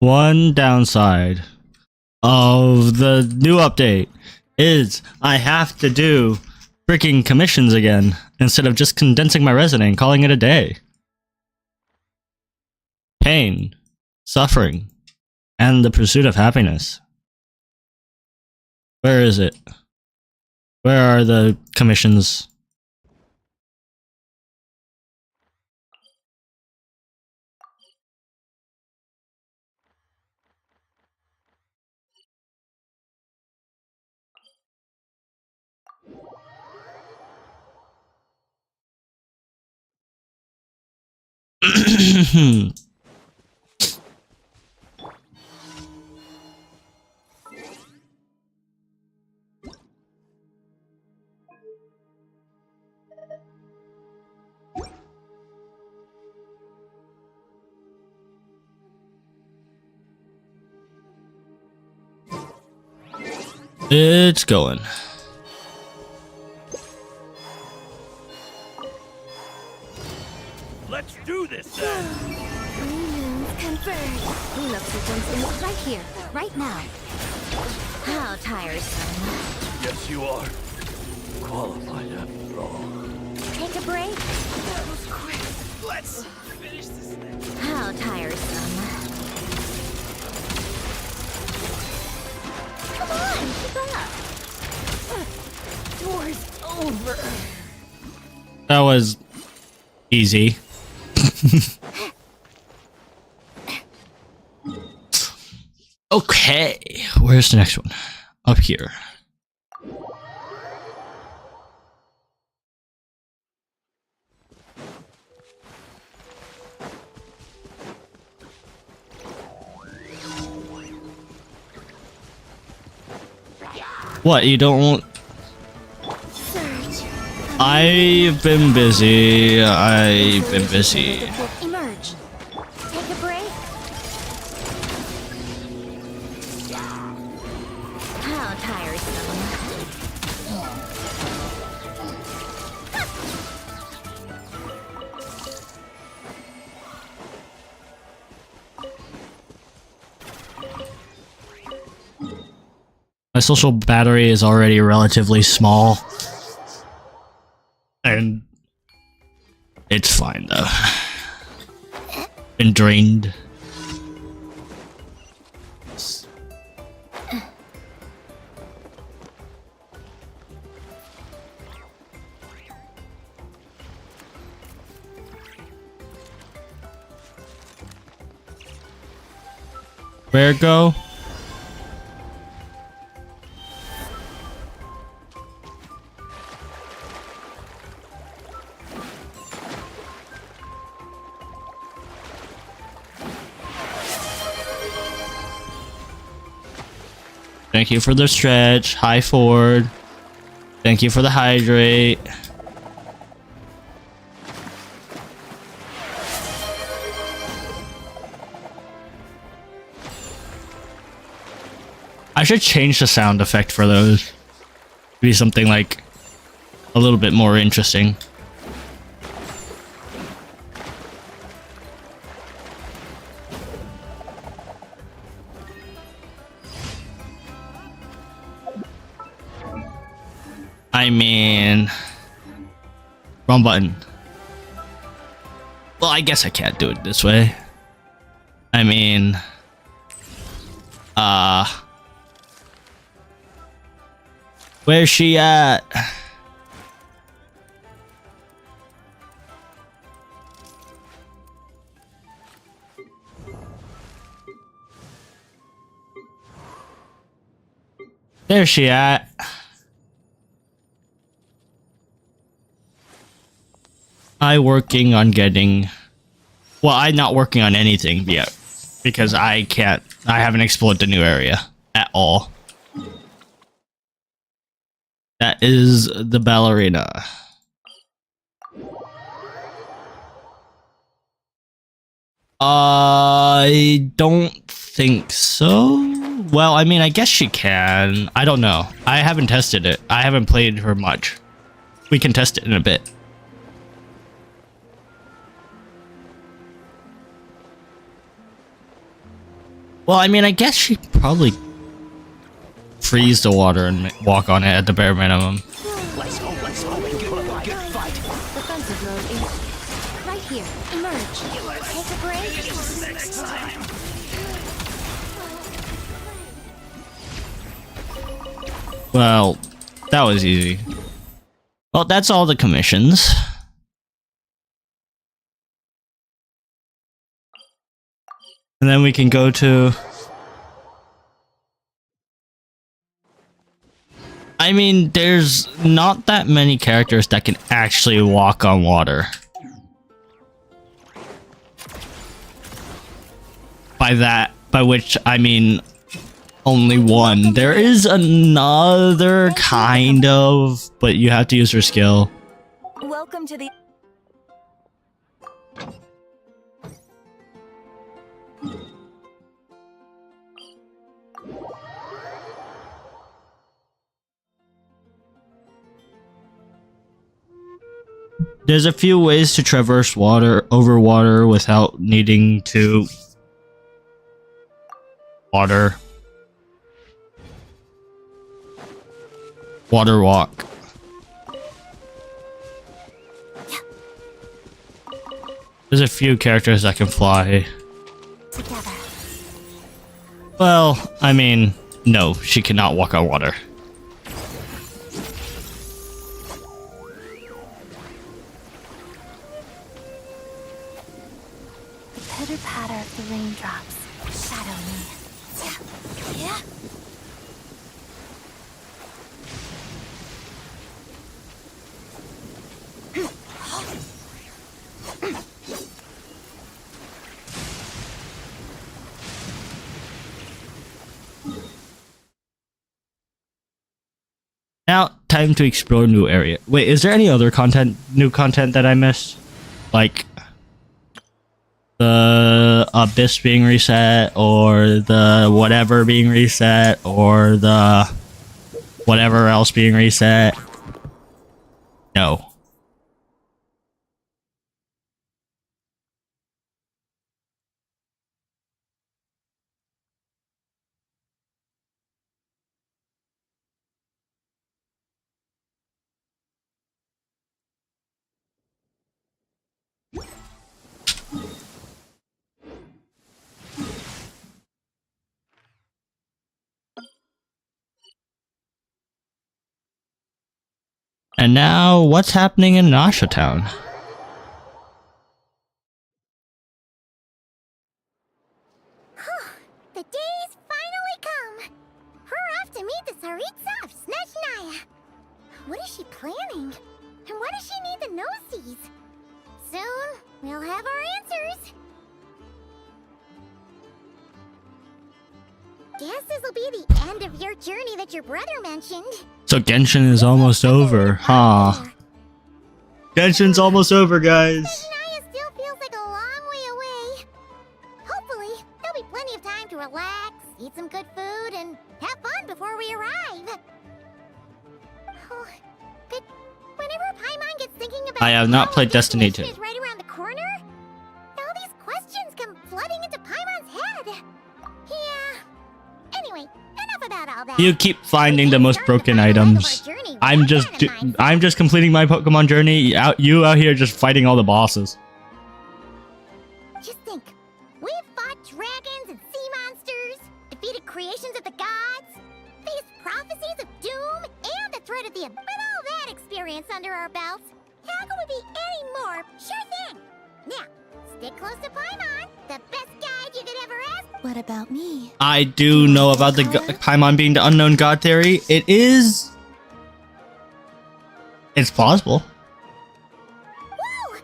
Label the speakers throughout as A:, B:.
A: One downside of the new update is I have to do freaking commissions again instead of just condensing my resume and calling it a day. Pain, suffering, and the pursuit of happiness. Where is it? Where are the commissions? It's going.
B: Let's do this then!
C: Confirmed. We love sequence in it right here, right now. How tiresome.
B: Yes, you are. Qualified after all.
C: Take a break.
B: That was quick. Let's finish this thing.
C: How tiresome. Come on, keep up. War's over.
A: That was easy. Okay, where's the next one? Up here. What, you don't want... I've been busy.
C: Emerge. Take a break. How tiresome.
A: My social battery is already relatively small. And it's fine though. Been drained. Where it go? Thank you for the stretch. Hi, Ford. Thank you for the hydrate. I should change the sound effect for those. Be something like a little bit more interesting. I mean, wrong button. Well, I guess I can't do it this way. I mean, where's she at? There's she at. I'm working on getting... Well, I'm not working on anything yet. Because I haven't explored the new area at all. That is the ballerina. I don't think so. Well, I mean, I guess she can. I don't know. I haven't tested it. I haven't played her much. We can test it in a bit. Well, I mean, I guess she'd probably freeze the water and walk on it at the bare minimum.
B: Let's go and give it a good fight.
C: Defensive mode is right here. Emerge. Take a break.
B: Next time.
A: Well, that was easy. Well, that's all the commissions. And then we can go to... I mean, there's not that many characters that can actually walk on water. By which I mean only one. There is another kind of, but you have to use her skill.
C: Welcome to the...
A: There's a few ways to traverse water over water without needing to water walk. There's a few characters that can fly.
C: Together.
A: Well, I mean, no, she cannot walk on water.
C: Pitter patter of the raindrops. Shadow me. Yeah.
A: Now, time to explore new area. Wait, is there any other new content that I missed? Like the abyss being reset, or the whatever being reset, or the whatever else being reset? No. And now, what's happening in Nasha Town?
C: The day's finally come. We're off to meet the Tsaritsa of Snezhnaya. What is she planning? And why does she need the gnosies? Soon, we'll have our answers. Guess this'll be the end of your journey that your brother mentioned.
A: So Genshin is almost over, huh? Genshin's almost over, guys.
C: Snezhnaya still feels like a long way away. Hopefully, there'll be plenty of time to relax, eat some good food, and have fun before we arrive. Oh, but whenever Paimon gets thinking about
A: I have not
C: how
A: played
C: our
A: Destiny
C: destination
A: 2.
C: is right around the corner, all these questions come flooding into Paimon's head. Yeah. Anyway, enough about all that.
A: You keep finding the most broken items. I'm just completing my Pokemon journey. You out here just fighting all the bosses.
C: Just think, we've fought dragons and sea monsters, defeated creations of the gods, faced prophecies of doom, and the threat of the abyss. With all that experience under our belts, how could we be any more? Sure thing. Now, stick close to Paimon, the best guide you could ever ask. What about me?
A: I do know about the Paimon being the unknown god theory. It's plausible.
C: Whoa!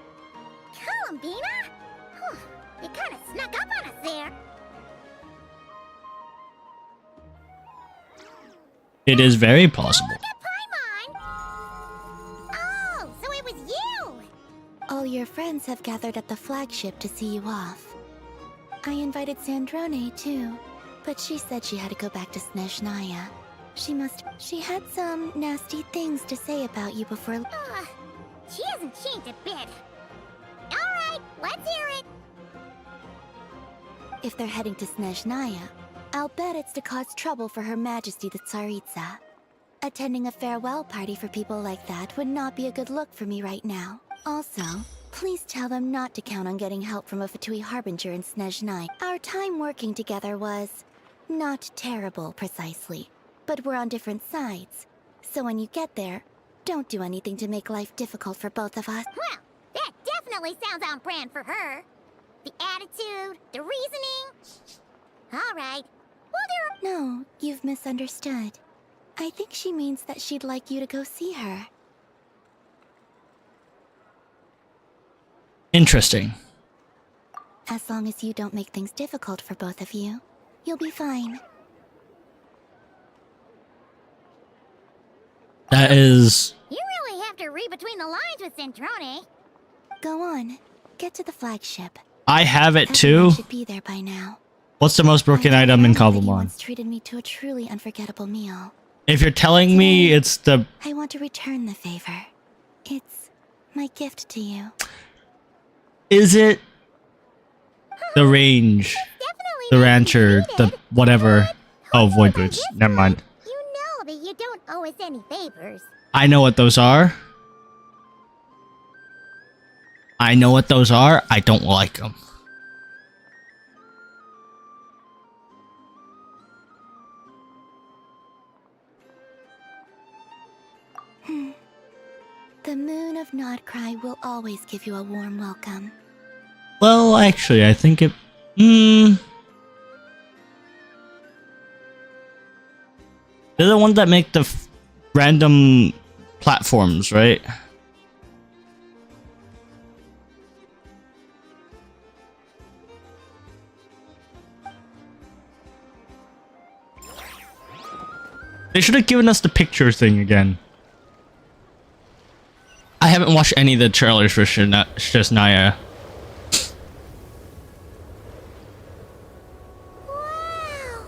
C: Columbina? Whew, you kind of snuck up on us there.
A: It is very plausible.
C: Look at Paimon! Oh, so it was you! All your friends have gathered at the flagship to see you off. I invited Sandrone too, but she said she had to go back to Snezhnaya. She had some nasty things to say about you before. She hasn't changed a bit. Alright, let's hear it.
D: If they're heading to Snezhnaya, I'll bet it's to cause trouble for Her Majesty the Tsaritsa. Attending a farewell party for people like that would not be a good look for me right now. Also, please tell them not to count on getting help from a Fatui Harbinger in Snezhnaya. Our time working together was not terrible, precisely, but we're on different sides. So when you get there, don't do anything to make life difficult for both of us.
C: Well, that definitely sounds on brand for her. The attitude, the reasoning. All right. Well,
D: No, you've misunderstood. I think she means that she'd like you to go see her.
A: Interesting.
D: As long as you don't make things difficult for both of you, you'll be fine.
A: That is...
C: you really have to read between the lines with Centrone.
D: Go on, get to the flagship.
A: I have it
D: Everyone
A: too.
D: should be there by now.
A: What's the most broken
D: I
A: item in
D: remember that you
A: Cobblemon?
D: once treated me to a truly unforgettable meal.
A: If you're telling me it's the...
D: I want to return the favor. It's my gift to you.
A: Is it the range?
C: Definitely
A: The
C: not
A: rancher, the
C: conceited.
A: whatever. Oh,
C: Hold
A: void
C: on
A: boots.
C: this
A: Never
C: one.
A: mind.
C: You know that you don't owe us any favors.
A: I know what those are. I know what those are. I don't like them.
D: The moon of Nodcry will always give you a warm welcome.
A: Well, actually, I think it... They're the ones that make the random platforms, right? They should have given us the picture thing again. I haven't watched any of the trailers for snezhnaya.
C: Wow.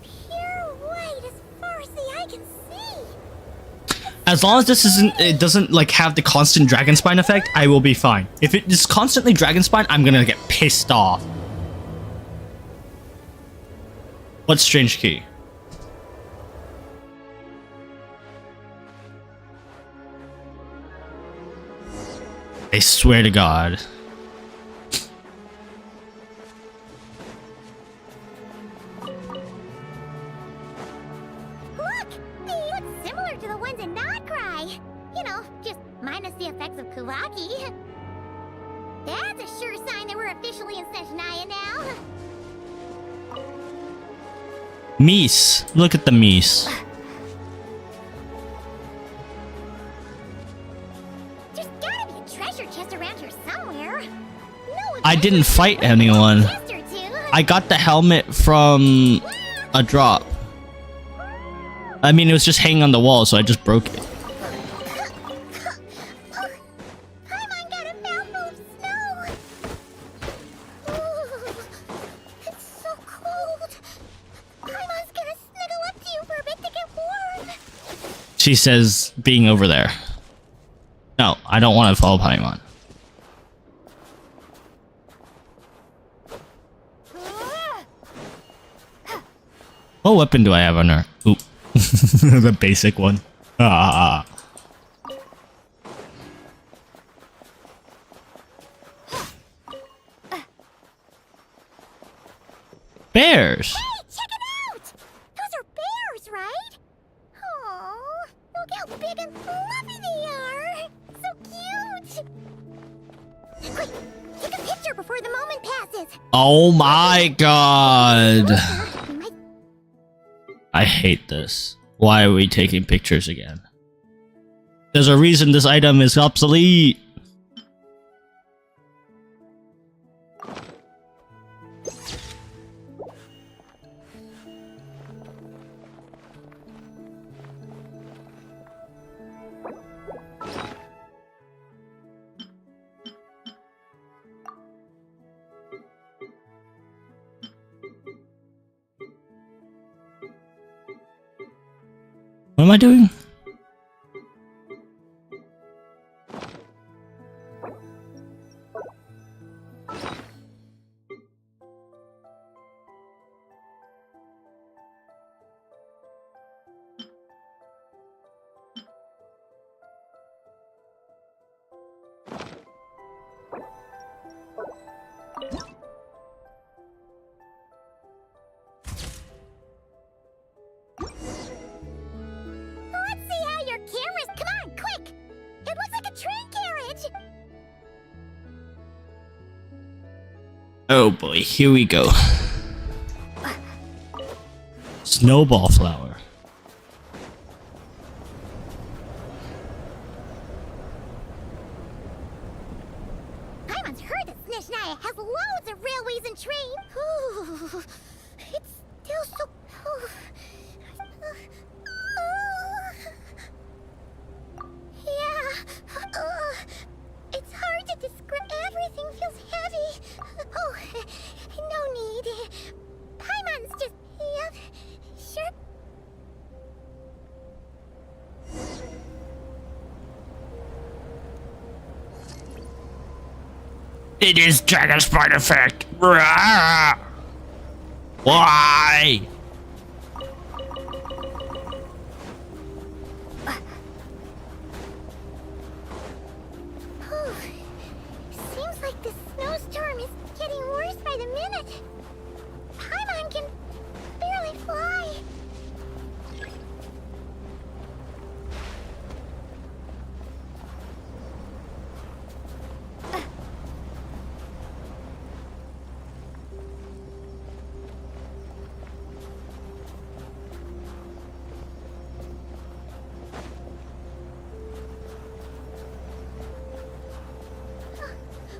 C: Pure white as far as the eye can see.
A: As long as this isn't, it doesn't like have the constant dragon spine effect, I will be fine. If it is constantly dragon spine, I'm gonna get pissed off. What's strange key? I swear to God.
C: Look! They look similar to the ones in Nodcry. You know, just minus the effects of Kuvaki. That's a sure sign that we're officially in Snezhnaya now.
A: Meese. Look at the Meese.
C: There's gotta be a treasure chest around here somewhere. No,
A: I didn't fight anyone.
C: chest or two.
A: I got the helmet from a drop. I mean, it was just hanging on the wall, so I just broke it.
C: Paimon got a mouthful of snow. Ooh, it's so cold. Paimon's gonna snuggle up to you for a bit to get warm.
A: She says being over there. No, I don't want to follow Paimon. What weapon do I have on her? Oop. The basic one. Ah. Bears.
C: Hey, check it out! Those are bears, right? Oh, look how big and fluffy they are! So cute! Quick, take a picture before the moment passes.
A: Oh my God.
C: We might
A: I hate this. Why are we taking pictures again? There's a reason this item is obsolete. What am I doing? Oh boy, here we go. Snowball flower.
C: Paimon's heard that Snezhnaya has loads of railways and trains. Ooh, it's still so... yeah. It's hard to describe. Everything feels heavy. Oh, no need. Paimon's just... Yep. Sure.
A: It is Dragon Spine effect. Rah! Why?
C: Seems like the snowstorm is getting worse by the minute. Paimon can barely fly.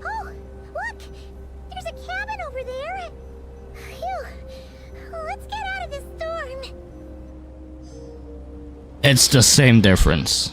C: Oh, look! There's a cabin over there. Phew. Let's get out of this storm.
A: It's the same difference.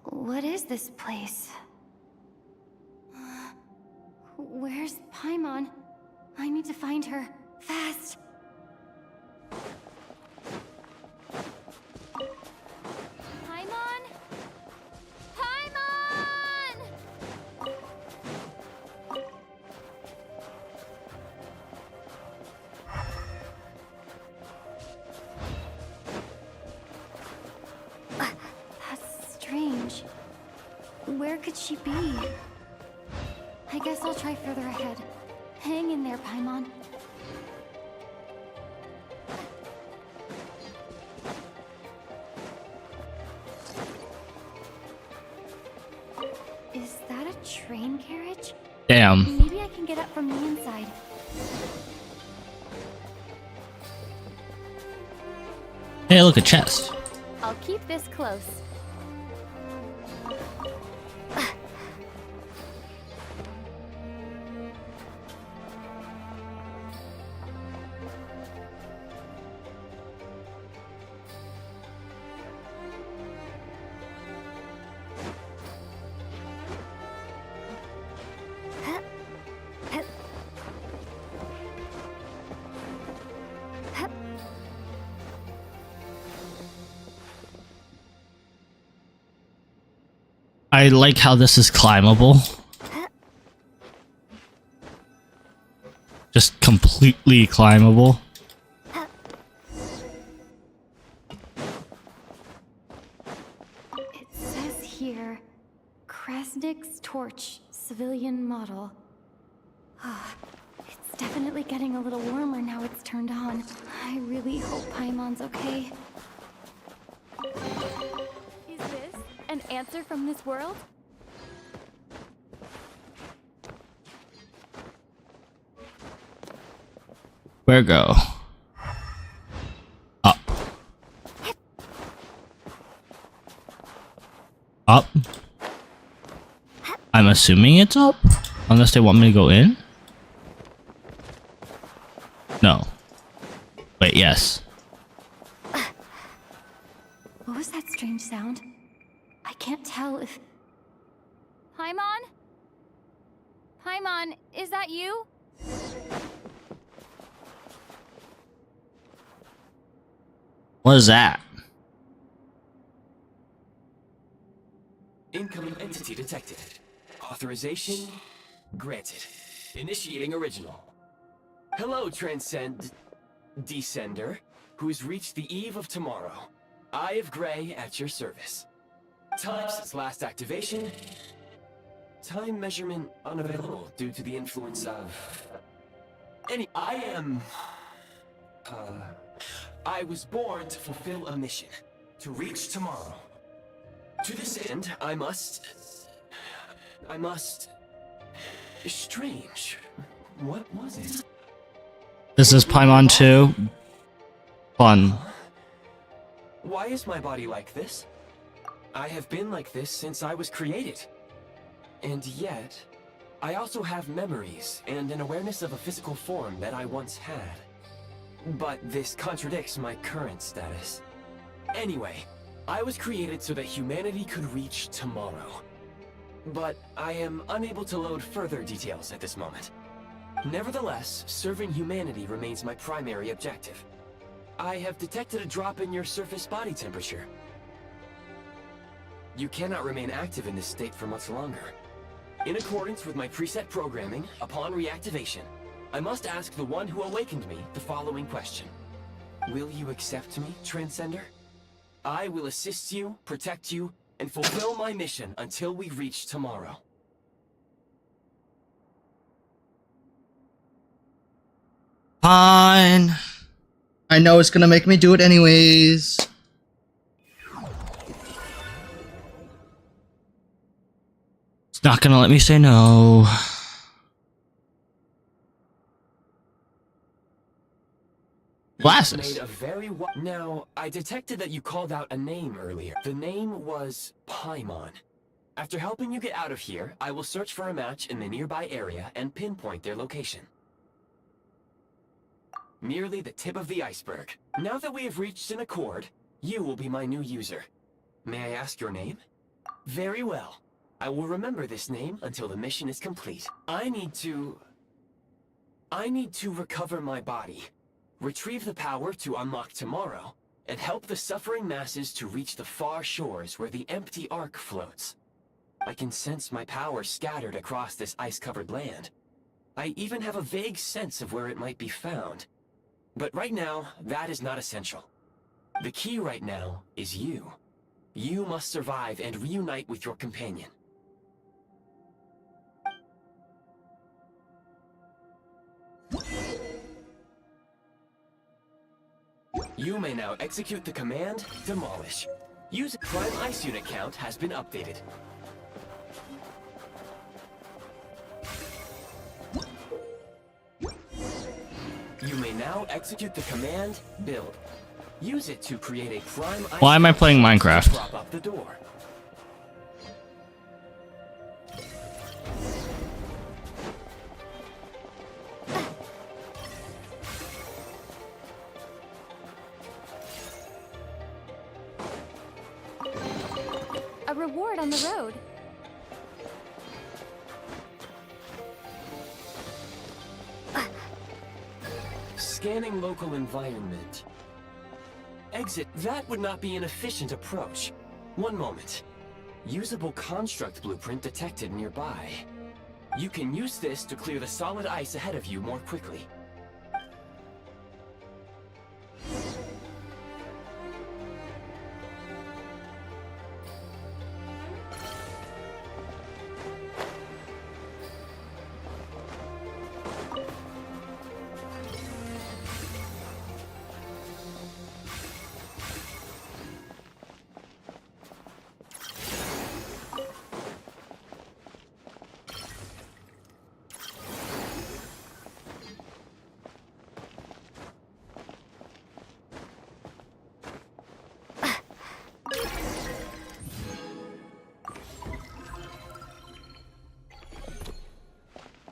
D: What is this place? Where's Paimon? I need to find her. Fast! Paimon? Paimon! That's strange. Where could she be? I guess I'll try further ahead. Hang in there, Paimon. Is that a train carriage?
A: Damn.
D: Maybe I can get up from the inside.
A: Hey, look, a chest.
D: I'll keep this close.
A: I like how this is climbable. Just completely climbable.
D: It says here, Krasnik's torch, civilian model. It's definitely getting a little warmer now it's turned on. I really hope Paimon's okay. Is this an answer from this world?
A: Where go? Up. Up? I'm assuming it's up? Unless they want me to go in? No. Wait, yes.
D: What was that strange sound? I can't tell if... Paimon? Paimon, is that you?
A: What is that?
B: Incoming entity.
E: Authorization granted. Initiating original. Hello, Descender, who's reached the eve of tomorrow. Eye of Gray at your service. Time since last activation. Time measurement unavailable due to the influence of... I was born to fulfill a mission. To reach tomorrow. To this end, I must... Strange. What was it?
A: This is Paimon 2. Fun.
E: Why is my body like this? I have been like this since I was created. And yet, I also have memories and an awareness of a physical form that I once had. But this contradicts my current status. Anyway, I was created so that humanity could reach tomorrow. But I am unable to load further details at this moment. Nevertheless, serving humanity remains my primary objective. I have detected a drop in your surface body temperature. You cannot remain active in this state for much longer. In accordance with my preset programming, upon reactivation, I must ask the one who awakened me the following question. Will you accept me, Transcender? I will assist you, protect you, and fulfill my mission until we reach tomorrow.
A: Fine. I know it's gonna make me do it anyways. It's not gonna let me say no. Glasses.
E: Now, I detected that you called out a name earlier. The name was Paimon. After helping you get out of here, I will search for a match in the nearby area and pinpoint their location. Merely the tip of the iceberg. Now that we have reached an accord, you will be my new user. May I ask your name? Very well. I will remember this name until the mission is complete. I need to recover my body, retrieve the power to unlock tomorrow, and help the suffering masses to reach the far shores where the empty ark floats. I can sense my power scattered across this ice-covered land. I even have a vague sense of where it might be found. But right now, that is not essential. The key right now is you. You must survive and reunite with your companion. You may now execute the command, Demolish. Use Prime Ice Unit count has been updated. You may now execute the command, Build. Use it to create a Prime Ice.
A: Why am I playing Minecraft?
E: Prop up the door.
C: A reward on the road.
E: Scanning local environment. Exit. That would not be an efficient approach. One moment. Usable construct blueprint detected nearby. You can use this to clear the solid ice ahead of you more quickly.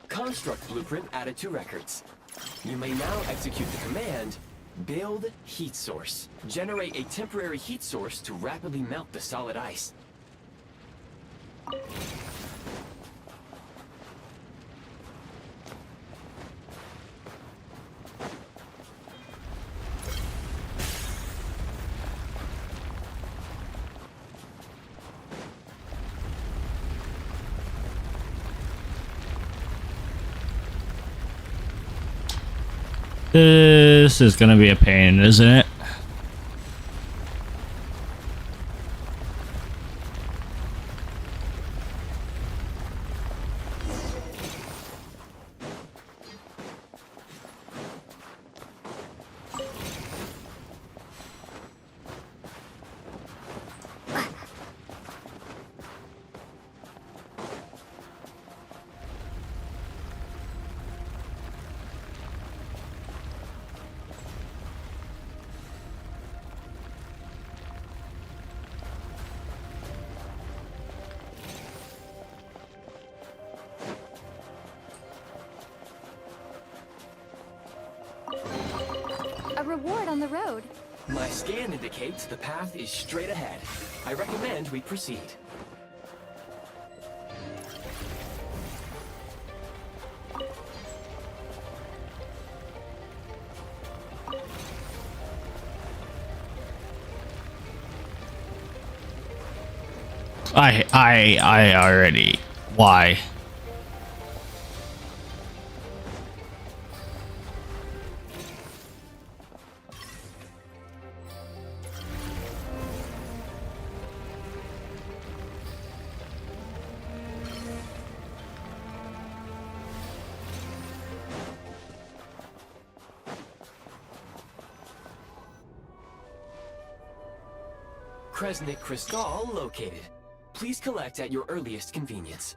E: Construct blueprint added to records. You may now execute the command, Build Heat Source. Generate a temporary heat source to rapidly melt the solid ice.
A: This is gonna be a pain, isn't it?
F: A reward on the road.
E: My scan indicates the path is straight ahead. I recommend we proceed.
A: I already. Why?
E: Kresnik Crystal located. Please collect at your earliest convenience.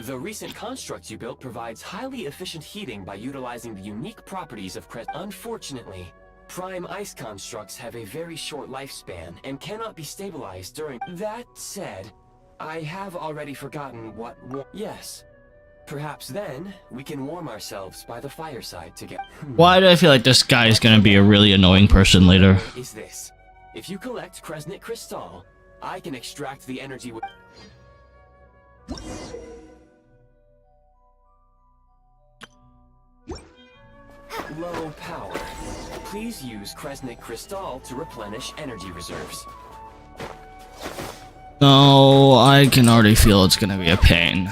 E: The recent construct you built provides highly efficient heating by utilizing the unique properties of Kres. Unfortunately, prime ice constructs have a very short lifespan and cannot be stabilized during. That said, I have already forgotten what. Yes. Perhaps then we can warm ourselves by the fireside together.
A: Why do I feel like this guy is gonna be a really annoying person later?
E: Is this? If you collect Kresnik Crystal, I can extract the energy with low power. Please use Kresnik Crystal to replenish energy reserves.
A: No, I can already feel it's gonna be a pain.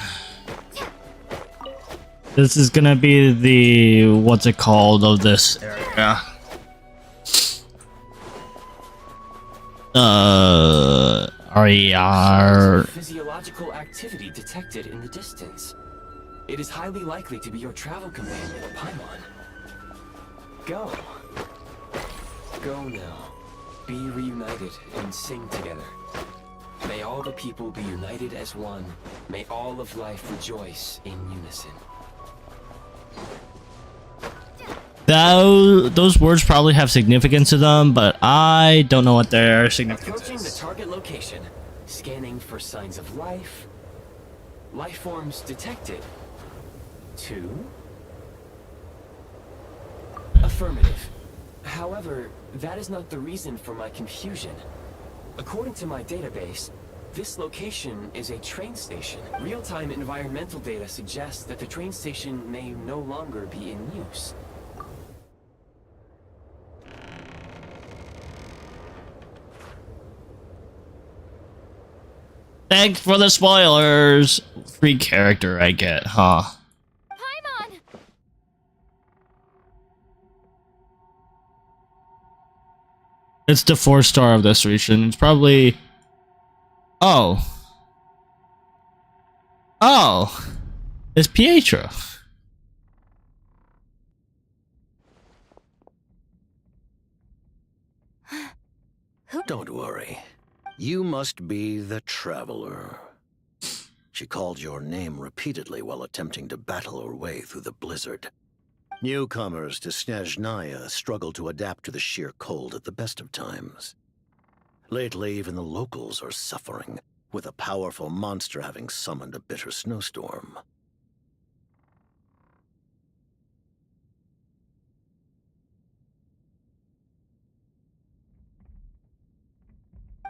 A: This is gonna be the what's it called of this area. RER.
E: Physiological activity detected in the distance. It is highly likely to be your travel companion, Paimon. Go. Go now. Be reunited and sing together. May all the people be united as one. May all of life rejoice in unison.
A: Those words probably have significance to them, but I don't know what their significance
E: Approaching the
A: is.
E: target location. Scanning for signs of life. Life forms detected. 2. Affirmative. However, that is not the reason for my confusion. According to my database, this location is a train station. Real-time environmental data suggests that the train station may no longer be in use.
A: Thanks for the spoilers. Free character I get, huh?
F: Paimon!
A: It's the 4-star of this region. It's probably. Oh. Oh. It's Pietro.
B: Don't worry. You must be the Traveler. She called your name repeatedly while attempting to battle her way through the blizzard. Newcomers to Snezhnaya struggle to adapt to the sheer cold at the best of times. Lately, even the locals are suffering, with a powerful monster having summoned a bitter snowstorm.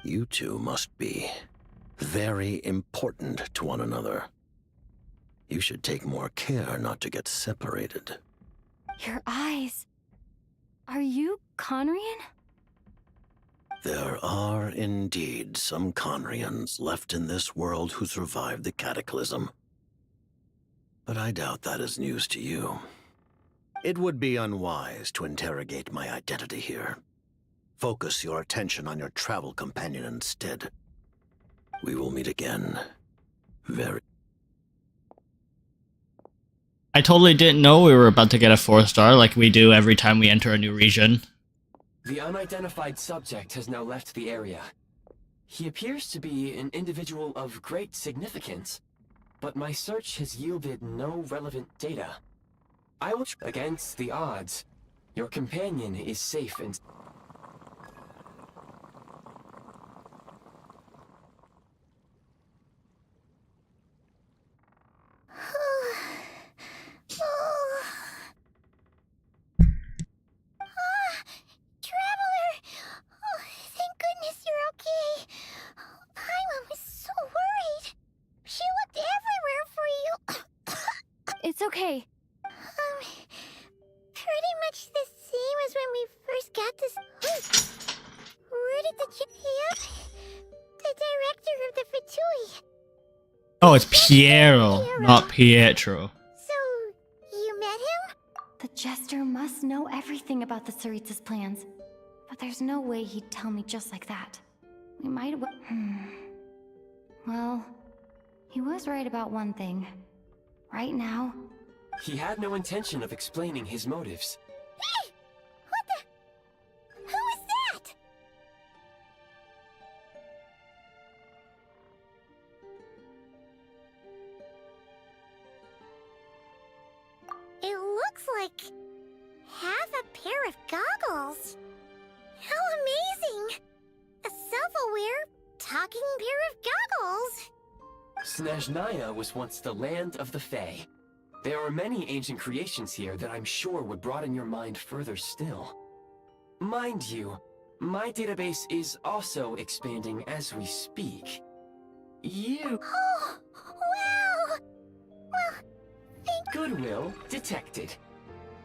B: You two must be very important to one another. You should take more care not to get separated.
F: Your eyes. Are you Conrian?
B: There are indeed some Conrians left in this world who survived the cataclysm. But I doubt that is news to you. It would be unwise to interrogate my identity here. Focus your attention on your travel companion instead. We will meet again. Very.
A: I totally didn't know we were about to get a 4-star like we do every time we enter a new region.
E: The unidentified subject has now left the area. He appears to be an individual of great significance, but my search has yielded no relevant data. I will against the odds. Your companion is safe and...
C: Traveler! Oh, thank goodness you're okay. Paimon was so worried. She looked everywhere for you.
F: It's okay.
C: Pretty much the same as when we first got this. Where did Yep, the director of the Fatui.
A: Oh, it's Piero, not Pietro.
C: So, you met him?
F: The Jester must know everything about the Tsaritsa's plans. But there's no way he'd tell me just like that. We might Well, he was right about one thing. Right now...
E: He had no intention of explaining his motives.
C: Hey! What the... Who was that? It looks like... half a pair of goggles. How amazing! A self-aware, talking pair of goggles!
E: Snezhnaya was once the land of the Fae. There are many ancient creations here that I'm sure would broaden your mind further still. Mind you, my database is also expanding as we speak. You...
C: Oh, wow! Well, thank
E: Goodwill detected.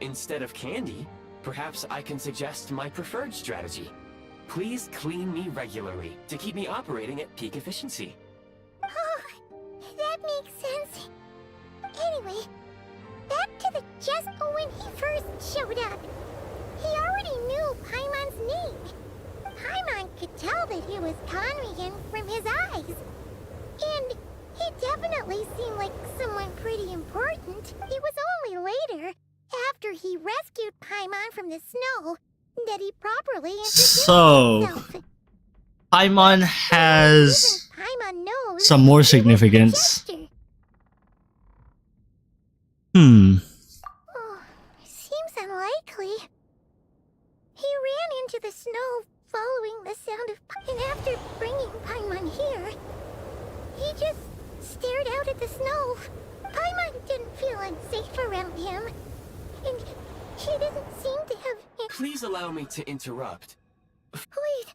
E: Instead of candy, perhaps I can suggest my preferred strategy. Please clean me regularly to keep me operating at peak efficiency.
C: Oh, that makes sense. Anyway, back to the just when he first showed up. He already knew Paimon's name. Paimon could tell that he was Conrian from his eyes. And he definitely seemed like someone pretty important. It was only later, after he rescued Paimon from the snow, that he properly introduced
A: So,
C: himself.
A: Paimon has
C: Even Paimon knows
A: some more
C: he was the
A: significance.
C: Jester. Oh, seems unlikely. He ran into the snow following the sound of and after bringing Paimon here, he just stared out at the snow. Paimon didn't feel unsafe around him, and he didn't seem to have...
E: Please allow me to interrupt.
C: Wait,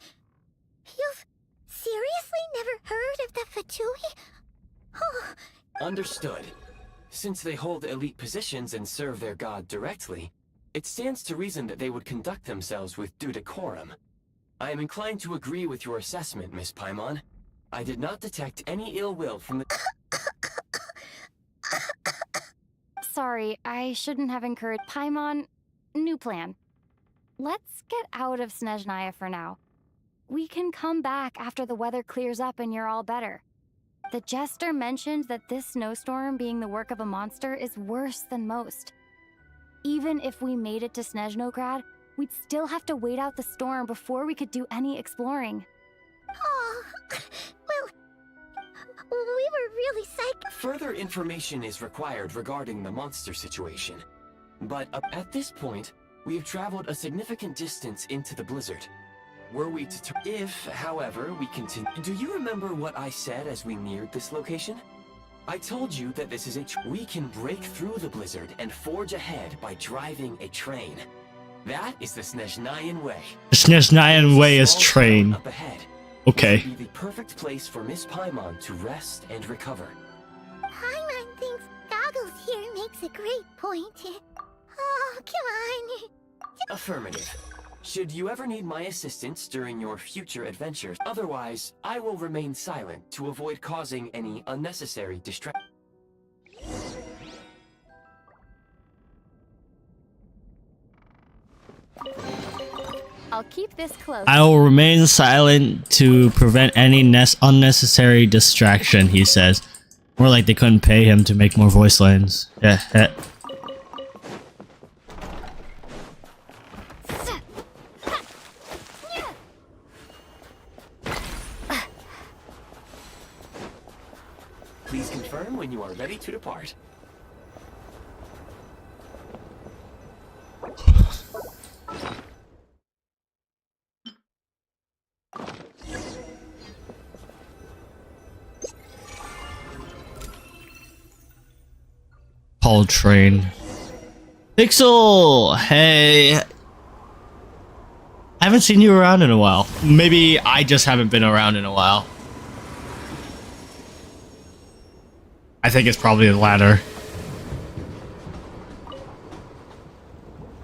C: you've seriously never heard of the Fatui? Oh,
E: Understood. Since they hold elite positions and serve their god directly, it stands to reason that they would conduct themselves with due decorum. I am inclined to agree with your assessment, Miss Paimon. I did not detect any ill will from the...
F: Sorry, I shouldn't have encouraged Paimon. New plan. Let's get out of Snezhnaya for now. We can come back after the weather clears up and you're all better. The Jester mentioned that this snowstorm being the work of a monster is worse than most. Even if we made it to Snezhnograd, we'd still have to wait out the storm before we could do any exploring.
C: oh, well, we were really psyched.
E: Further information is required regarding the monster situation. But at this point, we have traveled a significant distance into the blizzard. Were we to if, however, we continue... Do you remember what I said as we neared this location? I told you that this is we can break through the blizzard and forge ahead by driving a train. That is the Snezhnayan way.
A: The Snezhnayan way is
E: Small
A: train.
E: town up ahead.
A: Okay.
E: It would be the perfect place for Miss Paimon to rest and recover.
C: Paimon thinks Goggles here makes a great point. Oh, come on.
E: Affirmative. Should you ever need my assistance during your future adventures, otherwise, I will remain silent to avoid causing any unnecessary distraction.
F: I'll keep this close.
A: I will remain silent to prevent any unnecessary distraction, he says. More like they couldn't pay him to make more voice lines. Yeah.
E: Please confirm when you are ready to depart.
A: Paul Train. Pixel! Hey. I haven't seen you around in a while. Maybe I just haven't been around in a while. I think it's probably the latter.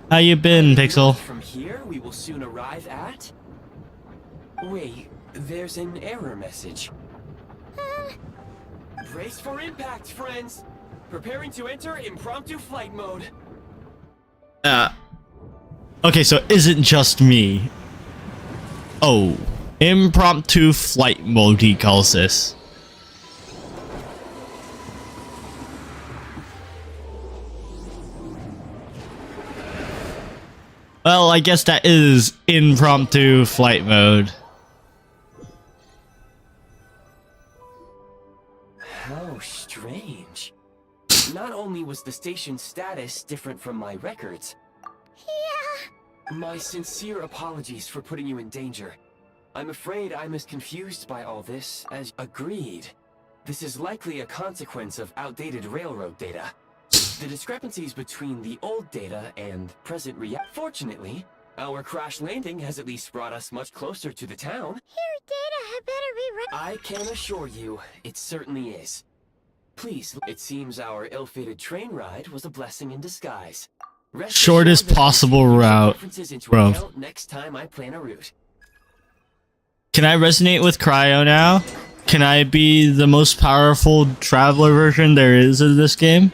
A: How you been, Pixel?
E: From here, we will soon arrive at... Wait, there's an error message. Brace for impact, friends! Preparing to enter impromptu flight mode.
A: Okay, so it isn't just me. Oh, impromptu flight mode, he calls this. Well, I guess that is impromptu flight mode.
E: How strange. Not only was the station's status different from my records.
C: Yeah.
E: My sincere apologies for putting you in danger. I'm afraid I'm as confused by all this as agreed. This is likely a consequence of outdated railroad data. The discrepancies between the old data and present reality. Fortunately, our crash landing has at least brought us much closer to the town.
C: Your data had better be right.
E: I can assure you, it certainly is. Please, it seems our ill-fated train ride was a blessing in disguise. Rest
A: Shortest
E: assured that
A: possible
E: I'll take
A: route,
E: references into
A: bro.
E: account next time I plan a route.
A: Can I resonate with Cryo now? Can I be the most powerful traveler version there is in this game?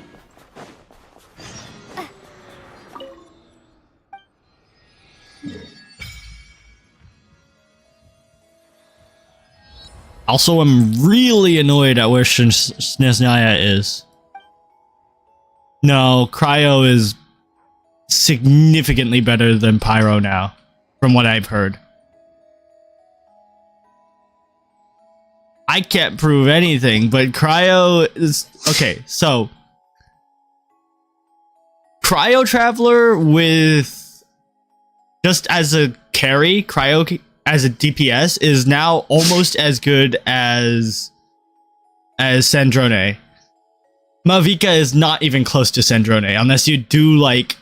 A: Also, I'm really annoyed at where snezhnaya is. No, Cryo is significantly better than Pyro now, from what I've heard. I can't prove anything, but Cryo is... Okay, so... Cryo Traveler with... Just as a carry, Cryo as a DPS is now almost as good as Snezhnaya. Mavica is not even close to Snezhnaya unless you do like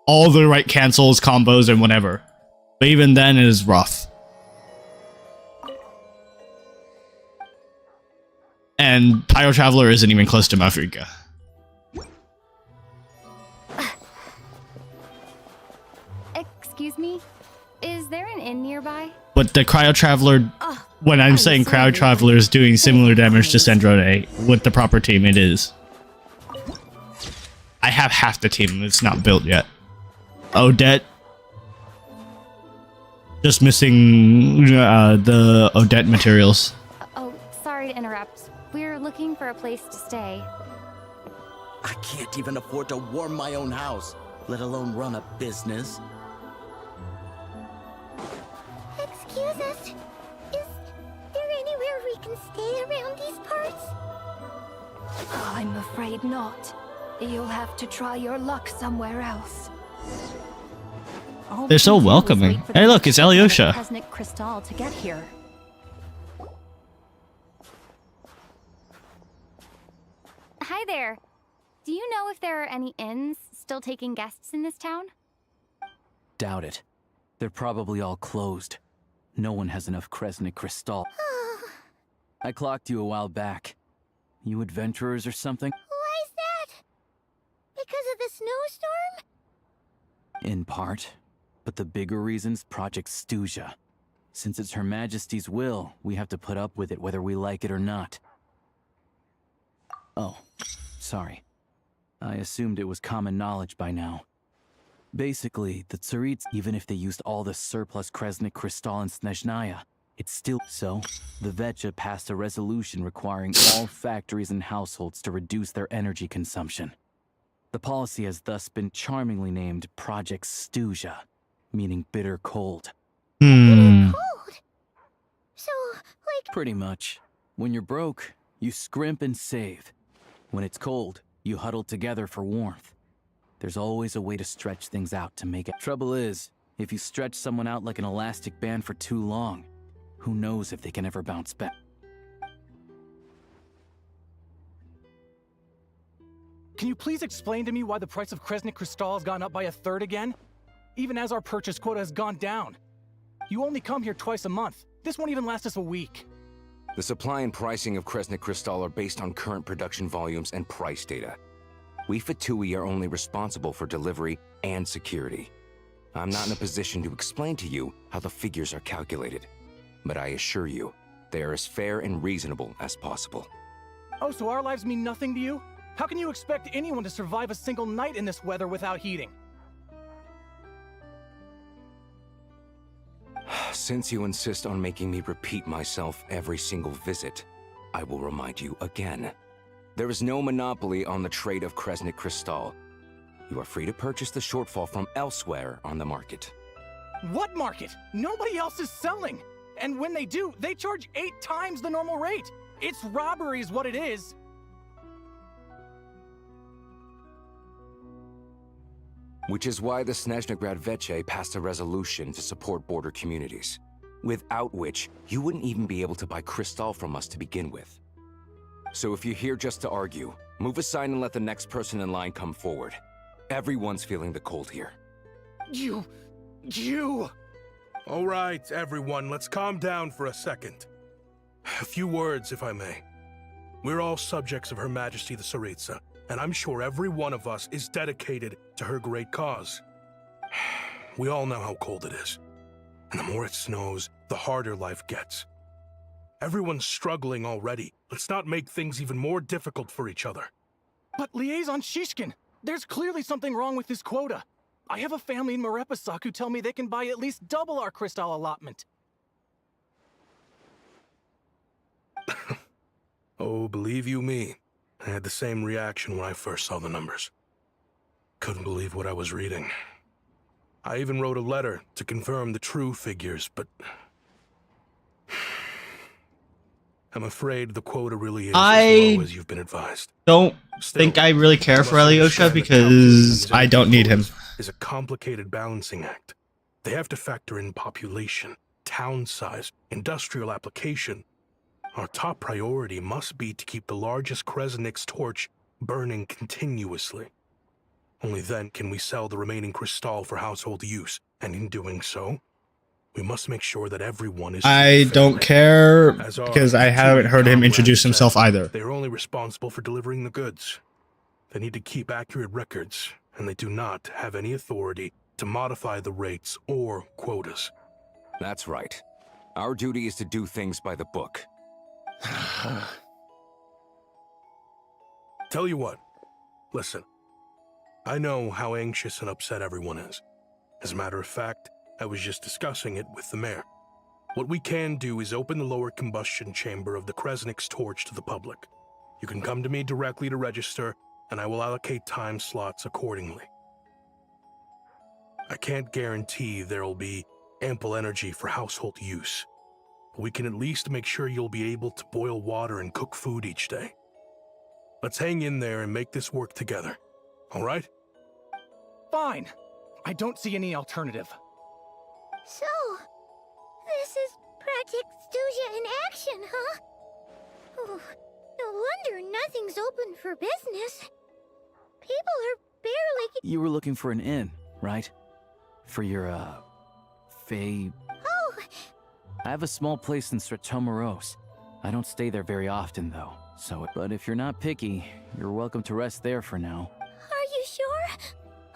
A: all the right cancels, combos, and whatever. But even then it is rough. And Pyro Traveler isn't even close to Mavica.
F: Excuse me? Is there an inn nearby?
A: But the Cryo Traveler, when I'm saying Cryo Traveler is doing similar damage to Snezhnaya with the proper team, it is. I have half the team, it's not built yet. Odette. Just missing the Odette materials.
F: Oh, sorry to interrupt. We're looking for a place to stay.
G: I can't even afford to warm my own house, let alone run a business.
C: Excuse us. Is there anywhere we can stay around these parts?
H: I'm afraid not. You'll have to try your luck somewhere else.
A: They're so welcoming. Hey look, it's Alyosha.
H: Crystal to get here.
F: Hi there. Do you know if there are any inns still taking guests in this town?
I: Doubt it. They're probably all closed. No one has enough Kresnik Crystal. I clocked you a while back. You adventurers or something?
C: Why is that? Because of the snowstorm?
I: In part. But the bigger reason's Project Stuja. Since it's Her Majesty's will, we have to put up with it whether we like it or not. Oh, sorry. I assumed it was common knowledge by now. Basically, the Tsaritsa, even if they used all the surplus Kresnik Crystal and Snezhnaya, it's still... So, the Vetcha passed a resolution requiring all factories and households to reduce their energy consumption. The policy has thus been charmingly named Project Stuzha, meaning bitter cold.
A: Hmm.
C: Cold. So, like,
I: Pretty much. When you're broke, you scrimp and save. When it's cold, you huddle together for warmth. There's always a way to stretch things out to make it. Trouble is, if you stretch someone out like an elastic band for too long, who knows if they can ever bounce back.
J: Can you please explain to me why the price of Kresnik Crystal has gone up by 1/3 again? Even as our purchase quota has gone down. You only come here twice a month. This won't even last us a week.
K: The supply and pricing of Kresnik Crystal are based on current production volumes and price data. We Fatui are only responsible for delivery and security. I'm not in a position to explain to you how the figures are calculated, but I assure you, they are as fair and reasonable as possible.
J: Oh, so our lives mean nothing to you? How can you expect anyone to survive a single night in this weather without heating?
K: Since you insist on making me repeat myself every single visit, I will remind you again. There is no monopoly on the trade of Kresnik Crystal. You are free to purchase the shortfall from elsewhere on the market.
J: What market? Nobody else is selling! And when they do, they charge 8 times the normal rate! It's robbery is what it is!
K: Which is why the Snezhnagrad Vetche passed a resolution to support border communities, without which you wouldn't even be able to buy crystal from us to begin with. So if you're here just to argue, move aside and let the next person in line come forward. Everyone's feeling the cold here.
J: You...
L: All right, everyone, let's calm down for a second. A few words, if I may. We're all subjects of Her Majesty the Tsaritsa, and I'm sure every one of us is dedicated to her great cause. We all know how cold it is, and the more it snows, the harder life gets. Everyone's struggling already. Let's not make things even more difficult for each other.
J: But Liaison Shishkin, there's clearly something wrong with this quota. I have a family in Marepasak who tell me they can buy at least double our crystal allotment.
L: Oh, believe you me, I had the same reaction when I first saw the numbers. Couldn't believe what I was reading. I even wrote a letter to confirm the true figures, but I'm afraid the quota really is as low as you've been advised.
A: Don't
L: Still,
A: think I really care for
L: you must
A: Alyosha
L: understand that
A: because
L: calculating
A: I don't need him.
L: is a complicated balancing act. They have to factor in population, town size, industrial application. Our top priority must be to keep the largest Kresnik's torch burning continuously. Only then can we sell the remaining crystal for household use, and in doing so, we must make sure that everyone is...
A: I don't care because I haven't heard him introduce himself either.
L: They are only responsible for delivering the goods. They need to keep accurate records, and they do not have any authority to modify the rates or quotas.
K: That's right. Our duty is to do things by the book.
L: Tell you what, listen. I know how anxious and upset everyone is. As a matter of fact, I was just discussing it with the mayor. What we can do is open the lower combustion chamber of the Kresnik's torch to the public. You can come to me directly to register, and I will allocate time slots accordingly. I can't guarantee there will be ample energy for household use, but we can at least make sure you'll be able to boil water and cook food each day. Let's hang in there and make this work together, all right?
J: Fine. I don't see any alternative.
C: So, this is Project Stuzha in action, huh? Oh, no wonder nothing's open for business. People are barely...
I: You were looking for an inn, right? For your, Faye...
C: Oh!
I: I have a small place in Stratomaros. I don't stay there very often, though. But if you're not picky, you're welcome to rest there for now.
C: Are you sure?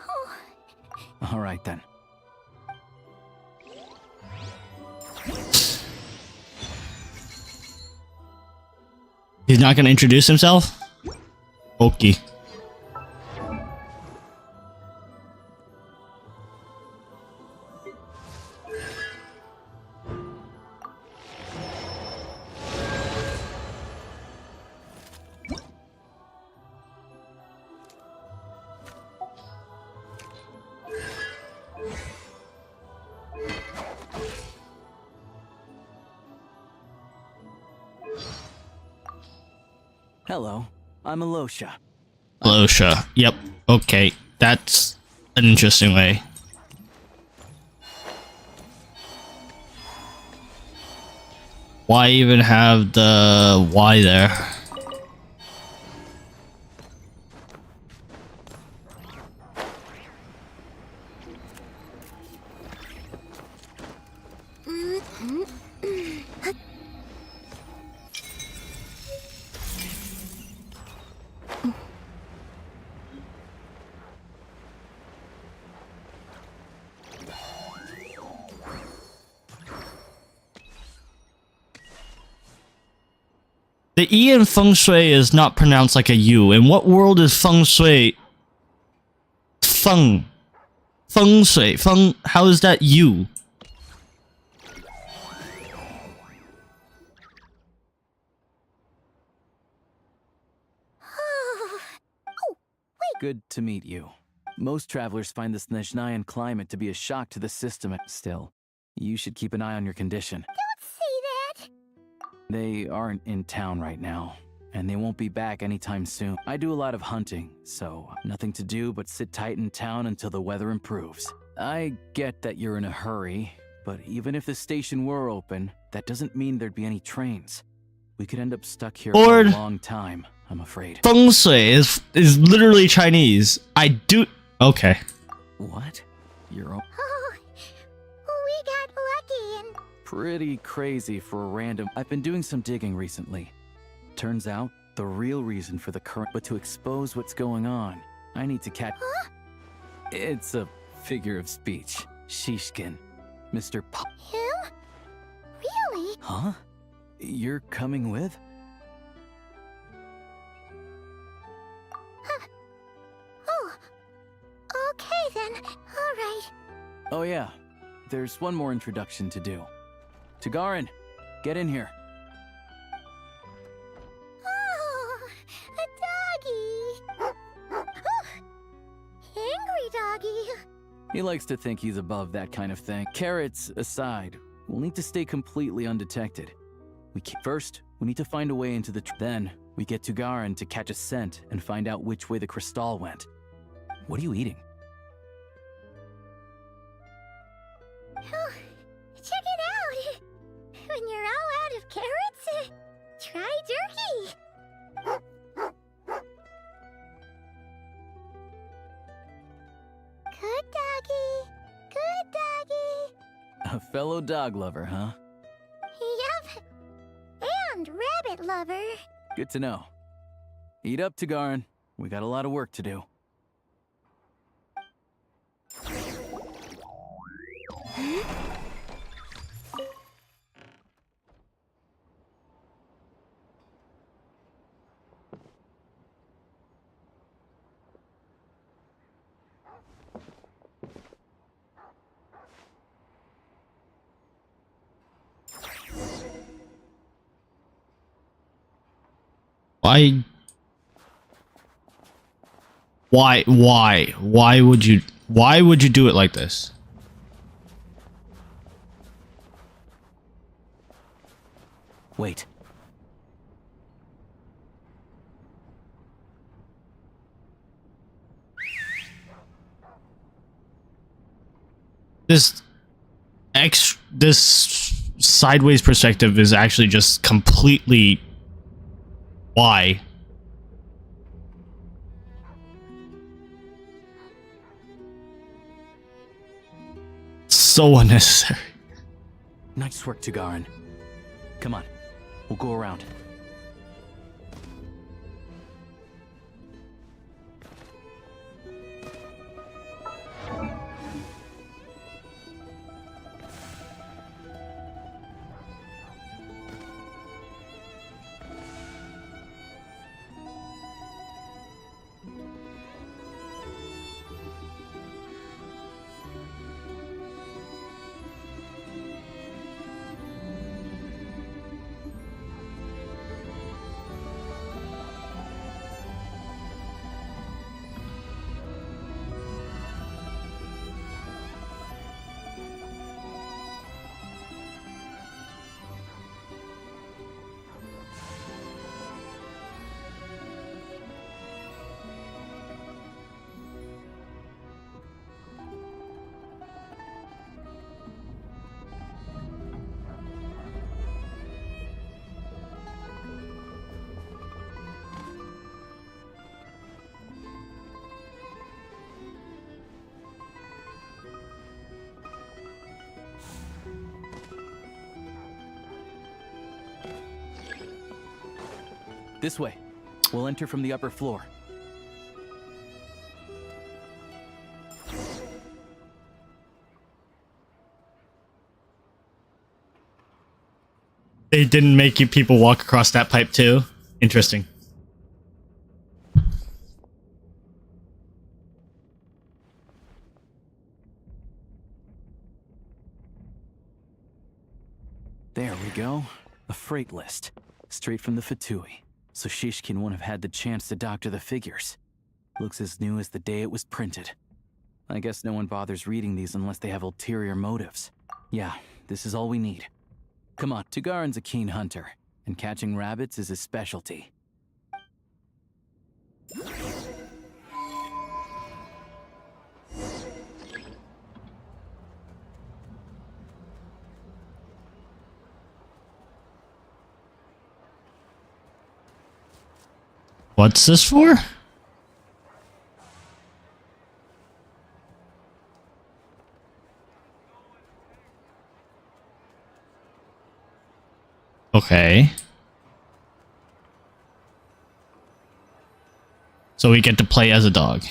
C: Oh...
I: All right, then.
A: He's not going to introduce himself? Okay.
I: Hello, I'm Alosha.
A: Losha. Yep. Okay. That's an interesting way. Why even have the Y there? The E in feng shui is not pronounced like a U. In what world is feng shui? Feng shui. Feng. How is that U?
I: Good to meet you. Most travelers find the Snezhnayan climate to be a shock to the system. Still, you should keep an eye on your condition.
C: Don't say that!
I: They aren't in town right now, and they won't be back anytime soon. I do a lot of hunting, so nothing to do but sit tight in town until the weather improves. I get that you're in a hurry, but even if the station were open, that doesn't mean there'd be any trains. We could end up stuck here for a long time, I'm afraid.
A: Feng shui is literally Chinese. I do. Okay.
I: What? You're
C: Oh, we got lucky and...
I: pretty crazy for a random. I've been doing some digging recently. Turns out, the real reason for the current, but to expose what's going on, I need to catch.
C: Huh?
I: It's a figure of speech. Shishkin. Mr.
C: Him? Really?
I: Huh? You're coming with?
C: Oh, okay then. All right.
I: Oh yeah, there's one more introduction to do. Tagarin, get in here.
C: Oh, a doggy. Angry doggy.
I: He likes to think he's above that kind of thing. Carrots aside, we'll need to stay completely undetected. First, we need to find a way into the then, we get Tagarin to catch a scent and find out which way the crystal went. What are you eating?
C: Oh, check it out. When you're all out of carrots, try jerky. Good doggy. Good doggy.
I: A fellow dog lover, huh?
C: Yup. And rabbit lover.
I: Good to know. Eat up, Tagarin. We got a lot of work to do.
A: Why would you do it like this?
I: Wait.
A: This sideways perspective is actually just completely why. So unnecessary.
I: Nice work, Tagarin. Come on, we'll go around. This way. We'll enter from the upper floor.
A: They didn't make you people walk across that pipe too? Interesting.
I: There we go. A freight list. Straight from the Fatui. So Shishkin won't have had the chance to doctor the figures. Looks as new as the day it was printed. I guess no one bothers reading these unless they have ulterior motives. Yeah, this is all we need. Come on, Tugarin's a keen hunter, and catching rabbits is his specialty.
A: What's this for? Okay. So we get to play as a dog.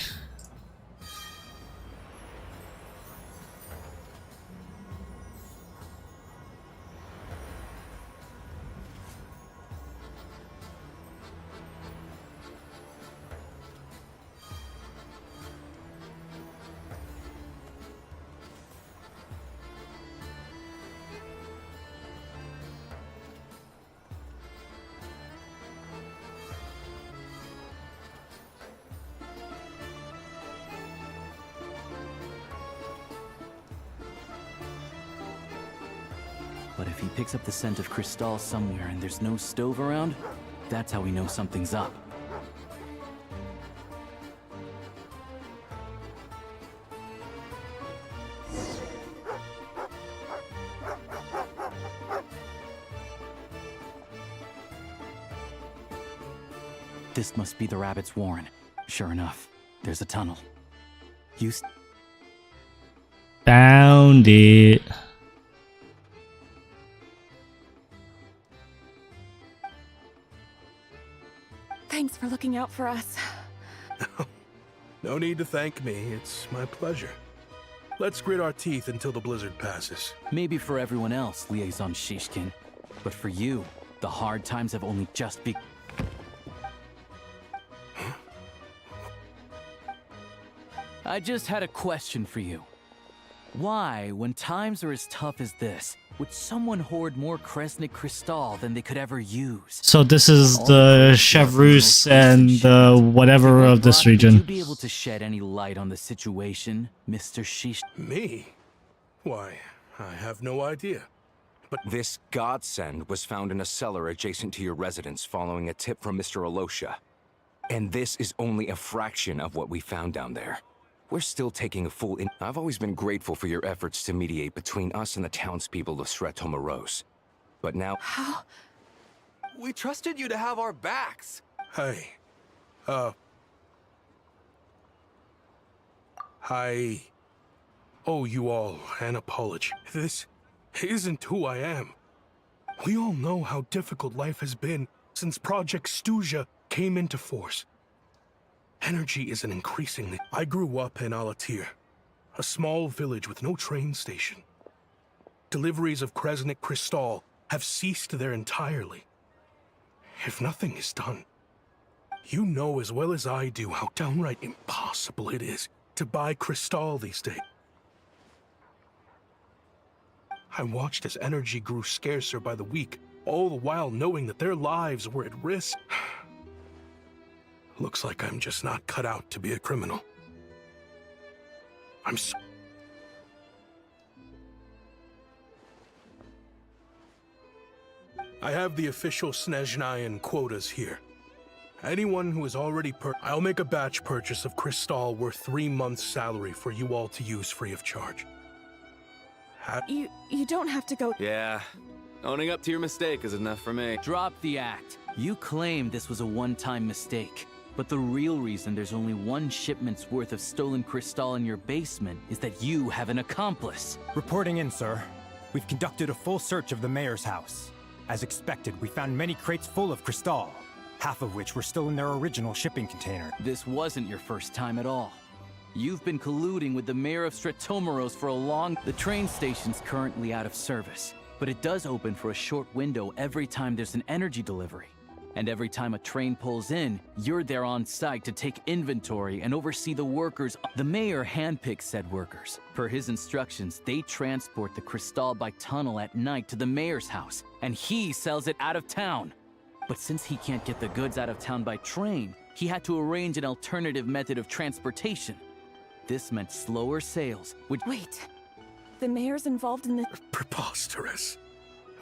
I: But if he picks up the scent of Cristal somewhere and there's no stove around, that's how we know something's up. This must be the rabbit's warren. Sure enough, there's a tunnel.
A: Found it.
H: Thanks for looking out for us.
L: No need to thank me. It's my pleasure. Let's grit our teeth until the blizzard passes.
I: Maybe for everyone else, Liaison Shishkin. But for you, the hard times have only just begun. I just had a question for you. Why, when times are as tough as this, would someone hoard more Kresnik Cristal than they could ever use?
A: So this is the Chevrus and the whatever of this region.
I: Would you be able to shed any light on the situation, Mr. Shish?
L: Me? Why, I have no idea. But
K: this godsend was found in a cellar adjacent to your residence following a tip from Mr. Alosha. And this is only a fraction of what we found down there. We're still taking a full in. I've always been grateful for your efforts to mediate between us and the townspeople of Sretomaros. But now...
M: How? We trusted you to have our backs.
L: Hey, I owe you all an apology. This isn't who I am. We all know how difficult life has been since Project Stuja came into force. Energy is an increasingly... I grew up in Alatir, a small village with no train station. Deliveries of Kresnik Cristal have ceased there entirely. If nothing is done, you know as well as I do how downright impossible it is to buy Cristal these days. I watched as energy grew scarcer by the week, all the while knowing that their lives were at risk. Looks like I'm just not cut out to be a criminal. I'm so... I have the official Snezhnayan quotas here. Anyone who has already I'll make a batch purchase of Cristal worth 3 months' salary for you all to use free of charge.
H: You don't have to go...
M: Yeah, owning up to your mistake is enough for me.
I: Drop the act. You claim this was a one-time mistake. But the real reason there's only 1 shipment's worth of stolen Cristal in your basement is that you have an accomplice.
N: Reporting in, sir. We've conducted a full search of the mayor's house. As expected, we found many crates full of Cristal. half of which were still in their original shipping container.
I: This wasn't your first time at all. You've been colluding with the mayor of Stratomeros for a long... The train station's currently out of service, but it does open for a short window every time there's an energy delivery. And every time a train pulls in, you're there on site to take inventory and oversee the workers. The mayor handpicks said workers. Per his instructions, they transport the crystal by tunnel at night to the mayor's house, and he sells it out of town. But since he can't get the goods out of town by train, he had to arrange an alternative method of transportation. This meant slower sales, which—
O: Wait, the mayor's involved in the—
L: Preposterous.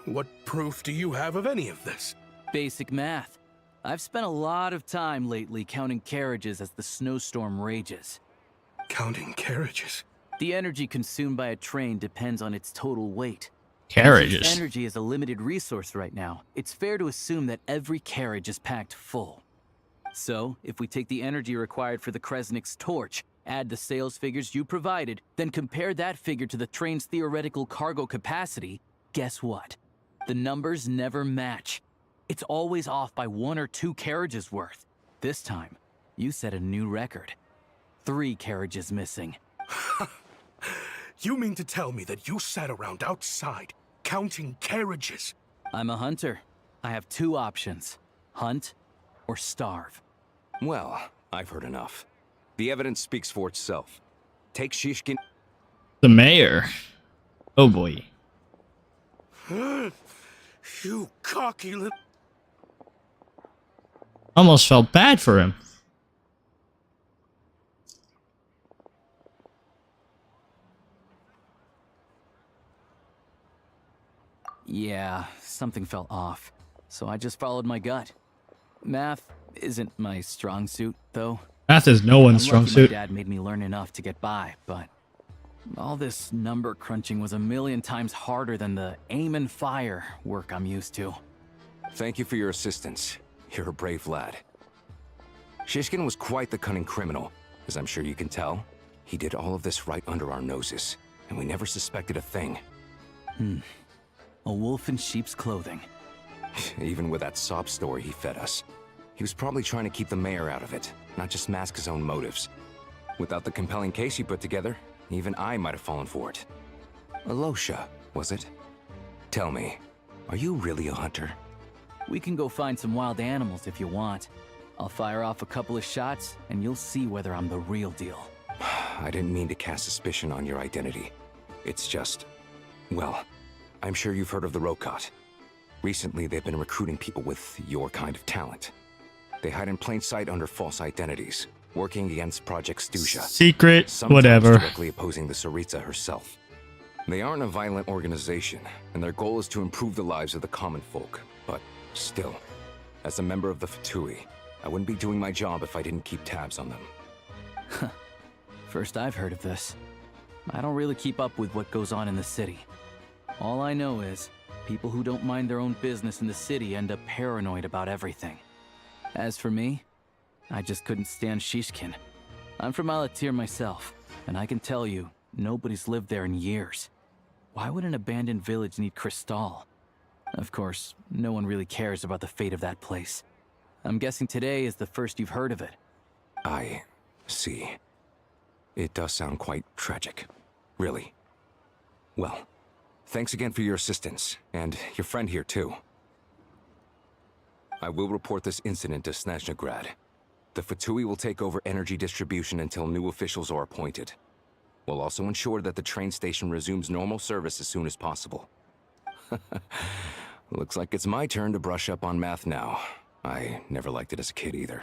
L: What proof do you have of any of this?
I: Basic math. I've spent a lot of time lately counting carriages as the snowstorm rages.
L: Counting carriages?
I: The energy consumed by a train depends on its total weight.
A: Carriages.
I: Since energy is a limited resource right now, it's fair to assume that every carriage is packed full. So, if we take the energy required for the Kresnik's torch, add the sales figures you provided, then compare that figure to the train's theoretical cargo capacity, guess what? The numbers never match. It's always off by 1 or 2 carriages worth. This time, you set a new record. 3 carriages missing.
L: You mean to tell me that you sat around outside, counting carriages?
I: I'm a hunter. I have 2 options. Hunt or starve.
K: Well, I've heard enough. The evidence speaks for itself. Take Shishkin...
A: The mayor. Oh boy.
L: You cocky little...
A: Almost felt bad for him.
I: Yeah, something felt off, so I just followed my gut. Math isn't my strong suit, though.
A: Math is no one's strong suit.
I: My dad made me learn enough to get by, but all this number crunching was a million times harder than the aim and fire work I'm used to.
K: Thank you for your assistance. You're a brave lad. Shishkin was quite the cunning criminal, as I'm sure you can tell. He did all of this right under our noses, and we never suspected a thing.
I: A wolf in sheep's clothing.
K: Even with that sob story he fed us. He was probably trying to keep the mayor out of it, not just mask his own motives. Without the compelling case he put together, even I might have fallen for it. Alosha, was it? Tell me, are you really a hunter?
I: We can go find some wild animals if you want. I'll fire off a couple of shots, and you'll see whether I'm the real deal.
K: I didn't mean to cast suspicion on your identity. It's just... well, I'm sure you've heard of the Rokot. Recently, they've been recruiting people with your kind of talent. They hide in plain sight under false identities, working against Project Stusha.
A: Secret,
K: sometimes
A: whatever.
K: Directly opposing the Tsaritsa herself. They aren't a violent organization, and their goal is to improve the lives of the common folk. But still, as a member of the Fatui, I wouldn't be doing my job if I didn't keep tabs on them.
I: First I've heard of this. I don't really keep up with what goes on in the city. All I know is, people who don't mind their own business in the city end up paranoid about everything. As for me, I just couldn't stand Shishkin. I'm from Alatir myself, and I can tell you, nobody's lived there in years. Why would an abandoned village need Crystal? Of course, no one really cares about the fate of that place. I'm guessing today is the first you've heard of it.
K: I see. It does sound quite tragic. Really. Well, thanks again for your assistance, and your friend here too. I will report this incident to Snezhnagrad. The Fatui will take over energy distribution until new officials are appointed. We'll also ensure that the train station resumes normal service as soon as possible. Looks like it's my turn to brush up on math now. I never liked it as a kid either.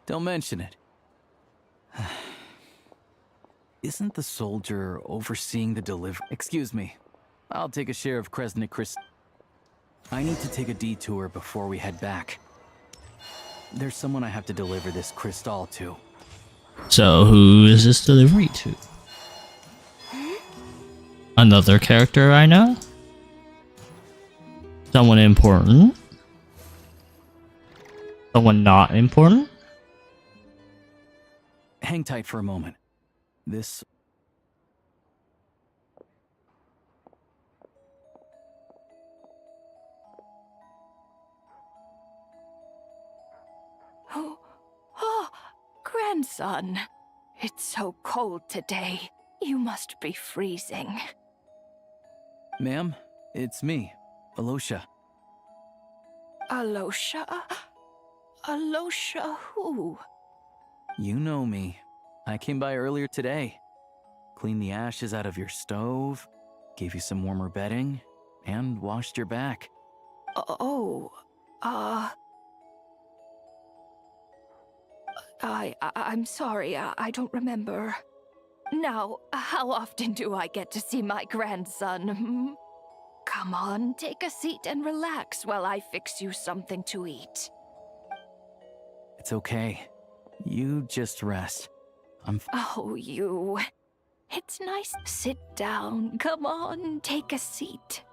I: Don't mention it. Isn't the soldier overseeing the delivery? Excuse me. I'll take a share of Kresnik Crystal. I need to take a detour before we head back. There's someone I have to deliver this crystal to.
A: So, who is this delivery to? Another character I know? Someone important? Someone not important?
I: hang tight for a moment. This...
H: Oh, grandson. It's so cold today. You must be freezing.
I: Ma'am, it's me, Alosha.
H: Alosha? Alosha who?
I: You know me. I came by earlier today. Cleaned the ashes out of your stove, gave you some warmer bedding, and washed your back.
H: I'm sorry, I don't remember. Now, how often do I get to see my grandson? Hmm? Come on, take a seat and relax while I fix you something to eat.
I: It's okay. You just rest.
H: Oh, you. It's nice. Sit down. Come on, take a seat.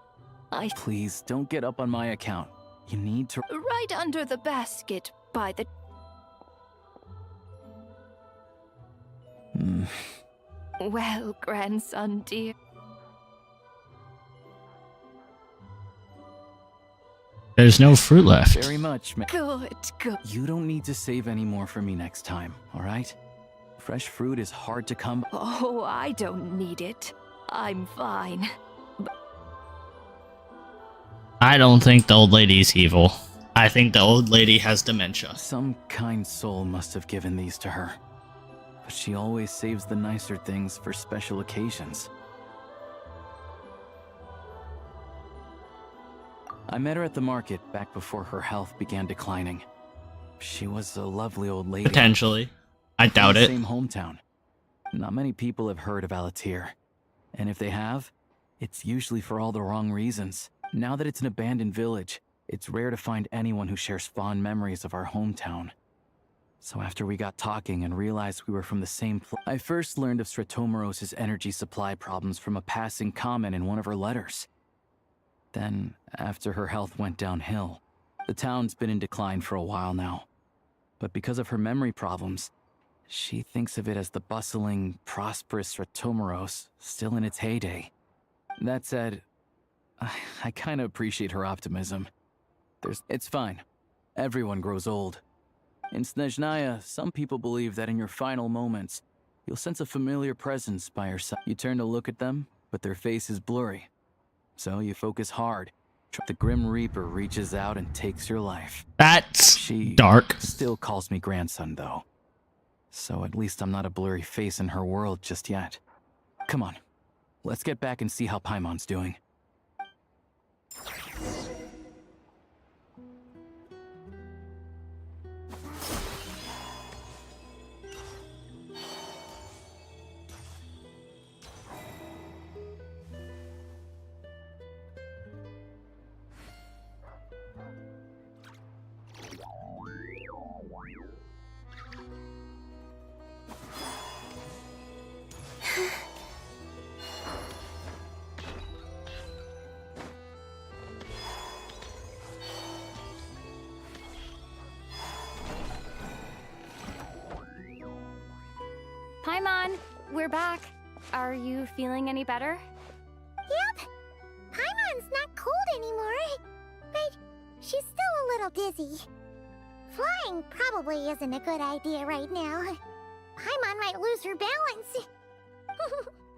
I: Please, don't get up on my account. You need to...
H: Right under the basket by the... Well, grandson dear.
A: There's no fruit left.
I: Very much,
H: Good.
I: You don't need to save any more for me next time, alright? Fresh fruit is hard to come...
H: Oh, I don't need it. I'm fine.
A: I don't think the old lady's evil. I think the old lady has dementia.
I: Some kind soul must have given these to her. But she always saves the nicer things for special occasions. I met her at the market back before her health began declining. She was a lovely old lady.
A: Potentially. I doubt it.
I: Same hometown. Not many people have heard of Alatir. And if they have, it's usually for all the wrong reasons. Now that it's an abandoned village, it's rare to find anyone who shares fond memories of our hometown. So after we got talking and realized we were from the same place, I first learned of Stratomoros's energy supply problems from a passing comment in one of her letters. Then, after her health went downhill, the town's been in decline for a while now. But because of her memory problems, she thinks of it as the bustling, prosperous Stratomoros still in its heyday. That said, I kinda appreciate her optimism. It's fine. Everyone grows old. In Snezhnaya, some people believe that in your final moments, you'll sense a familiar presence by your side. You turn to look at them, but their face is blurry. So you focus hard. The Grim Reaper reaches out and takes your life.
A: That's dark.
I: Still calls me grandson, though. So at least I'm not a blurry face in her world just yet. Come on, let's get back and see how Paimon's doing.
F: Paimon, we're back. Are you feeling any better?
C: Yep. Paimon's not cold anymore, but she's still a little dizzy. Flying probably isn't a good idea right now. Paimon might lose her balance.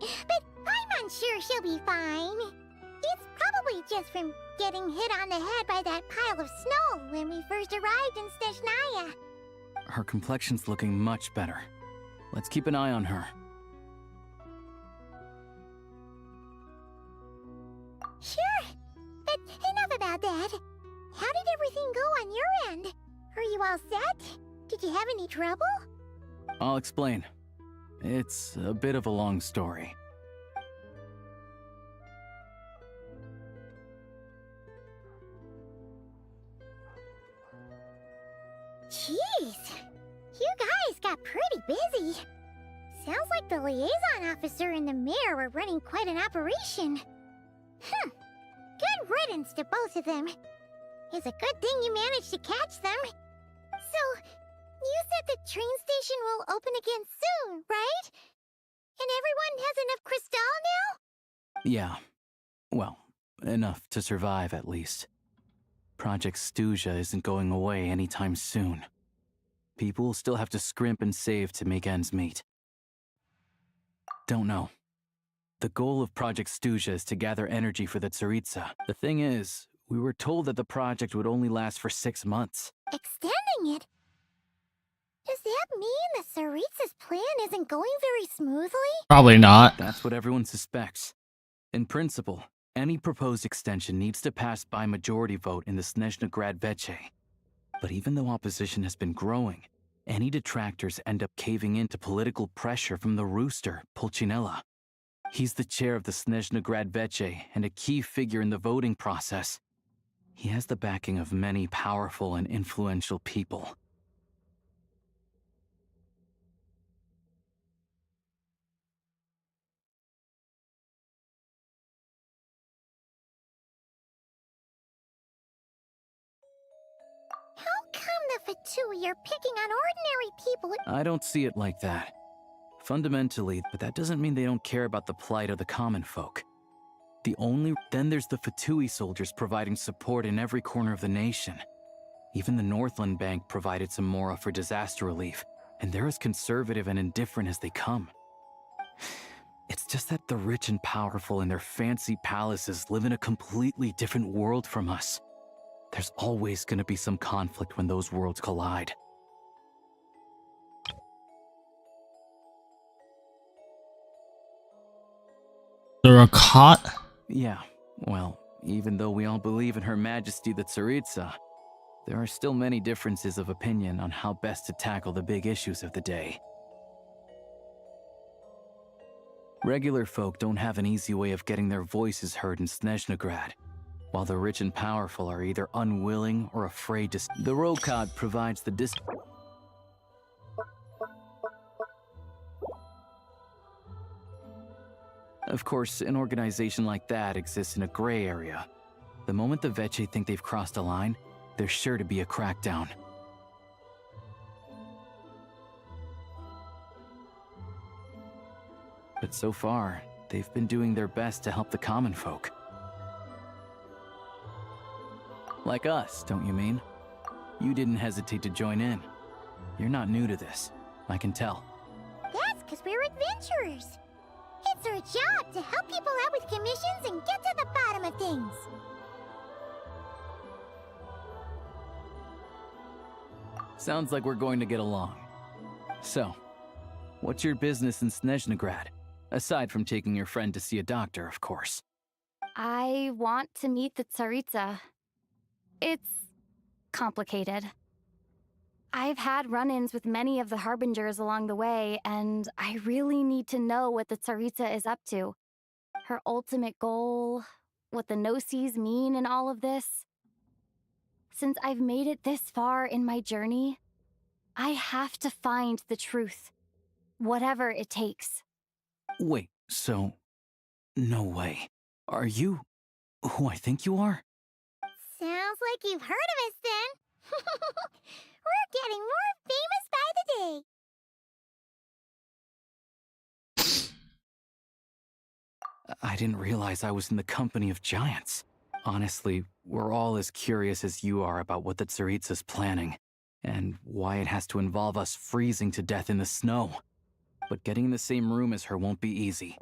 C: But Paimon's sure she'll be fine. It's probably just from getting hit on the head by that pile of snow when we first arrived in Snezhnaya.
I: Her complexion's looking much better. Let's keep an eye on her.
C: Sure, but enough about that. How did everything go on your end? Are you all set? Did you have any trouble?
I: I'll explain. It's a bit of a long story.
C: Jeez, you guys got pretty busy. Sounds like the liaison officer and the mayor were running quite an operation. Good riddance to both of them. It's a good thing you managed to catch them. So, You said the train station will open again soon, right? And everyone has enough crystal now?
I: Yeah. Well, enough to survive at least. Project Stuja isn't going away anytime soon. People will still have to scrimp and save to make ends meet. Don't know. The goal of Project Stuja is to gather energy for the Tsaritsa. The thing is, we were told that the project would only last for 6 months.
C: Extending it? Does that mean the Tsaritsa's plan isn't going very smoothly?
A: Probably not.
I: That's what everyone suspects. In principle, any proposed extension needs to pass by majority vote in the Snezhnaya Veche. But even though opposition has been growing, any detractors end up caving in to political pressure from the rooster, Pulcinella. He's the chair of the Snezhnaya Veche and a key figure in the voting process. He has the backing of many powerful and influential people.
C: How come the Fatui are picking on ordinary people?
I: I don't see it like that. Fundamentally, but that doesn't mean they don't care about the plight of the common folk. Then there's the Fatui soldiers providing support in every corner of the nation. Even the Northland Bank provided some mora for disaster relief, and they're as conservative and indifferent as they come. It's just that the rich and powerful in their fancy palaces live in a completely different world from us. There's always gonna be some conflict when those worlds collide.
A: They're a caught?
I: Yeah, well, even though we all believe in Her Majesty the Tsaritsa, there are still many differences of opinion on how best to tackle the big issues of the day. Regular folk don't have an easy way of getting their voices heard in Snezhnaya, while the rich and powerful are either unwilling or afraid to. The Rokad provides the Of course, an organization like that exists in a gray area. The moment the Veche think they've crossed a line, there's sure to be a crackdown. But so far, they've been doing their best to help the common folk. Like us, don't you mean? You didn't hesitate to join in. You're not new to this, I can tell.
C: That's because we're adventurers. It's our job to help people out with commissions and get to the bottom of things.
I: Sounds like we're going to get along. So, what's your business in Snezhnaya? Aside from taking your friend to see a doctor, of course.
F: I want to meet the Tsaritsa. It's complicated. I've had run-ins with many of the Harbingers along the way, and I really need to know what the Tsaritsa is up to. Her ultimate goal, what the Gnosis mean in all of this. Since I've made it this far in my journey, I have to find the truth, whatever it takes.
I: Wait, so... no way. Are you who I think you are?
C: Sounds like you've heard of us then. We're getting more famous by the day.
I: I didn't realize I was in the company of giants. Honestly, we're all as curious as you are about what the Tsaritsa's planning, and why it has to involve us freezing to death in the snow. But getting in the same room as her won't be easy.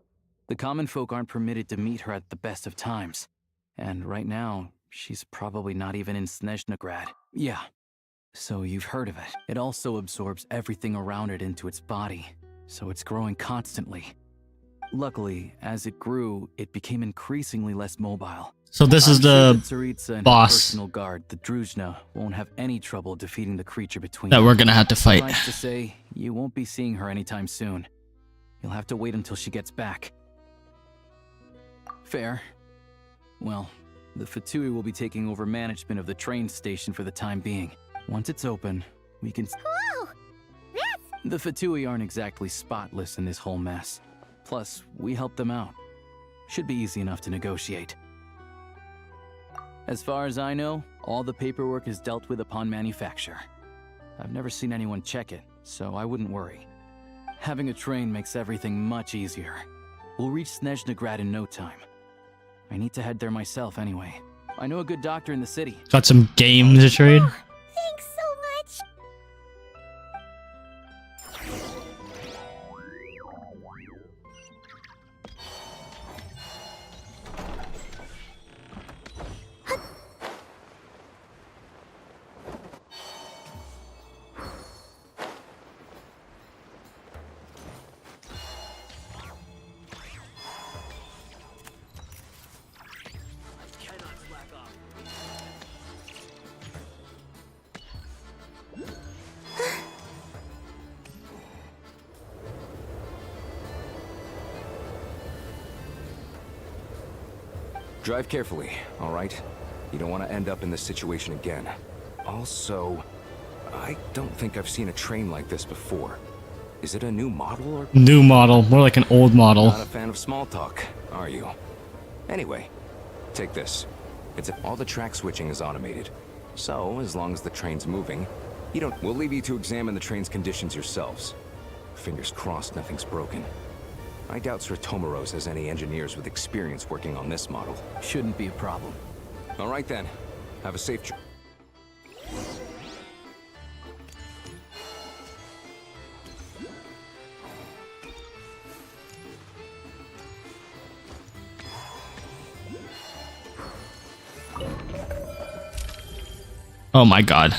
I: The common folk aren't permitted to meet her at the best of times, and right now, she's probably not even in Snezhnaya. Yeah, so you've heard of it. It also absorbs everything around it into its body, so it's growing constantly. Luckily, as it grew, it became increasingly less mobile.
A: So this is the
I: Tsaritsa and
A: boss
I: her personal guard, the Druzhna, won't have any trouble defeating the creature between
A: that we're gonna have to fight.
I: Suffice to say, you won't be seeing her anytime soon. You'll have to wait until she gets back. Fair. Well, the Fatui will be taking over management of the train station for the time being. Once it's open, we can...
C: Whoa! That's...
I: The Fatui aren't exactly spotless in this whole mess. Plus, we helped them out. Should be easy enough to negotiate. As far as I know, all the paperwork is dealt with upon manufacture. I've never seen anyone check it, so I wouldn't worry. Having a train makes everything much easier. We'll reach Snezhnagrad in no time. I need to head there myself anyway. I know a good doctor in the city.
A: Got some games to trade.
C: Thanks so much.
K: Drive carefully, all right? You don't want to end up in this situation again. Also, I don't think I've seen a train like this before. Is it a new model or...
A: New model, more like an old model.
K: Not a fan of small talk, are you? Anyway, take this. All the track switching is automated. So, as long as the train's moving, we'll leave you to examine the train's conditions yourselves. Fingers crossed nothing's broken. I doubt Sir Tomaros has any engineers with experience working on this model.
I: Shouldn't be a problem.
K: All right then. Have a safe trip.
A: Oh my god.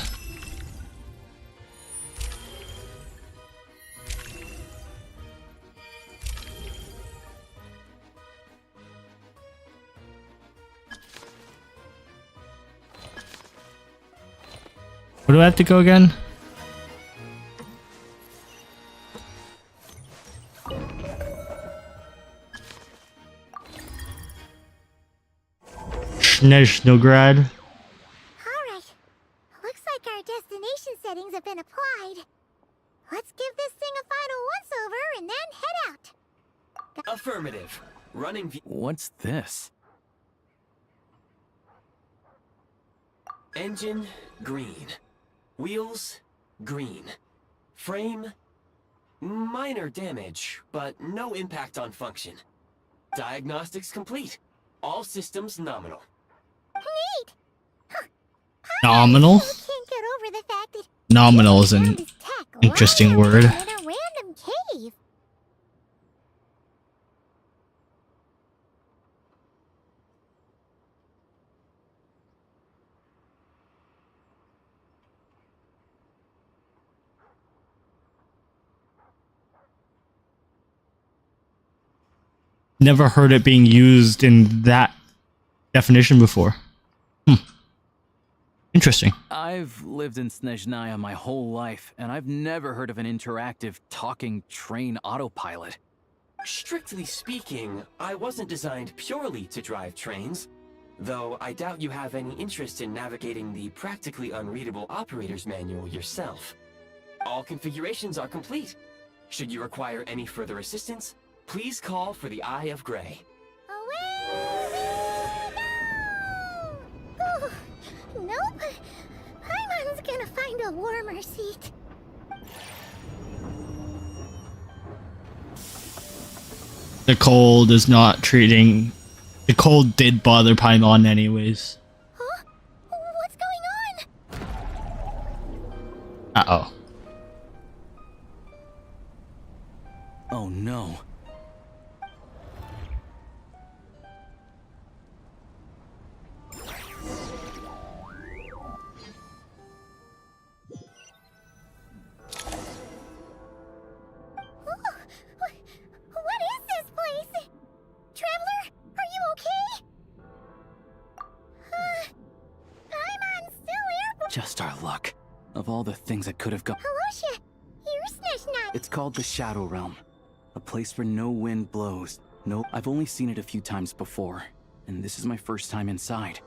A: Where do I have to go again? Snezhnograd.
C: Alright. Looks like our destination settings have been applied. Let's give this thing a final once-over and then head out.
E: Affirmative. Running
I: What's this?
E: Engine, green. Wheels, green. Frame, minor damage, but no impact on function. Diagnostics complete. All systems nominal.
C: Neat!
A: Nominal?
C: Can't get over the fact that
A: Nominal is an interesting word.
C: in a random cave.
A: Never heard it being used in that definition before. Interesting.
I: I've lived in Snezhnaya my whole life, and I've never heard of an interactive talking train autopilot.
E: Strictly speaking, I wasn't designed purely to drive trains, though I doubt you have any interest in navigating the practically unreadable operator's manual yourself. All configurations are complete. Should you require any further assistance, please call for the Eye of Grey.
C: Oh, nope. Paimon's gonna find a warmer seat.
A: The cold is not treating... The cold did bother Paimon anyways.
C: Huh? What's going on?
A: Uh-oh.
I: Oh no.
C: What is this place? Traveler, are you okay? Paimon's still here.
I: Just our luck. Of all the things that could have gone.
C: Halosha, you're Snezhnaya.
I: It's called the Shadow Realm. A place where no wind blows. No, I've only seen it a few times before. And this is my first time inside.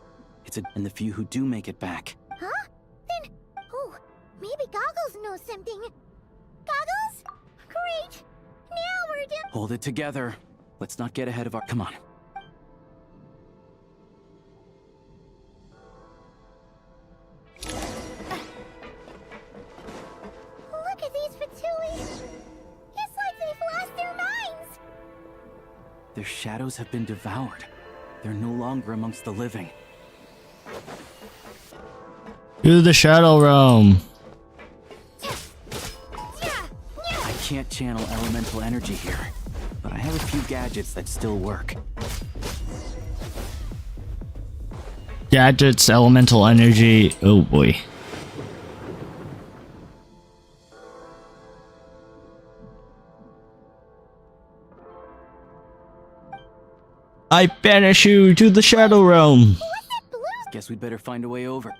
I: And the few who do make it back.
C: Huh? Then, oh, maybe Goggles knows something. Goggles? Great. Now we're done.
I: Hold it together. Let's not get ahead of our... Come on. Their shadows have been devoured. They're no longer amongst the living.
A: To the Shadow Realm.
I: I can't channel elemental energy here, but I have a few gadgets that still work.
A: Gadgets, elemental energy. Oh boy. I banish you to the Shadow Realm.
I: Guess we'd better find a way over.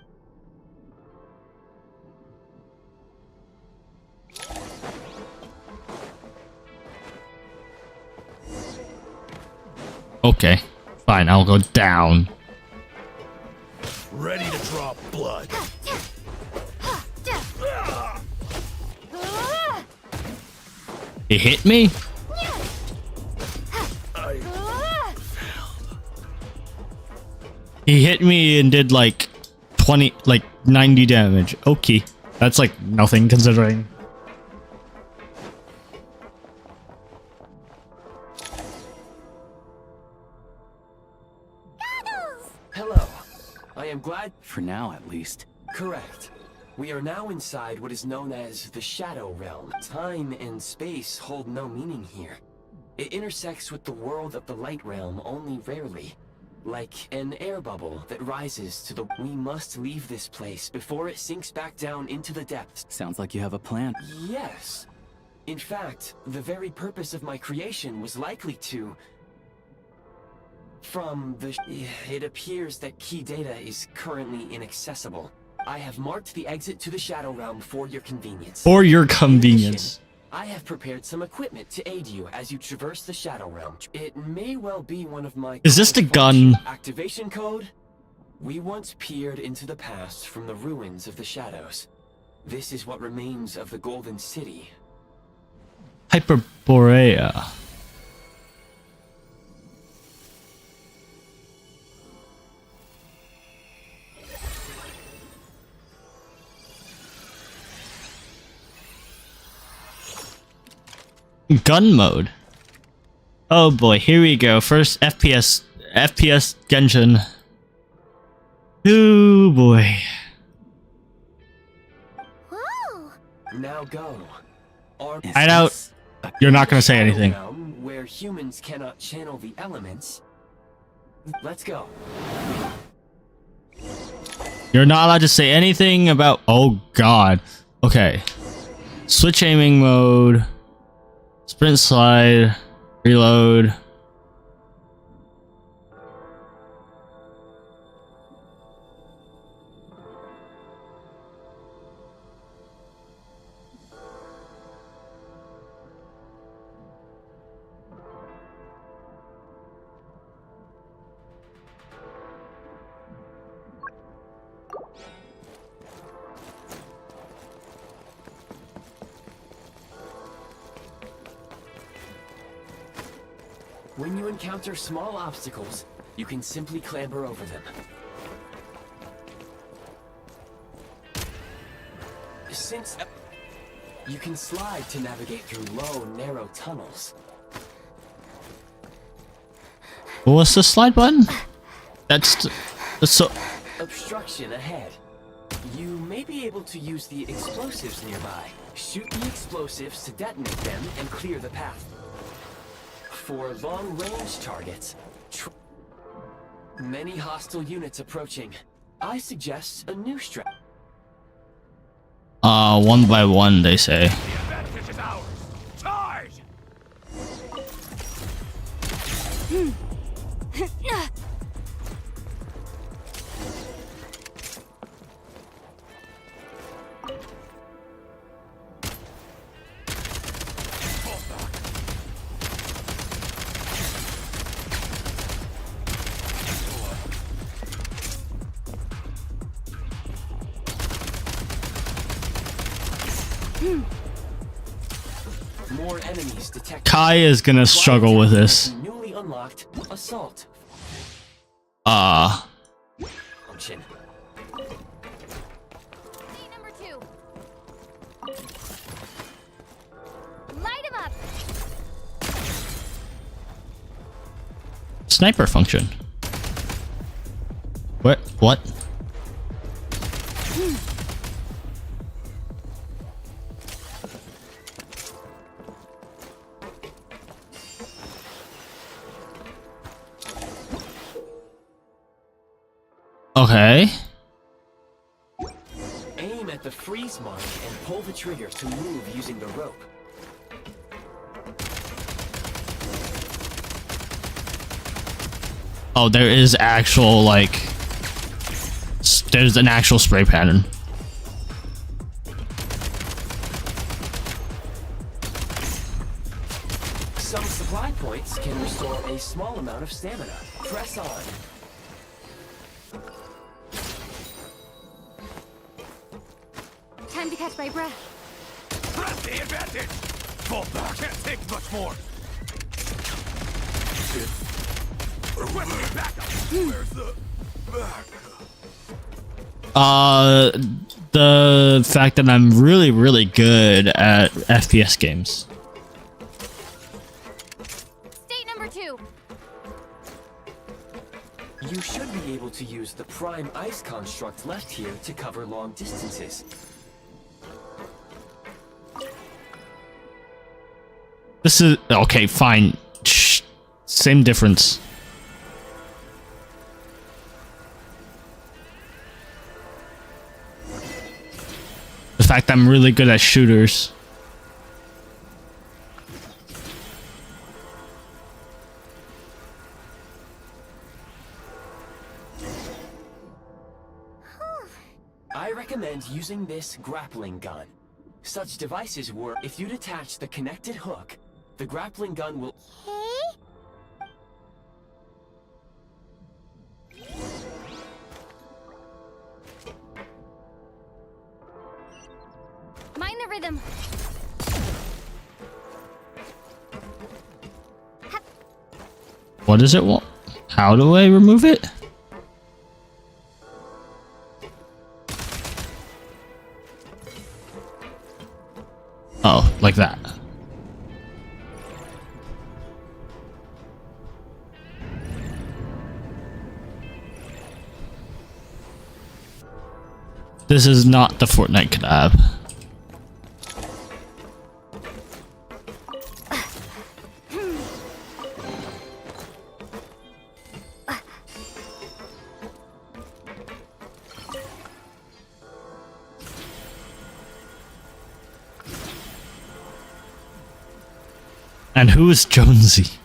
A: Okay, fine, I'll go down.
L: Ready to draw blood.
A: He hit me? He hit me and did like 90 damage. Okay, that's like nothing considering.
E: Hello. I am glad.
I: For now, at least.
E: Correct. We are now inside what is known as the Shadow Realm. Time and space hold no meaning here. It intersects with the world of the Light Realm only rarely. Like an air bubble that rises to the... We must leave this place before it sinks back down into the depths.
I: Sounds like you have a plan.
E: Yes. In fact, the very purpose of my creation was likely to... From the... It appears that key data is currently inaccessible. I have marked the exit to the Shadow Realm for your convenience.
A: For your convenience.
E: I have prepared some equipment to aid you as you traverse the Shadow Realm. It may well be one of my...
A: Is this the gun?
E: Activation code? We once peered into the past from the ruins of the shadows. This is what remains of the Golden City.
A: Hyperborea. Gun mode. Oh boy, here we go. First FPS Genshin. Oh boy.
C: Whoa!
E: Now go.
A: I doubt you're not gonna say anything.
E: Where humans cannot channel the elements. Let's go.
A: You're not allowed to say anything about... Oh god. Okay. Switch aiming mode. Sprint slide. Reload.
E: When you encounter small obstacles, you can simply clamber over them. Since you can slide to navigate through low, narrow tunnels.
A: What's the slide button? That's so...
E: Obstruction ahead. You may be able to use the explosives nearby. Shoot the explosives to detonate them and clear the path. For long-range targets, many hostile units approaching. I suggest a new strat.
A: One by one, they say.
L: The advantage is ours. Charge!
E: More enemies detected.
A: Kai is gonna struggle with this.
E: Newly unlocked assault. Function.
F: Number 2. Light him up.
A: sniper function. What? What? Okay.
E: Aim at the freeze mark and pull the trigger to move using the rope.
A: Oh, there is actual, like... There's an actual spray pattern.
E: Some supply points can restore a small amount of stamina. Press on.
F: Time to catch my breath.
M: Press the advantage! Fall back! Can't take much more! Requesting backup! Where's the backup?
A: The fact that I'm really, really good at FPS games.
F: State number 2.
E: You should be able to use the prime ice construct left here to cover long distances.
A: This is... Okay, fine. Shh. Same difference. The fact that I'm really good at shooters.
E: I recommend using this grappling gun. Such devices work if you detach the connected hook. The grappling gun will...
F: Mind the rhythm.
A: What does it want? How do I remove it? Oh, like that. This is not the Fortnite collab. And who is Jonesy?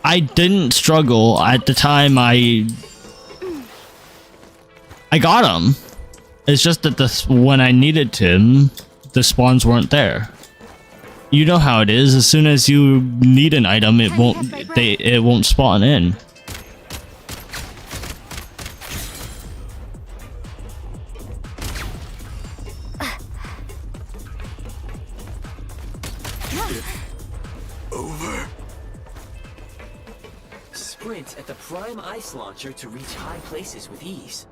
A: I didn't struggle at the time I got him. It's just that when I needed him, the spawns weren't there. You know how it is. As soon as you need an item, it won't spawn in.
E: Sprint at the prime ice launcher to reach high places with ease.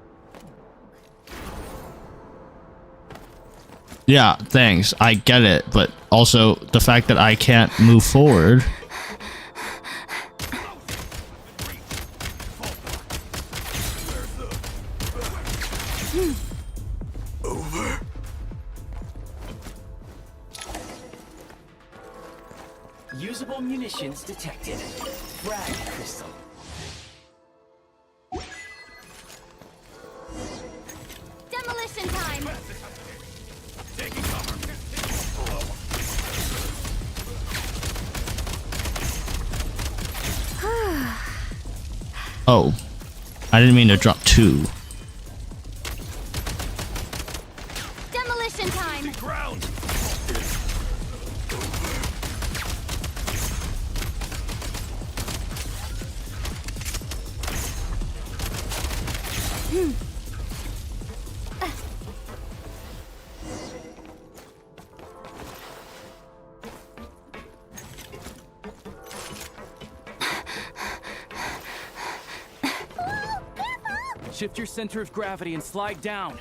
A: Yeah, thanks. I get it, but also the fact that I can't move forward.
M: Over.
E: Usable munitions detected. Frag crystal.
F: Demolition time.
A: Oh, I didn't mean to drop 2.
F: Demolition time.
M: Ground.
I: Shift your center of gravity and slide down.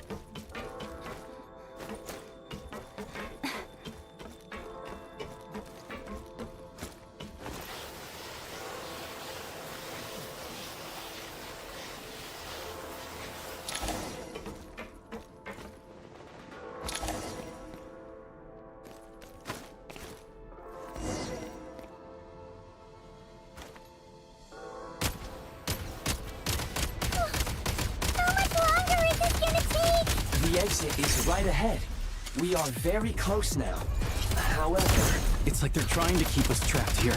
E: right ahead. We are very close now. However...
I: It's like they're trying to keep us trapped here.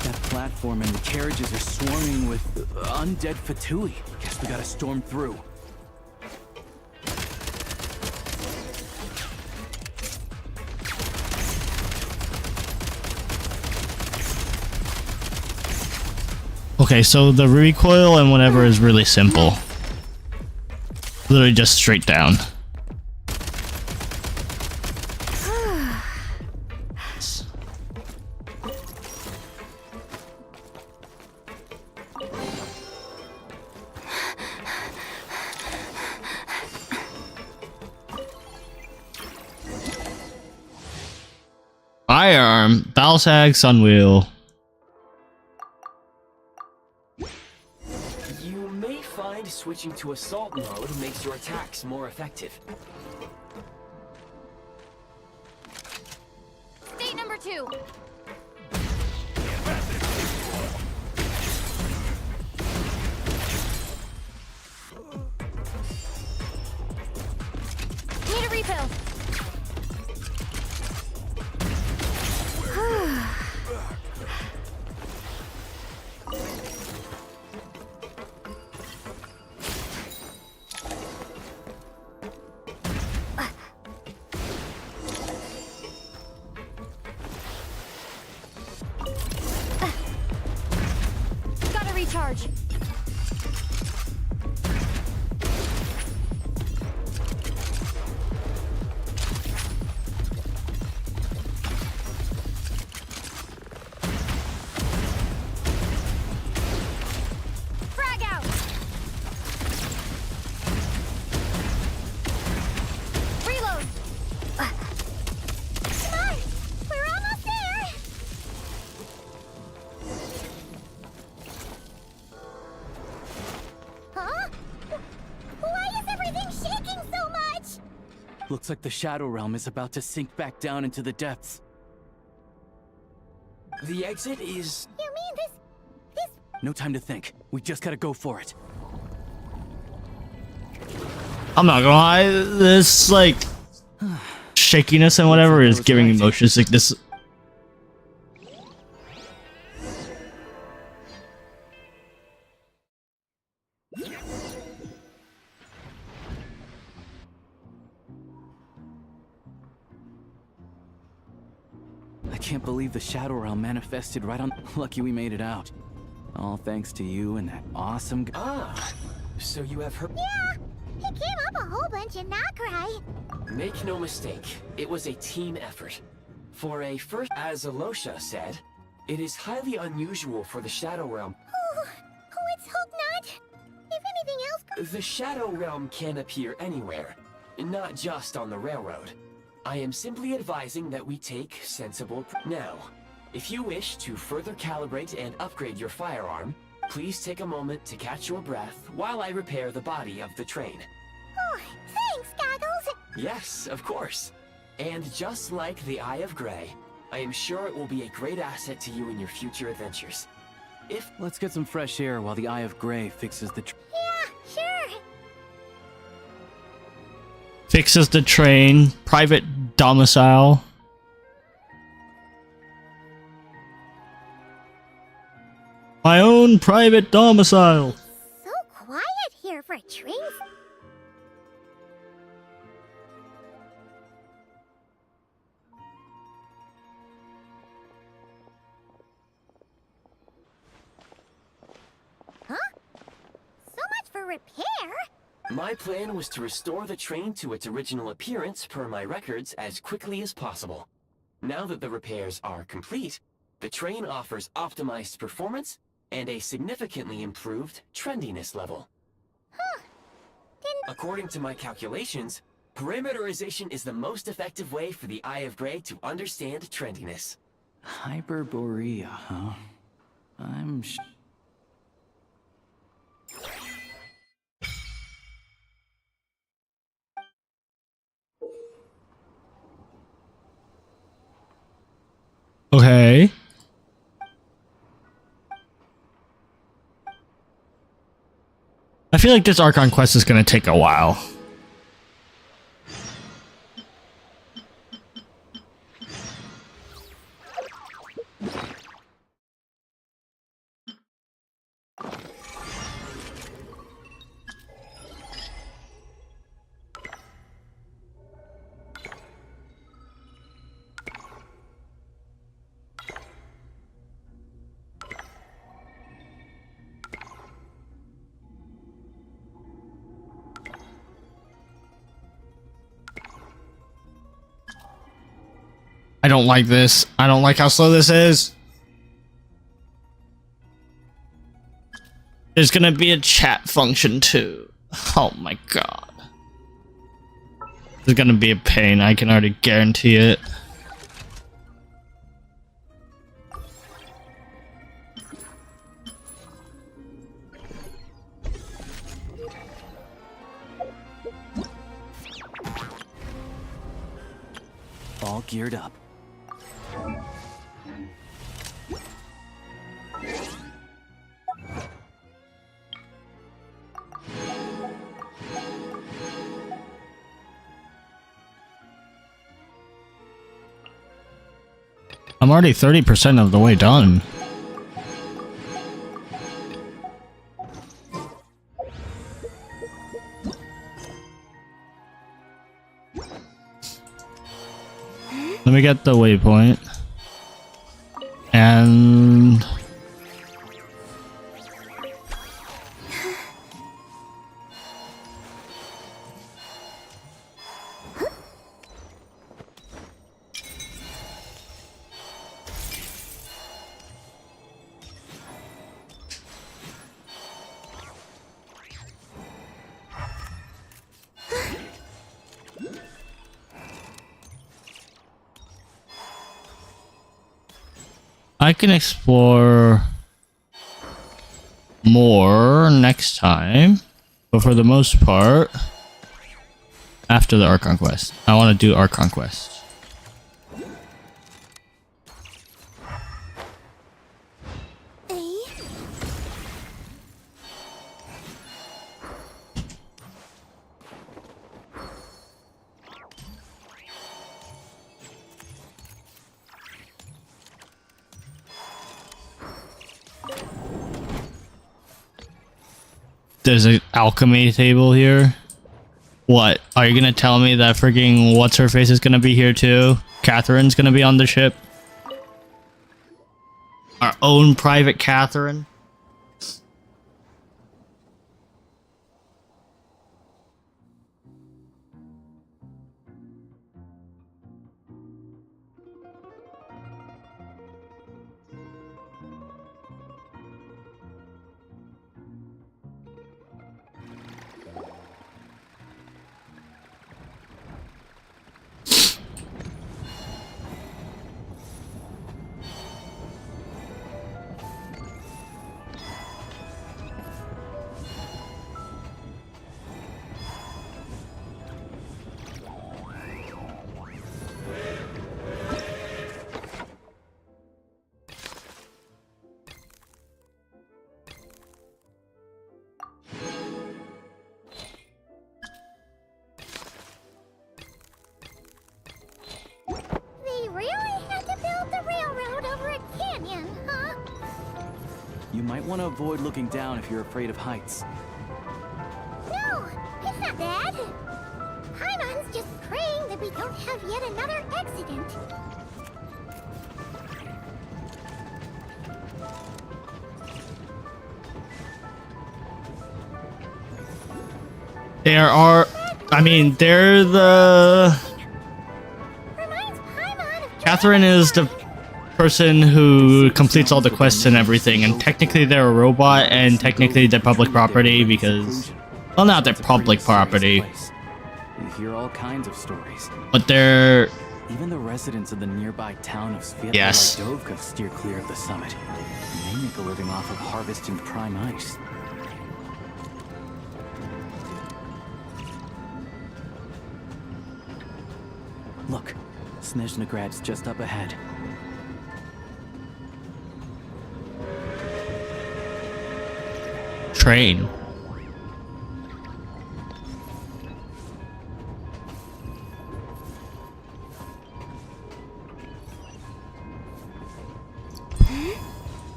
I: That platform and the carriages are swarming with undead Fatui. Guess we gotta storm through.
A: Okay, so the recoil and whatever is really simple. Literally just straight down. Firearm, Balsag, Sunwheel.
E: You may find switching to assault mode makes your attacks more effective.
F: State number 2. Need a refill. Gotta recharge. Frag out. Reload.
C: Come on! We're almost there! Huh? Why is everything shaking so much?
I: Looks like the Shadow Realm is about to sink back down into the depths.
E: The exit is...
C: You mean this...
I: No time to think. We just gotta go for it.
A: I'm not gonna lie, this like shakiness and whatever is giving me motion sickness.
I: I can't believe the Shadow Realm manifested right on. Lucky we made it out. All thanks to you and that awesome
E: Ah, so you have heard...
C: Yeah! He came up a whole bunch in Nakrai.
E: Make no mistake, it was a team effort. For a first, as Alosha said, it is highly unusual for the Shadow Realm.
C: Oh, let's hope not. If anything else...
E: The Shadow Realm can appear anywhere, not just on the railroad. I am simply advising that we take sensible... Now, if you wish to further calibrate and upgrade your firearm, please take a moment to catch your breath while I repair the body of the train.
C: Oh, thanks, Goggles!
E: Yes, of course. And just like the Eye of Grey, I am sure it will be a great asset to you in your future adventures. If...
I: Let's get some fresh air while the Eye of Grey fixes the
C: Yeah, sure!
A: Fixes the train, private domicile. My own private domicile.
C: So quiet here for a train. Huh? So much for repair?
E: My plan was to restore the train to its original appearance per my records as quickly as possible. Now that the repairs are complete, the train offers optimized performance and a significantly improved trendiness level.
C: Huh.
E: According to my calculations, parameterization is the most effective way for the Eye of Grey to understand trendiness.
I: Hyperborea, huh?
A: Okay. I feel like this Archon quest is gonna take a while. don't like this. I don't like how slow this is. There's gonna be a chat function too. Oh my god. It's gonna be a pain, I can already guarantee it.
I: All geared up.
A: I'm already 30% of the way done. Let me get the waypoint. And... I can explore more next time, but for the most part, after the Archon quest. I want to do Archon quest. There's an alchemy table here. What? Are you gonna tell me that freaking what's-her-face is gonna be here too? Catherine's gonna be on the ship? Our own private Catherine?
C: They really had to build the railroad over a canyon, huh?
I: You might want to avoid looking down if you're afraid of heights.
C: No, it's not bad. Paimon's just praying that we don't have yet another accident.
A: There are... I mean, they're the... Catherine is the person who completes all the quests and everything, and technically they're a robot, and technically they're public property because... Well, not they're public property.
I: You hear all kinds of stories.
A: But they're...
I: Even the residents of the nearby town of Sviatla
A: Yes.
I: Dovka steer clear of the summit. And they make a living off of harvesting prime ice. Look, Snezhnagrad's just up ahead.
A: Train.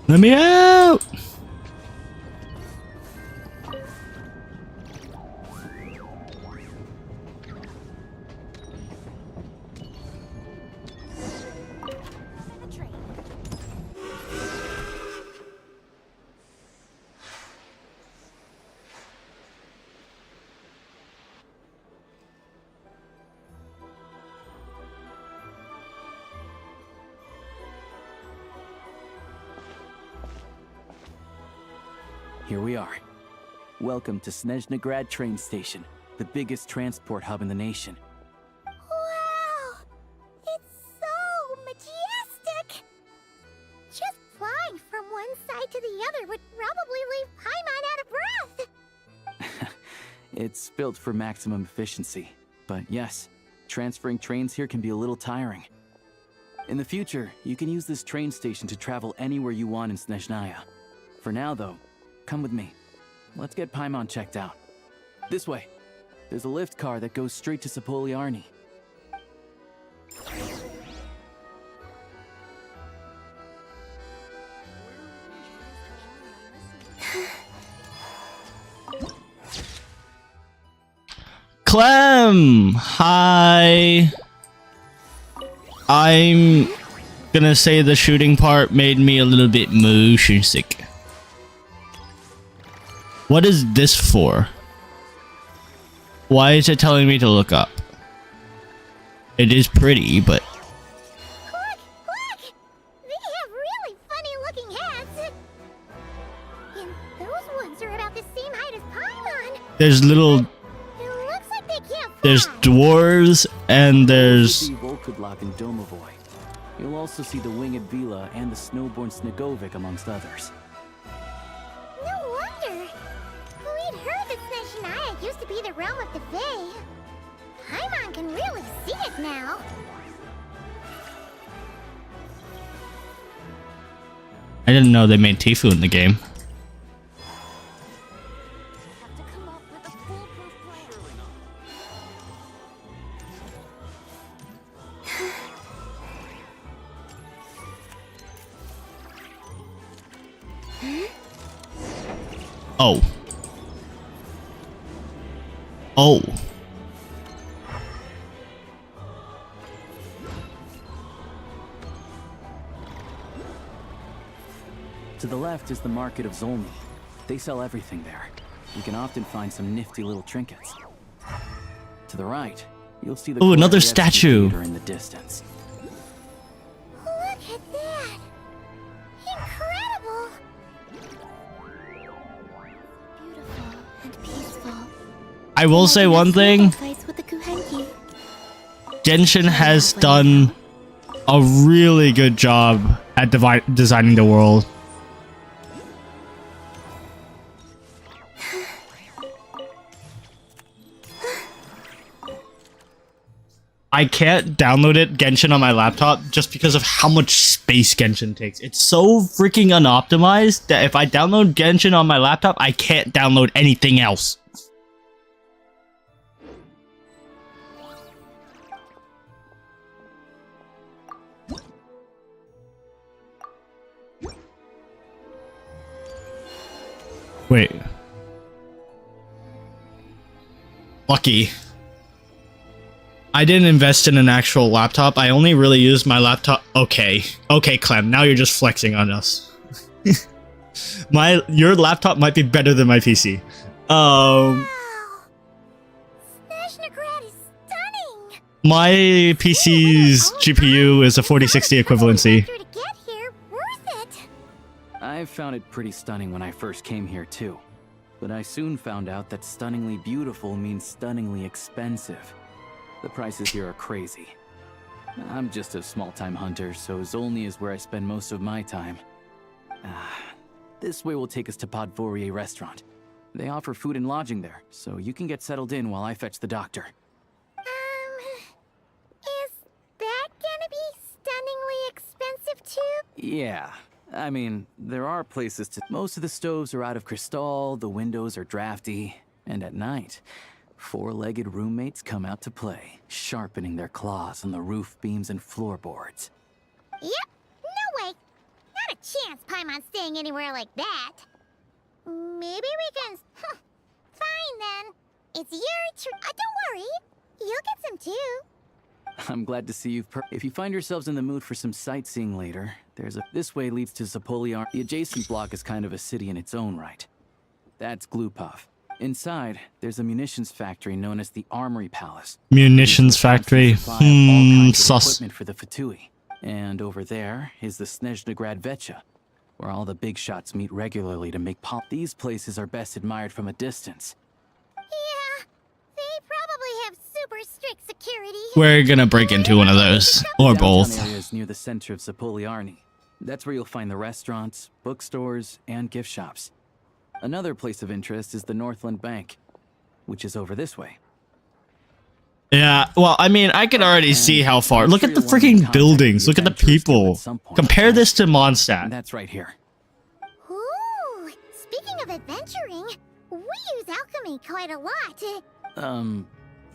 A: Let me out!
I: here we are. Welcome to Snezhnaya train station, the biggest transport hub in the nation.
C: Wow! It's so majestic! Just flying from one side to the other would probably leave Paimon out of breath!
I: It's built for maximum efficiency, but yes, transferring trains here can be a little tiring. In the future, you can use this train station to travel anywhere you want in Snezhnaya. For now, though, come with me. Let's get Paimon checked out. This way. There's a lift car that goes straight to Sapoliarni.
A: Clem! Hi! I'm gonna say the shooting part made me a little bit motion sick. What is this for? Why is it telling me to look up? It is pretty, but...
C: Look! Look! They have really funny-looking heads! And those ones are about the same height as Paimon!
A: There's little...
C: It looks like they can't fly!
A: There's dwarves, and there's...
I: Volkudlak and Domovoy. You'll also see the winged Vila and the snowborn Snegovic amongst others.
C: No wonder! We'd heard that snezhnaya used to be the realm of the Fae. Paimon can really see it now.
A: I didn't know they made Tifu in the game. Oh. Oh.
I: To the left is the market of Zolny. They sell everything there. You can often find some nifty little trinkets. To the right, you'll see the
A: Ooh, another
I: Koreyevsky
A: statue.
I: Theater in the distance.
C: Look at that! Incredible!
D: Beautiful and peaceful.
A: I will say one thing.
D: Fights with the Kuhenki.
A: Genshin has done a really good job at designing the world. I can't download it, Genshin, on my laptop just because of how much space Genshin takes. It's so freaking unoptimized that if I download Genshin on my laptop, I can't download anything else. Wait. Lucky. I didn't invest in an actual laptop. I only really used my laptop. Okay. Okay, Clem. Now you're just flexing on us. Your laptop might be better than my PC.
C: Wow! Snezhnaya is stunning!
A: My PC's GPU is a 4060 equivalency.
C: To get here, worth it!
I: I found it pretty stunning when I first came here too. But I soon found out that stunningly beautiful means stunningly expensive. The prices here are crazy. I'm just a small-time hunter, so Zolny is where I spend most of my time. This way will take us to Podvorier restaurant. They offer food and lodging there, so you can get settled in while I fetch the doctor.
C: Is that gonna be stunningly expensive too?
I: Yeah. I mean, there are places to... Most of the stoves are out of crystal, the windows are drafty, and at night, four-legged roommates come out to play, sharpening their claws on the roof beams and floorboards.
C: Yep, no way. Not a chance Paimon's staying anywhere like that. Maybe we can... Fine then. It's your turn. Don't worry. You'll get some too.
I: I'm glad to see you've if you find yourselves in the mood for some sightseeing later, this way leads to Zapoliar. The adjacent block is kind of a city in its own right. That's Glupov. Inside, there's a munitions factory known as the Armory Palace.
A: Munitions factory. Sus.
I: Equipment for the Fatui. And over there is the Snezhnaya Vecha. where all the big shots meet regularly to make These places are best admired from a distance.
C: Yeah, they probably have super strict security.
A: We're gonna break into one of those. Or
I: Downtown
A: both.
I: area is near the center of Zapoliarny. That's where you'll find the restaurants, bookstores, and gift shops. Another place of interest is the Northland Bank, which is over this way.
A: Yeah, well, I mean, I can already see how far. Look at the freaking buildings. Look at the people. Compare this to Mondstadt.
I: That's right here.
C: Ooh, speaking of adventuring, we use alchemy quite a lot.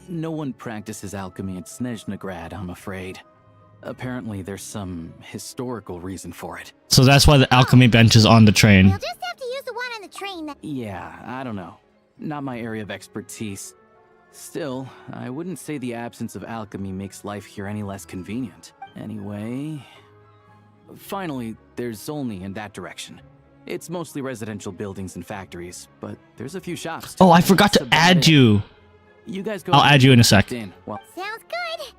I: No one practices alchemy at Snezhnagrad, I'm afraid. Apparently, there's some historical reason for it.
A: So that's why the alchemy bench is on the train.
C: We'll just have to use the one on the train that...
I: Yeah, I don't know. Not my area of expertise. Still, I wouldn't say the absence of alchemy makes life here any less convenient. Anyway... Finally, there's Zolny in that direction. It's mostly residential buildings and factories, but there's a few shops too.
A: Oh, I forgot to add you.
I: You guys go.
A: I'll add you in a sec.
C: Sounds good.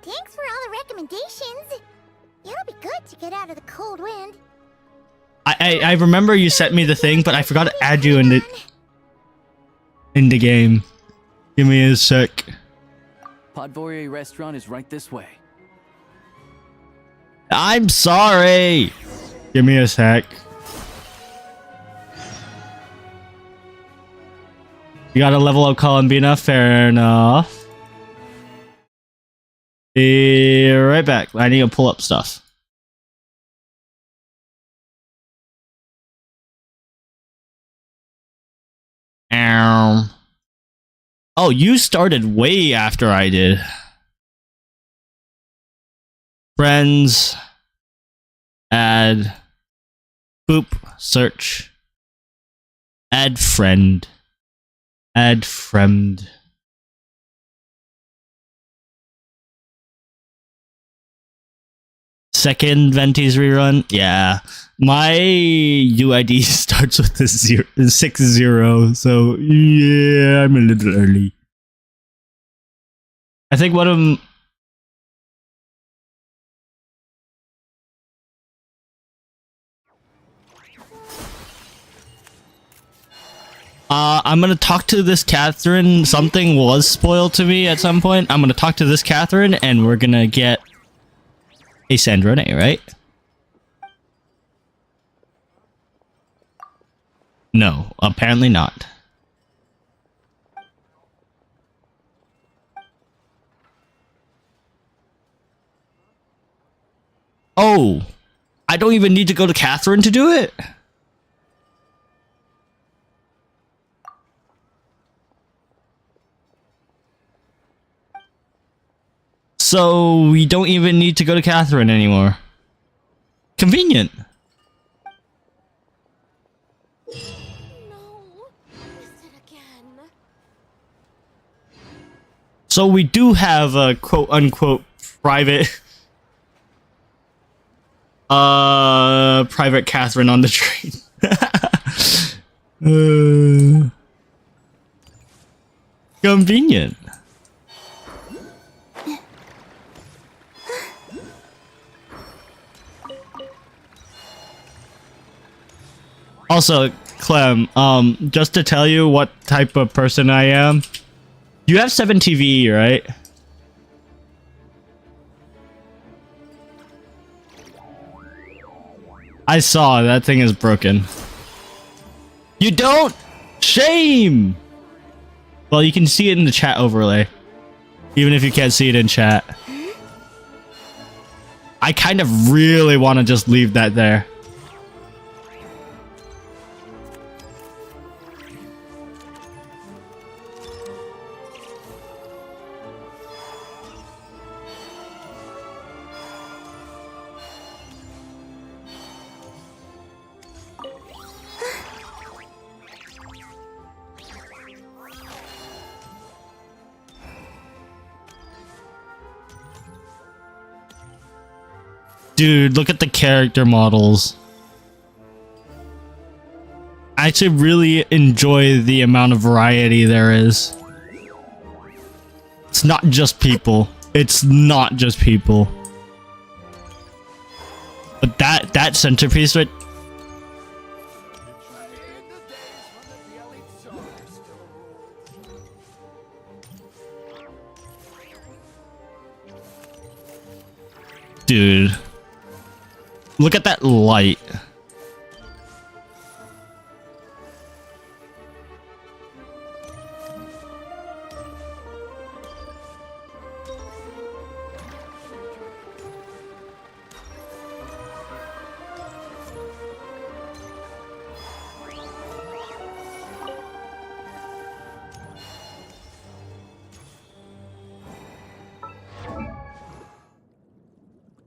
C: Thanks for all the recommendations. It'll be good to get out of the cold wind.
A: I remember you sent me the thing, but I forgot to add you in the game. Give me a sec.
I: Podvorye restaurant is right this way.
A: I'm sorry. Give me a sec. You gotta level up Columbina, fair enough. Be right back. I need to pull up stuff. Oh, you started way after I did. Friends. Add. Boop. Search. Add friend. Add friend. Second Venti's rerun? Yeah. My UID starts with a 6-0, so yeah, I'm a little early. I think one of them... I'm gonna talk to this Catherine. Something was spoiled to me at some point. I'm gonna talk to this Catherine, and we're gonna get a snezhnaya, right? No, apparently not. Oh, I don't even need to go to Catherine to do it? So we don't even need to go to Catherine anymore. Convenient. So we do have a quote-unquote private private Catherine on the train. Convenient. Also, Clem, just to tell you what type of person I am, you have 7 TV, right? I saw that thing is broken. You don't? Shame! Well, you can see it in the chat overlay, even if you can't see it in chat. I kind of really want to just leave that there. Dude, look at the character models. I actually really enjoy the amount of variety there is. It's not just people. It's not just people. But that centerpiece right... Dude. Look at that light.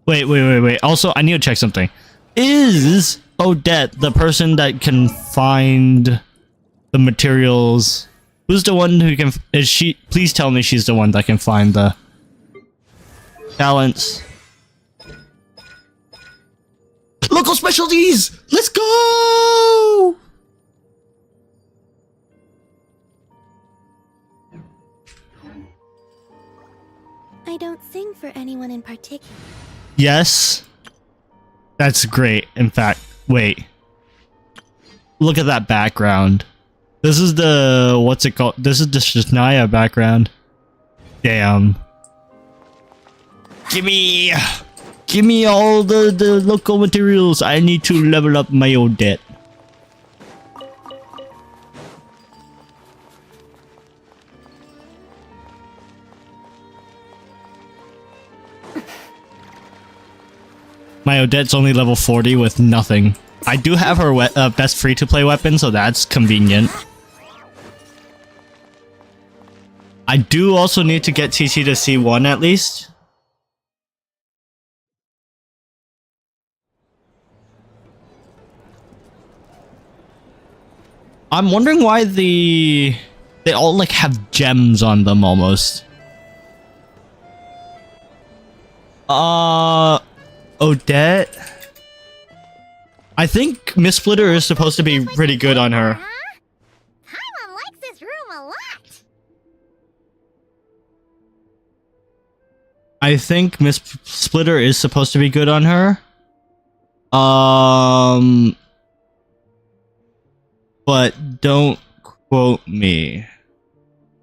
A: Wait. Also, I need to check something. Is Odette the person that can find the materials? Who's the one who can... Is she... Please tell me she's the one that can find the talents. Local specialties! Let's go!
D: I don't sing for anyone in particular.
A: Yes. That's great. In fact, wait. Look at that background. This is the... What's it called? This is the snezhnaya background. Damn. Gimme all the local materials. I need to level up my Odette. My Odette's only level 40 with nothing. I do have her best free-to-play weapon, so that's convenient. I do also need to get TT to C1 at least. I'm wondering why they all like have gems on them almost. Odette? I think Miss Splitter is supposed to be pretty good on her.
C: Paimon likes this room a lot.
A: I think Miss Splitter is supposed to be good on her. But don't quote me.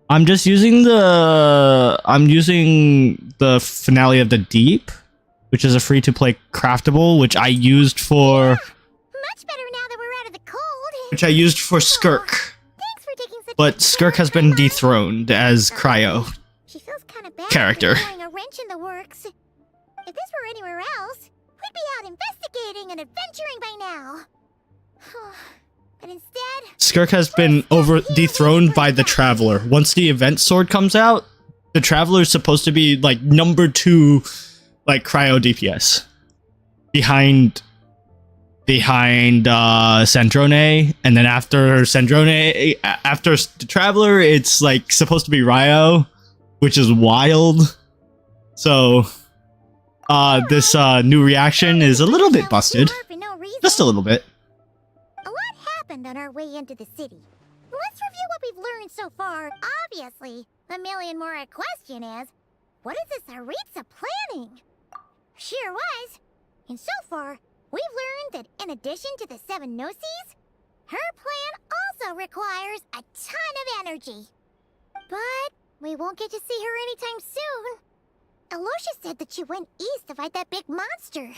A: I'm using the Finale of the Deep, which is a free-to-play craftable, which I used for...
C: Much better now that we're out of the cold.
A: Which I used for Skirk.
C: Thanks for taking such
A: But Skirk has been dethroned as Cryo
C: She feels kind of bad
A: character.
C: for throwing a wrench in the works. If this were anywhere else, we'd be out investigating and adventuring by now. But instead...
A: Skirk has been dethroned by the Traveler. Once the event sword comes out, the Traveler is supposed to be like number 2, like Cryo DPS, behind Sandrone, and then after Sandrone, after the Traveler, it's like supposed to be Ryo, which is wild. So, this new reaction is a little bit busted, just a little bit.
C: A lot happened on our way into the city. Let's review what we've learned so far. Obviously, the million more question is, what is this Tsaritsa planning? Sure was. And so far, we've learned that in addition to the 7 Gnosis, her plan also requires a ton of energy. But we won't get to see her anytime soon. Aloysia said that she went east to fight that big monster.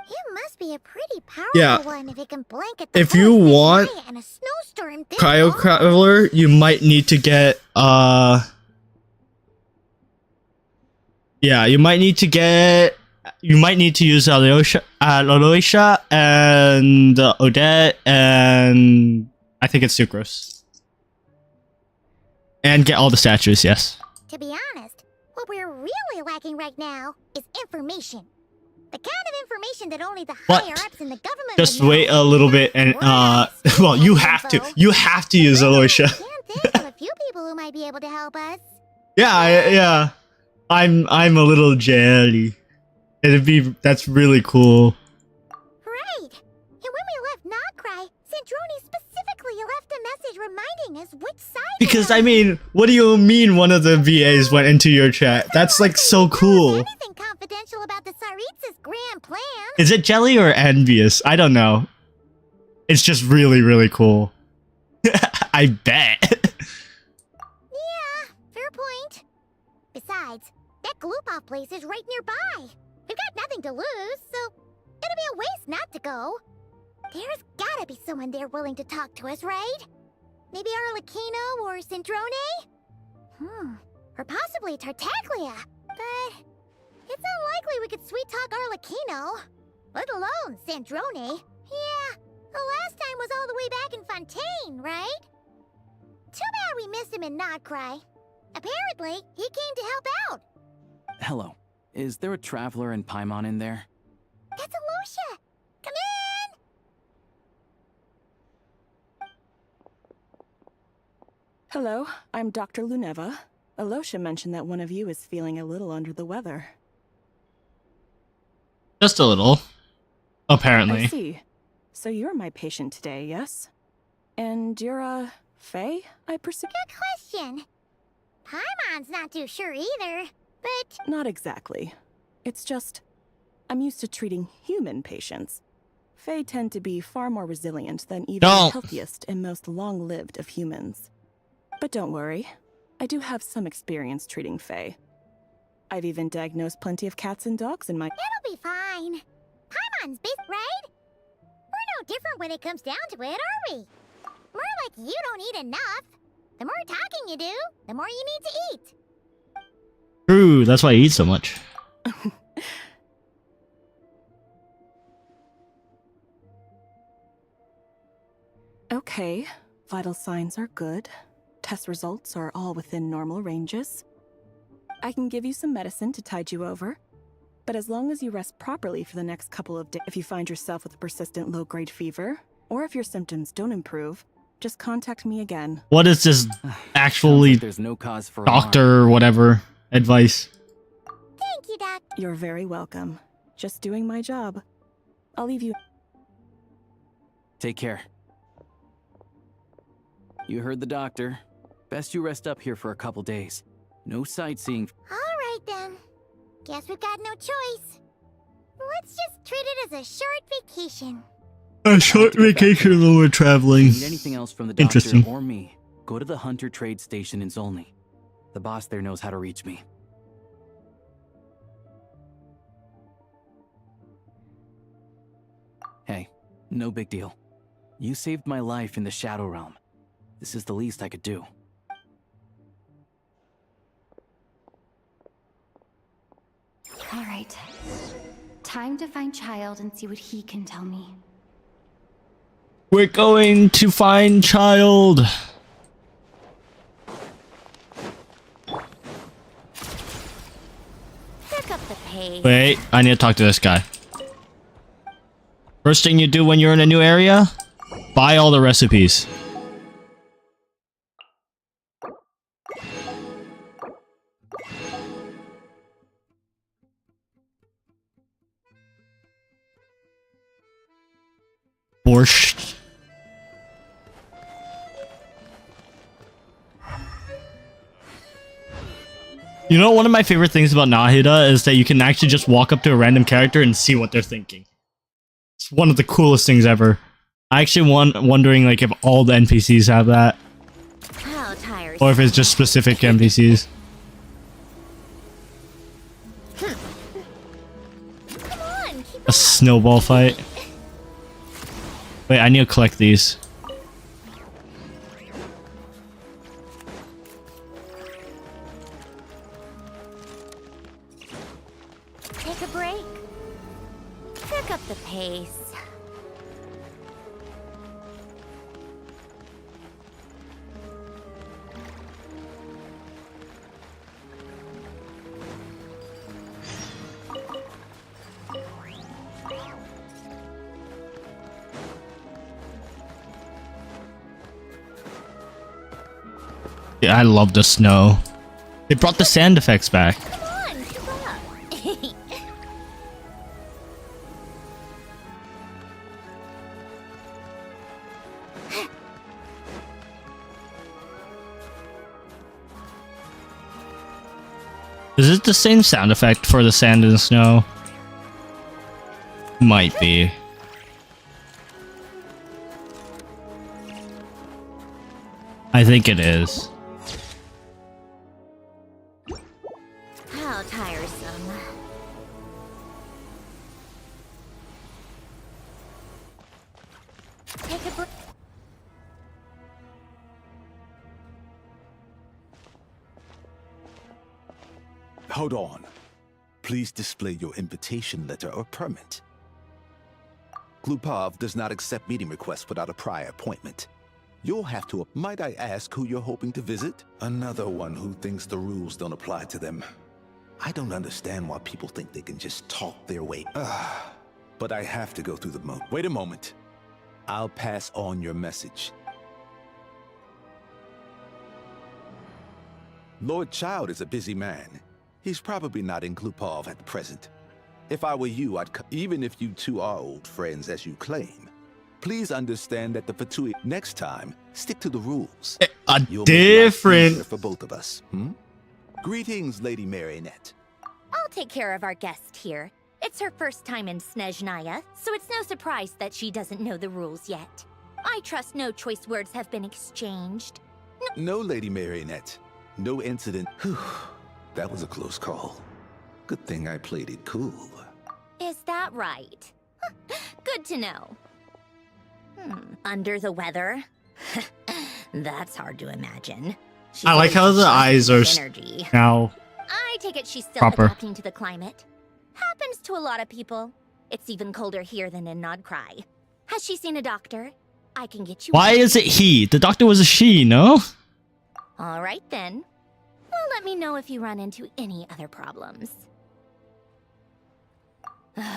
C: It must be a pretty powerful one if it can blanket the
A: If you want
C: and a snowstorm this
A: Cryo
C: long.
A: Traveler, you might need to get yeah, you might need to use Aloysia and Odette, and I think it's Sucrose. And get all the statues, yes.
C: To be honest, what we're really lacking right now is information. The kind of information that only the higher-ups in the government
A: Just
C: would know.
A: wait a little bit and well, you have to use Aloysia.
C: Can't think of a few people who might be able to help us.
A: Yeah. I'm a little jelly. That's really cool.
C: Right. And when we left Nocry, Sandrone specifically left a message reminding us which side.
A: Because I mean, what do you mean one of the VAs went into your chat? That's like so cool.
C: Anything confidential about the Tsaritsa's grand plan?
A: Is it jelly or envious? I don't know. It's just really, really cool. I bet.
C: Yeah, fair point. Besides, that Gloopov place is right nearby. We've got nothing to lose, so it'll be a waste not to go. There's gotta be someone there willing to talk to us, right? Maybe Arlecchino or Sandrone? Or possibly Tartaglia. But it's unlikely we could sweet-talk Arlecchino. Let alone Sandrone. Yeah, the last time was all the way back in Fontaine, right? Too bad we missed him in Notcry. Apparently, he came to help out.
I: Hello. Is there a traveler in Paimon in there?
C: That's Alosha! Come in!
O: Hello, I'm Dr. Luneva. Alosha mentioned that one of you is feeling a little under the weather.
A: Just a little. Apparently.
O: I see. So you're my patient today, yes? And you're, Faye, I presume?
C: Good question. Paimon's not too sure either, but...
O: Not exactly. It's just, I'm used to treating human patients. Fae tend to be far more resilient than even the healthiest and most long-lived of humans. But don't worry, I do have some experience treating Fae. I've even diagnosed plenty of cats and dogs in my—
C: It'll be fine. Paimon's big, right? We're no different when it comes down to it, are we? More like you don't eat enough. The more talking you do, the more you need to eat.
A: True, that's why I eat so much.
O: Okay, vital signs are good. Test results are all within normal ranges. I can give you some medicine to tide you over. But as long as you rest properly for the next couple of days, if you find yourself with a persistent low-grade fever, or if your symptoms don't improve, just contact me again.
A: What is this actually
I: like there's no cause for
A: doctor or whatever advice?
C: Thank you, Doc.
O: You're very welcome. Just doing my job. I'll leave you.
I: Take care. You heard the doctor. Best you rest up here for a couple days. No sightseeing.
C: All right, then. Guess we've got no choice. Let's just treat it as a short vacation.
A: A short vacation while we're traveling.
I: If you need anything else from the doctor or me, go to the Hunter Trade Station in Zolny. The boss there knows how to reach me. Hey, no big deal. You saved my life in the Shadow Realm. This is the least I could do.
F: All right. Time to find Child and see what he can tell me.
A: We're going to find Child.
C: Pick up the pace.
A: Wait, I need to talk to this guy. First thing you do when you're in a new area, buy all the recipes. Borscht. You know, one of my favorite things about Nahida is that you can actually just walk up to a random character and see what they're thinking. It's one of the coolest things ever. I actually wondering like if all the NPCs have that.
C: How tired.
A: Or if it's just specific NPCs.
C: Come on, keep
A: A snowball fight. Wait, I need to collect these.
C: Take a break. Pick up the pace.
A: Yeah, I love the snow. They brought the sand effects back.
C: Come on, keep up.
A: Is it the same sound effect for the sand and snow? Might be. I think it is.
C: How tiresome.
M: Hold on. Please display your invitation letter or permit. Glupov does not accept meeting requests without a prior appointment. You'll have to... Might I ask who you're hoping to visit? Another one who thinks the rules don't apply to them. I don't understand why people think they can just talk their way. But I have to go through the mo... Wait a moment. I'll pass on your message. Lord Child is a busy man. He's probably not in Glupov at present. If I were you, even if you two are old friends as you claim, please understand that the Fatui next time, stick to the rules. You'll make life easier for both of us. Greetings, Lady Marionette.
C: I'll take care of our guest here. It's her first time in Snezhnaya, so it's no surprise that she doesn't know the rules yet. I trust no choice words have been exchanged.
M: No, Lady Marionette. No incident. Whew. That was a close call. Good thing I played it cool.
C: Is that right? Good to know. Under the weather? That's hard to imagine.
A: I like how the eyes are now.
C: I take it she's still
A: proper.
C: adapting to the climate. Happens to a lot of people. It's even colder here than in Nodcry. Has she seen a doctor? I can get you.
A: Why is it he? The doctor was a she, no?
C: All right then. Well, let me know if you run into any other problems.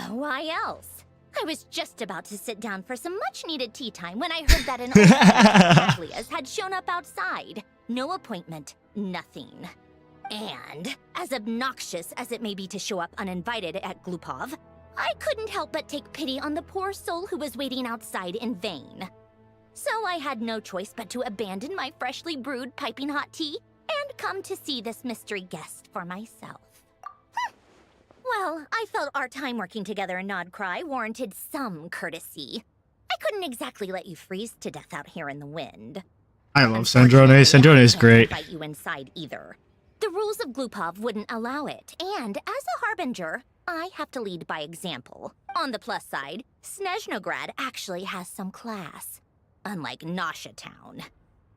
C: Why else? I was just about to sit down for some much-needed tea time when I heard that an old Aglia's had shown up outside. No appointment, nothing. And, as obnoxious as it may be to show up uninvited at Glupov, I couldn't help but take pity on the poor soul who was waiting outside in vain. So I had no choice but to abandon my freshly brewed piping hot tea and come to see this mystery guest for myself. Well, I felt our time working together in Nodcry warranted some courtesy. I couldn't exactly let you freeze to death out here in the wind.
A: I love Snezhnaya. Snezhnaya is great.
C: I can't invite you inside either. The rules of Glupov wouldn't allow it, and as a harbinger, I have to lead by example. On the plus side, Snezhnograd actually has some class, unlike Nasha Town.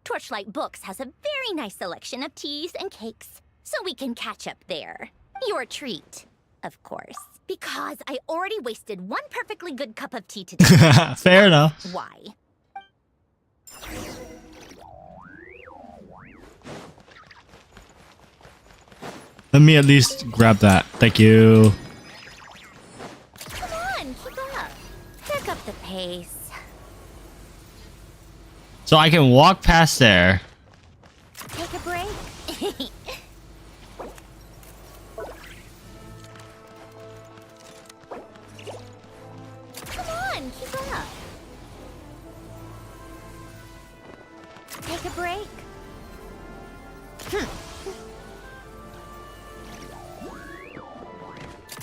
C: Torchlight Books has a very nice selection of teas and cakes, so we can catch up there. Your treat, of course, because I already wasted one perfectly good cup of tea today.
A: Fair enough.
C: Why?
A: Let me at least grab that. Thank you.
C: Come on, keep up. Pick up the pace.
A: So I can walk past there.
C: Take a break. Come on, keep up. Take a break.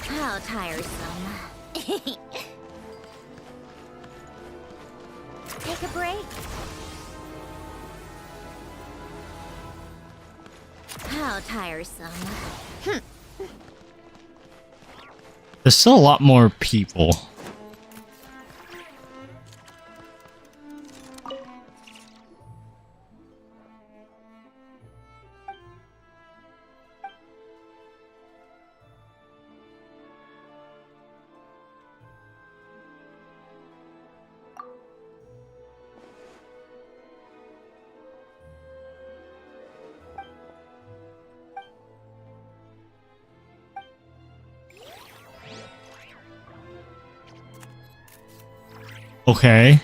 C: How tiresome. Take a break. How tiresome.
A: There's still a lot more people. Okay.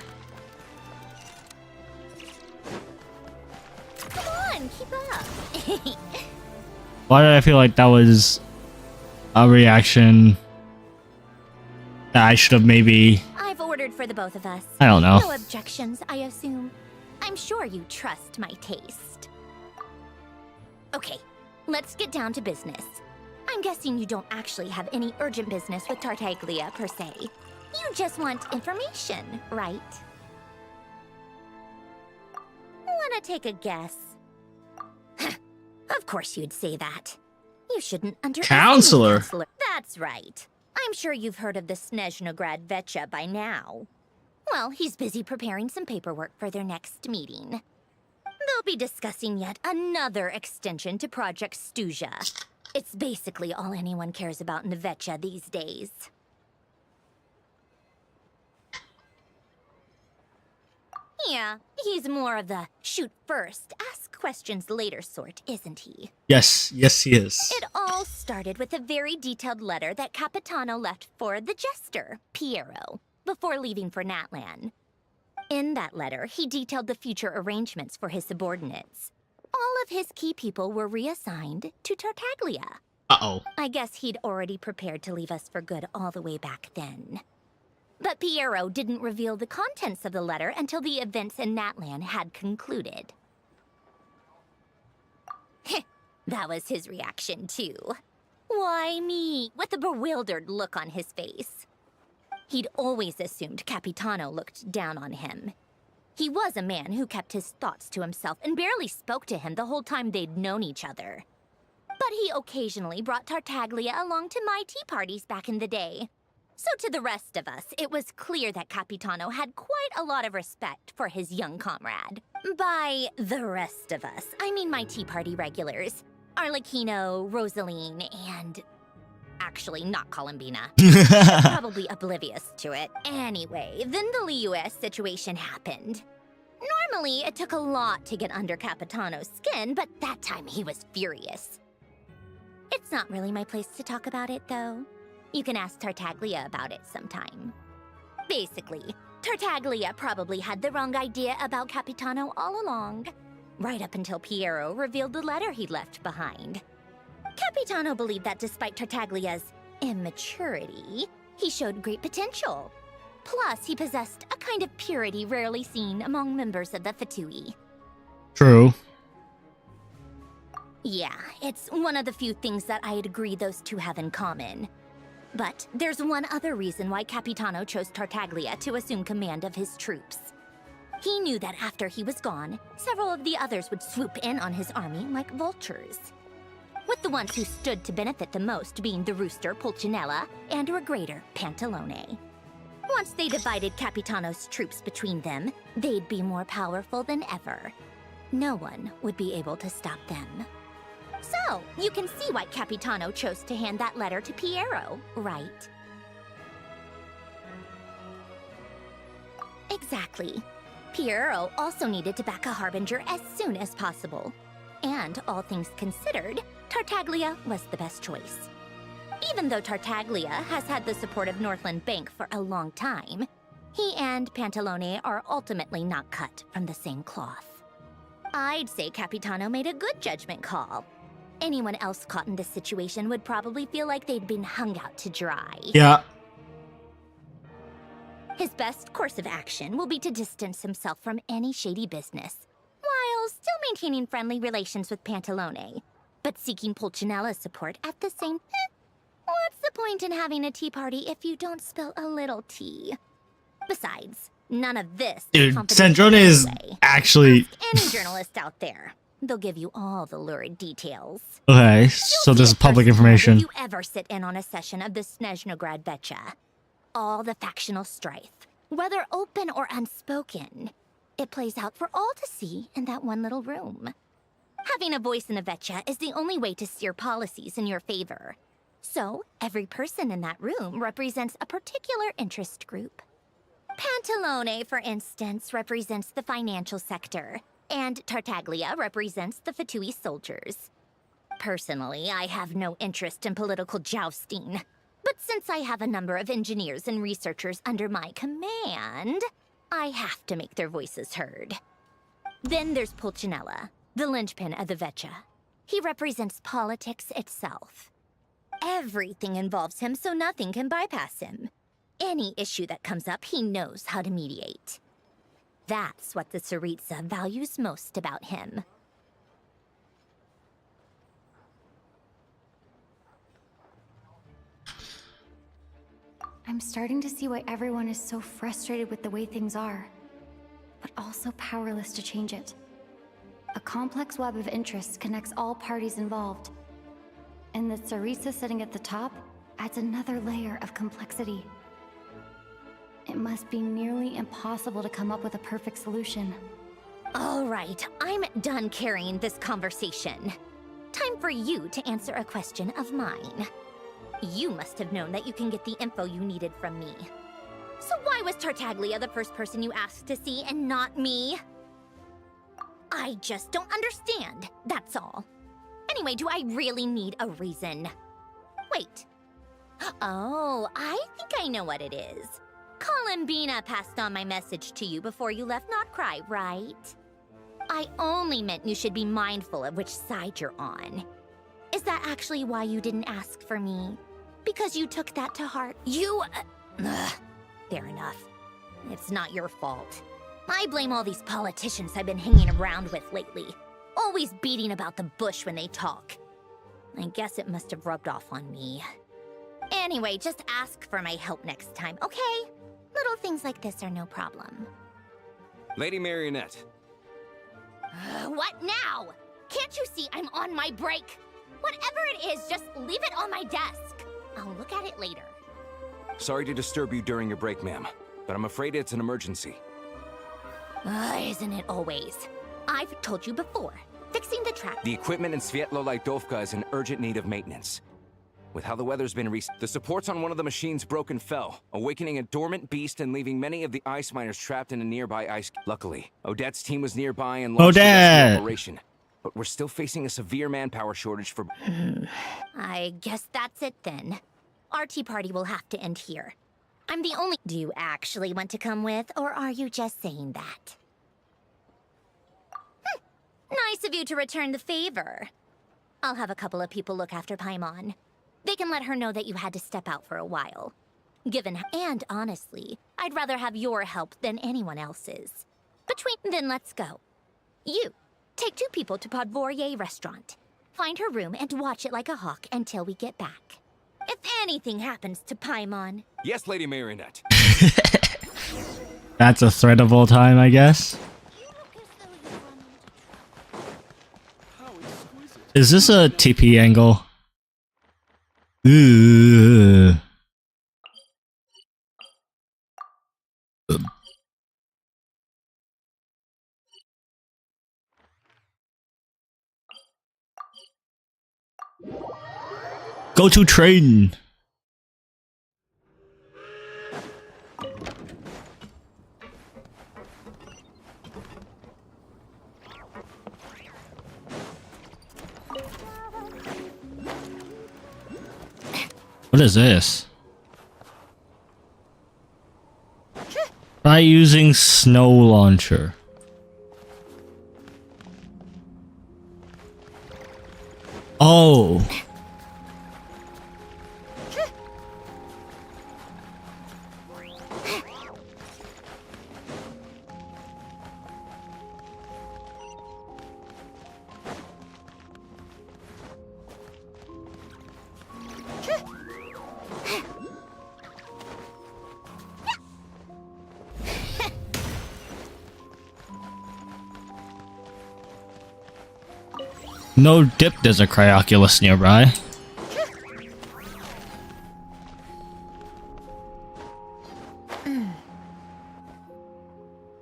C: Come on, keep up.
A: Why did I feel like that was a reaction that I should have maybe...
C: I've ordered for the both of us.
A: I don't know.
C: No objections, I assume. I'm sure you trust my taste. Okay, let's get down to business. I'm guessing you don't actually have any urgent business with Tartaglia, per se. You just want information, right? Wanna take a guess? Of course you'd say that. You shouldn't underestimate
A: Counselor.
C: Counselor. That's right. I'm sure you've heard of the Snezhnograd Vecha by now. Well, he's busy preparing some paperwork for their next meeting. They'll be discussing yet another extension to Project Stuja. It's basically all anyone cares about in Nevetcha these days. Yeah, he's more of the shoot first, ask questions later sort, isn't he?
A: Yes, yes, he is.
C: It all started with a very detailed letter that Capitano left for the jester, Piero, before leaving for Natlan. In that letter, he detailed the future arrangements for his subordinates. All of his key people were reassigned to Tartaglia.
A: Uh-oh.
C: I guess he'd already prepared to leave us for good all the way back then. But Piero didn't reveal the contents of the letter until the events in Natlan had concluded. That was his reaction, too. Why me? With a bewildered look on his face. He'd always assumed Capitano looked down on him. He was a man who kept his thoughts to himself and barely spoke to him the whole time they'd known each other. But he occasionally brought Tartaglia along to my tea parties back in the day. So to the rest of us, it was clear that Capitano had quite a lot of respect for his young comrade. By the rest of us, I mean my tea party regulars. Arlecchino, Rosaline, and... actually, not Columbina. They're probably oblivious to it. Anyway, then the Liues situation happened. Normally, it took a lot to get under Capitano's skin, but that time he was furious. It's not really my place to talk about it, though. You can ask Tartaglia about it sometime. Basically, Tartaglia probably had the wrong idea about Capitano all along, right up until Piero revealed the letter he'd left behind. Capitano believed that despite Tartaglia's immaturity, he showed great potential. Plus, he possessed a kind of purity rarely seen among members of the Fatui.
A: True.
C: Yeah, it's one of the few things that I'd agree those two have in common. But there's one other reason why Capitano chose Tartaglia to assume command of his troops. He knew that after he was gone, several of the others would swoop in on his army like vultures. With the ones who stood to benefit the most being the rooster Pulcinella and Regrator Pantalone. Once they divided Capitano's troops between them, they'd be more powerful than ever. No one would be able to stop them. So, you can see why Capitano chose to hand that letter to Piero, right? Exactly. Piero also needed to back a harbinger as soon as possible. And all things considered, Tartaglia was the best choice. Even though Tartaglia has had the support of Northland Bank for a long time, he and Pantalone are ultimately not cut from the same cloth. I'd say Capitano made a good judgment call. Anyone else caught in this situation would probably feel like they'd been hung out to dry.
A: Yeah.
C: His best course of action will be to distance himself from any shady business, while still maintaining friendly relations with Pantalone, but seeking Pulcinella's support at the same time. What's the point in having a tea party if you don't spill a little tea? Besides, none of this
A: Dude,
C: confidential
A: Sandrone is
C: anyway.
A: actually...
C: Ask any journalist out there. They'll give you all the lurid details.
A: Okay, so this is public information.
C: If you ever sit in on a session of the snezhnaya, all the factional strife, whether open or unspoken, it plays out for all to see in that one little room. Having a voice in Nevetcha is the only way to steer policies in your favor. So, every person in that room represents a particular interest group. Pantalone, for instance, represents the financial sector, and Tartaglia represents the Fatui soldiers. Personally, I have no interest in political jousting, but since I have a number of engineers and researchers under my command, I have to make their voices heard. Then there's Pulcinella, the linchpin of the Vetcha. He represents politics itself. Everything involves him, so nothing can bypass him. Any issue that comes up, he knows how to mediate. That's what the Tsaritsa values most about him.
F: I'm starting to see why everyone is so frustrated with the way things are, but also powerless to change it. A complex web of interests connects all parties involved, and the Tsaritsa sitting at the top adds another layer of complexity. It must be nearly impossible to come up with a perfect solution.
C: All right, I'm done carrying this conversation. Time for you to answer a question of mine. You must have known that you can get the info you needed from me. So why was Tartaglia the first person you asked to see and not me? I just don't understand, that's all. Anyway, do I really need a reason? Wait. Oh, I think I know what it is. Columbina passed on my message to you before you left Notcry, right? I only meant you should be mindful of which side you're on. Is that actually why you didn't ask for me? Because you took that to heart? Fair enough. It's not your fault. I blame all these politicians I've been hanging around with lately. Always beating about the bush when they talk. I guess it must have rubbed off on me. Anyway, just ask for my help next time, okay? Little things like this are no problem.
K: Lady Marionette.
C: What now? Can't you see I'm on my break? Whatever it is, just leave it on my desk. I'll look at it later.
K: Sorry to disturb you during your break, ma'am, but I'm afraid it's an emergency.
C: Isn't it always? I've told you before. Fixing the track.
K: The equipment in Svietlo-Laidovka is in urgent need of maintenance. With how the weather's been the supports on one of the machines broke and fell, awakening a dormant beast and leaving many of the ice miners trapped in a nearby ice. Luckily, Odette's team was nearby and launched a rescue operation. But we're still facing a severe manpower shortage for...
C: I guess that's it then. Our tea party will have to end here. I'm the only... Do you actually want to come with, or are you just saying that? Nice of you to return the favor. I'll have a couple of people look after Paimon. They can let her know that you had to step out for a while. And honestly, I'd rather have your help than anyone else's. Then let's go. You, take 2 people to Podvorier restaurant. Find her room and watch it like a hawk until we get back. If anything happens to Paimon...
K: Yes, Lady Marionette.
A: That's a threat of all time, I guess. Is this a TP angle? Ugh. Go to train. What is this? Try using snow launcher. Oh. No dip, there's a Cryoculus nearby.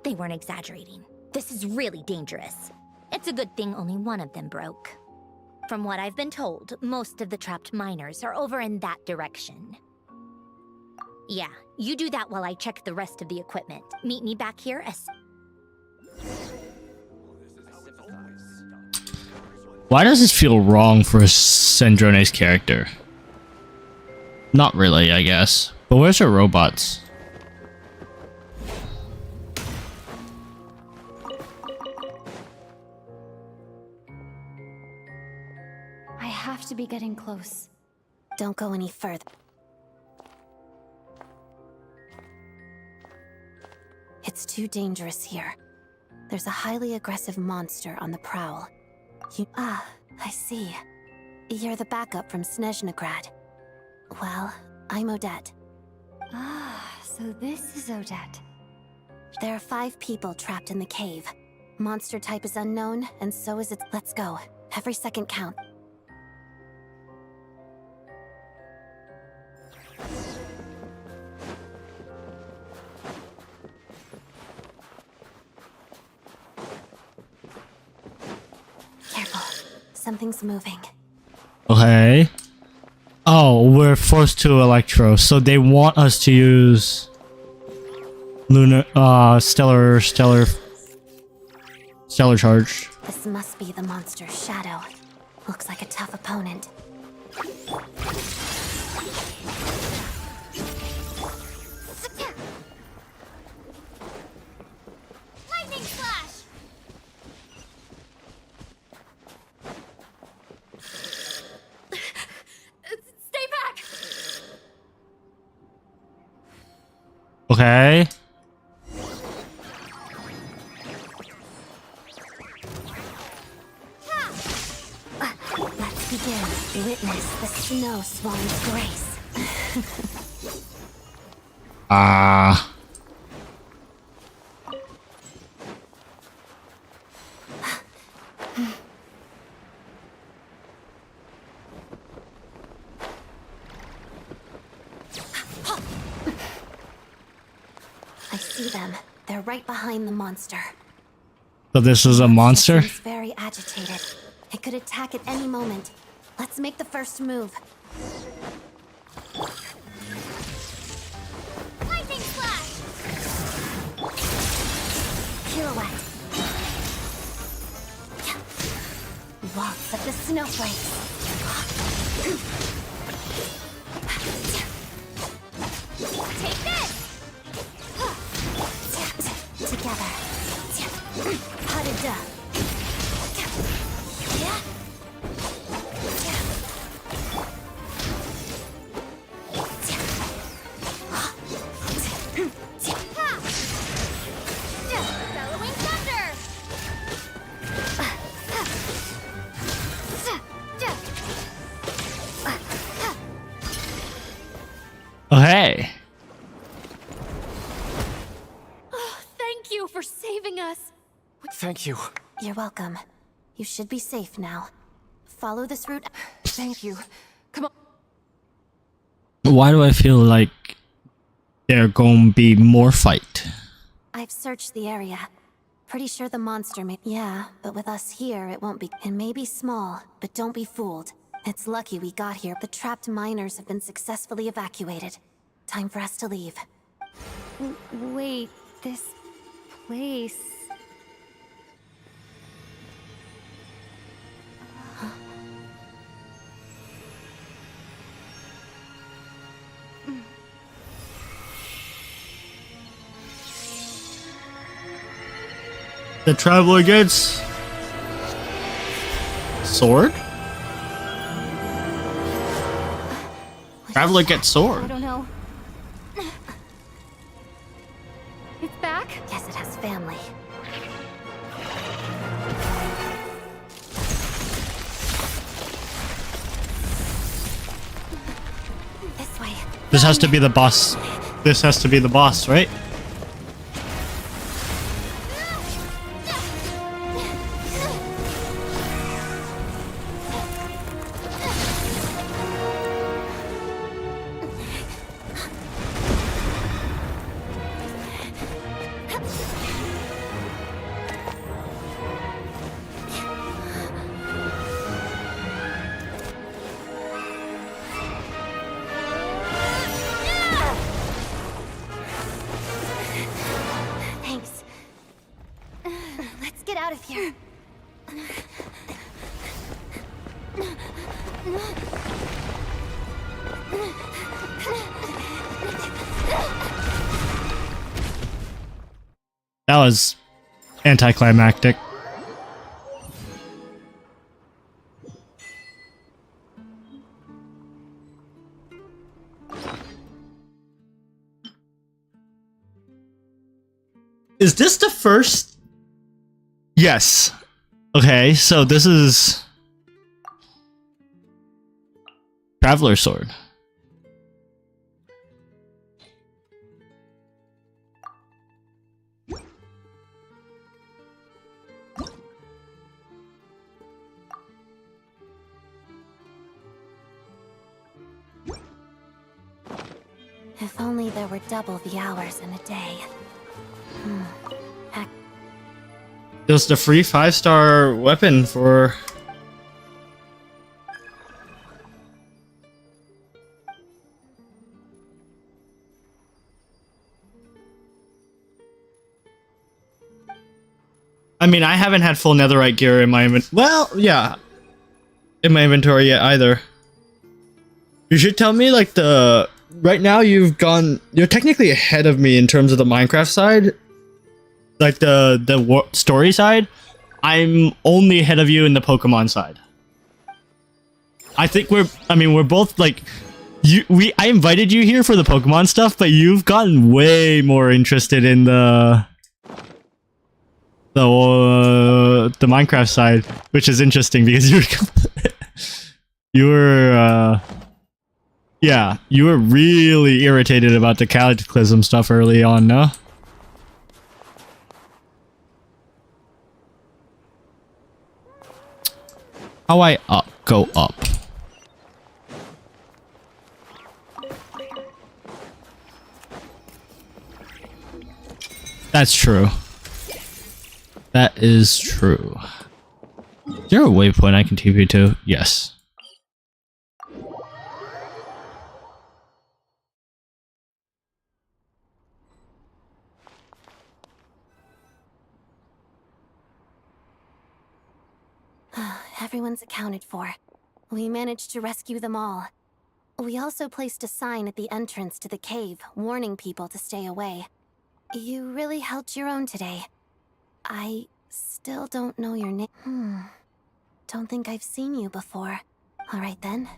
C: They weren't exaggerating. This is really dangerous. It's a good thing only one of them broke. From what I've been told, most of the trapped miners are over in that direction. Yeah, you do that while I check the rest of the equipment. Meet me back here as...
A: Why does this feel wrong for Sandrone's character? Not really, I guess. But where's her robots?
F: I have to be getting close.
D: Don't go any further. It's too dangerous here. There's a highly aggressive monster on the prowl. I see. You're the backup from Snezhnagrad. Well, I'm Odette.
F: So this is Odette.
D: There are 5 people trapped in the cave. Monster type is unknown, and so is its... Let's go. Every second count. Careful. Something's moving.
A: Okay. Oh, we're forced to Electro, so they want us to use Lunar, Stellar Charge.
D: This must be the monster's shadow. Looks like a tough opponent.
C: Lightning Slash!
F: Stay back!
A: Okay.
D: Let's begin. Witness the snow swan's grace. I see them. They're right behind the monster.
A: So this is a monster?
D: Seems very agitated. It could attack at any moment. Let's make the first move.
C: Lightning Slash!
D: Pirouette. Waltz of the snowflakes.
C: Take this!
D: Together. Pas de deux.
C: Bellowing Thunder!
A: Oh, hey.
F: Thank you for saving us.
E: Thank you.
D: You're welcome. You should be safe now. Follow this route.
H: Thank you. Come on.
A: Why do I feel like there gonna be more fight?
D: I've searched the area. Pretty sure the monster may— Yeah, but with us here, it won't be— It may be small, but don't be fooled. It's lucky we got here. The trapped miners have been successfully evacuated. Time for us to leave.
F: Wait, this place...
A: The Traveler gets... sword? Traveler gets
F: I
A: sword.
F: don't know. It's back?
D: Yes, it has family. This way.
A: This has to be the boss. This has to be the boss, right?
D: Thanks. Let's get out of here.
A: That was anticlimactic. Is this the first? Yes. Okay, so this is Traveler Sword.
D: If only there were double the hours in a day.
A: Just a free 5-star weapon for I mean, I haven't had full netherite gear in my well, yeah, in my inventory yet either. You should tell me like the right now you're technically ahead of me in terms of the Minecraft side, like the story side. I'm only ahead of you in the Pokemon side. I think we're both like I invited you here for the Pokemon stuff, but you've gotten way more interested in the Minecraft side, which is interesting because you were really irritated about the Cataclysm stuff early on, no? How I go up? That's true. That is true. Is there a waypoint I can TP to? Yes.
D: Everyone's accounted for. We managed to rescue them all. We also placed a sign at the entrance to the cave, warning people to stay away. You really held your own today. I still don't know your name. Don't think I've seen you before. Alright then.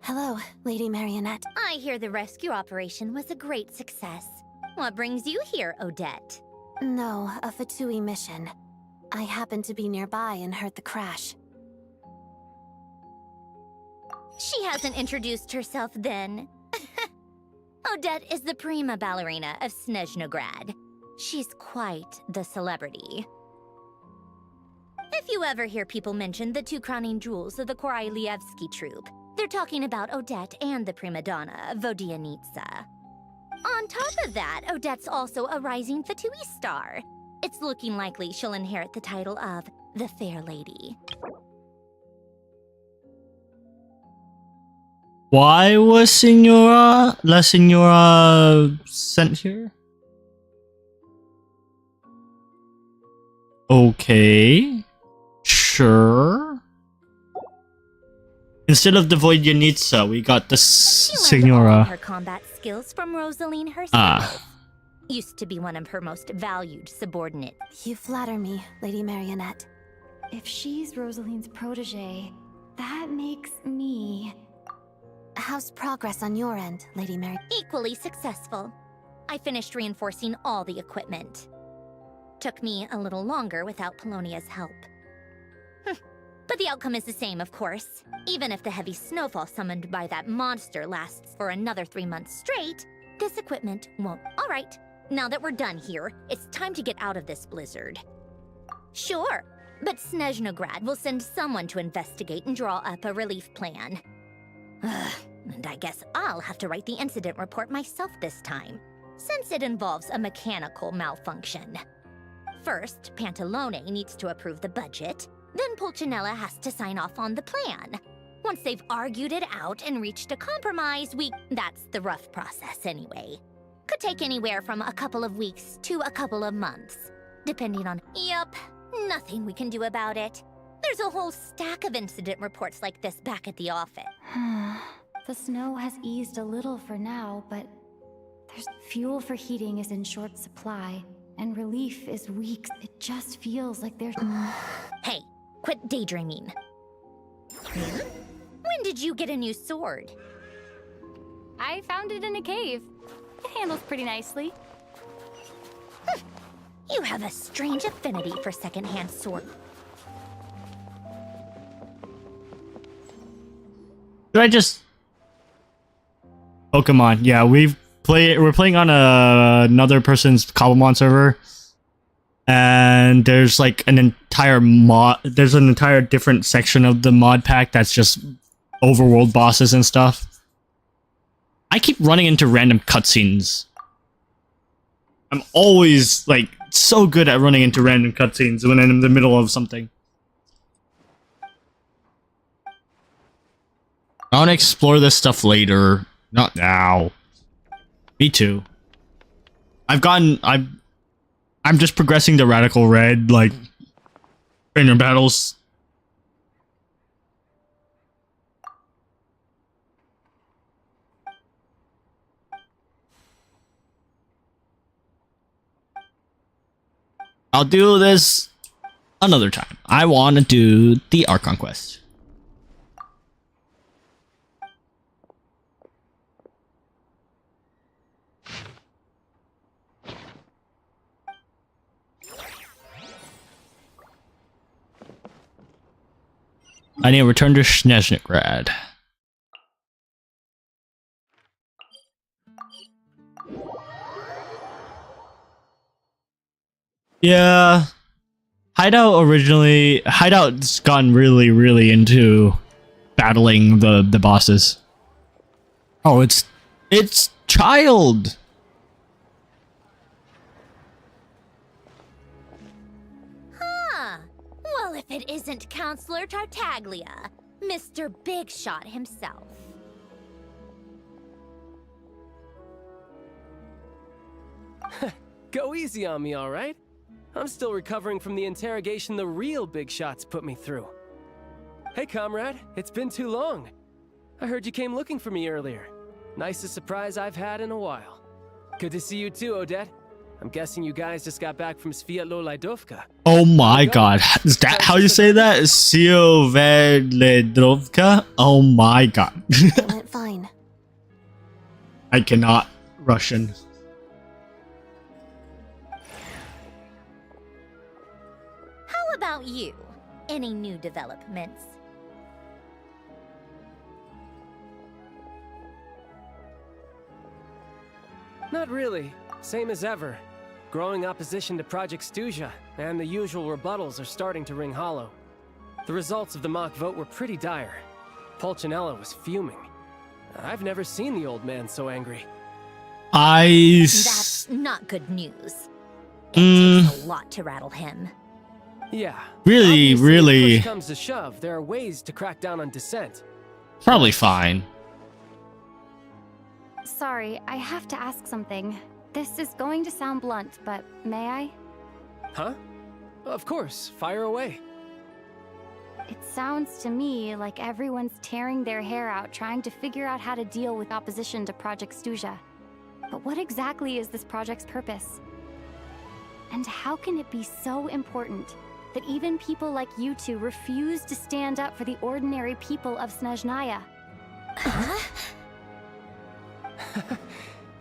D: Hello, Lady Marionette.
C: I hear the rescue operation was a great success. What brings you here, Odette?
D: No, a Fatui mission. I happened to be nearby and heard the crash.
C: She hasn't introduced herself then. Odette is the prima ballerina of Snezhnograd. She's quite the celebrity. If you ever hear people mention the two crowning jewels of the Korailievsky troupe, they're talking about Odette and the prima donna, Vodianitsa. On top of that, Odette's also a rising Fatui star. It's looking likely she'll inherit the title of the Fair Lady.
A: Why was La Signora sent here? Okay. Sure. Instead of the Voidyanitsa, we got the Signora.
C: Her combat skills from Rosaline herself. Used to be one of her most valued subordinates.
D: You flatter me, Lady Marionette.
F: If she's Rosaline's protege, that makes me...
D: How's progress on your end, Lady Mary?
C: Equally successful. I finished reinforcing all the equipment. Took me a little longer without Polonia's help. But the outcome is the same, of course. Even if the heavy snowfall summoned by that monster lasts for another 3 months straight, this equipment won't. All right, now that we're done here, it's time to get out of this blizzard. Sure, but Snezhnograd will send someone to investigate and draw up a relief plan. And I guess I'll have to write the incident report myself this time, since it involves a mechanical malfunction. First, Pantalone needs to approve the budget, then Pulcinella has to sign off on the plan. Once they've argued it out and reached a compromise, that's the rough process anyway. Could take anywhere from a couple of weeks to a couple of months, depending on... Yup, nothing we can do about it. There's a whole stack of incident reports like this back at the office.
F: The snow has eased a little for now, but there's fuel for heating is in short supply, and relief is weak. It just feels like there's...
C: Hey, quit daydreaming. When did you get a new sword?
F: I found it in a cave. It handles pretty nicely.
C: You have a strange affinity for secondhand sword.
A: Did I just... Pokemon. Yeah, we're playing on another person's Cobblemon server. And there's like an entire there's an entire different section of the mod pack that's just overworld bosses and stuff. I keep running into random cutscenes. I'm always like so good at running into random cutscenes when I'm in the middle of something. I want to explore this stuff later, not now. Me too. I'm just progressing the Radical Red, like, trainer battles. I'll do this another time. I want to do the Archon quest. I need to return to Snezhnaya. Yeah. Hideout's gotten really into battling the bosses. Oh, it's Child.
C: Huh. Well, if it isn't Counselor Tartaglia, Mr. Big Shot himself.
E: Go easy on me, all right? I'm still recovering from the interrogation the real Big Shots put me through. Hey, comrade, it's been too long. I heard you came looking for me earlier. Nicest surprise I've had in a while. Good to see you too, Odette. I'm guessing you guys just got back from Sviatlo-Lidovka.
A: Oh my god. Is that how you say that? Sviatlo-Lidovka? Oh my god.
D: It went fine.
A: I cannot Russian.
C: How about you? Any new developments?
E: Not really. Same as ever. Growing opposition to Project Stuja, and the usual rebuttals are starting to ring hollow. The results of the mock vote were pretty dire. Pulcinella was fuming. I've never seen the old man so angry.
C: That's not good news. It takes a lot to rattle him.
E: Yeah.
A: Really,
E: Obviously,
A: really.
E: if push comes to shove, there are ways to crack down on dissent.
A: Probably fine.
F: Sorry, I have to ask something. This is going to sound blunt, but may I?
E: Huh? Of course, fire away.
F: It sounds to me like everyone's tearing their hair out trying to figure out how to deal with opposition to Project Stuja. But what exactly is this project's purpose? And how can it be so important that even people like you two refuse to stand up for the ordinary people of Snezhnaya?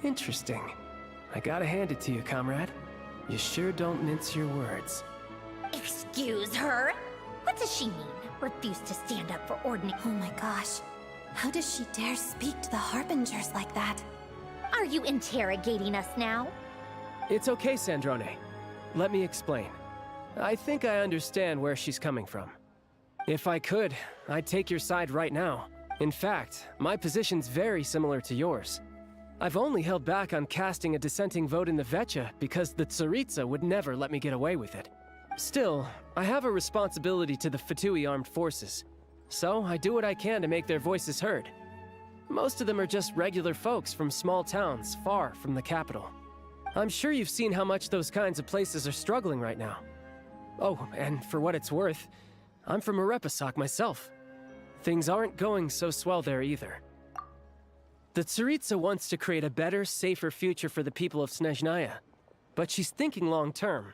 E: Interesting. I gotta hand it to you, comrade. You sure don't mince your words.
C: Excuse her? What does she mean? Refuse to stand up for ordinary...
D: Oh my gosh. How does she dare speak to the Harbingers like that?
C: Are you interrogating us now?
E: It's okay, Sandrone. Let me explain. I think I understand where she's coming from. If I could, I'd take your side right now. In fact, my position's very similar to yours. I've only held back on casting a dissenting vote in the Vecha because the Tsaritsa would never let me get away with it. Still, I have a responsibility to the Fatui armed forces, so I do what I can to make their voices heard. Most of them are just regular folks from small towns far from the capital. I'm sure you've seen how much those kinds of places are struggling right now. Oh, and for what it's worth, I'm from Arepasak myself. Things aren't going so swell there either. The Tsaritsa wants to create a better, safer future for the people of Snezhnaya, but she's thinking long-term.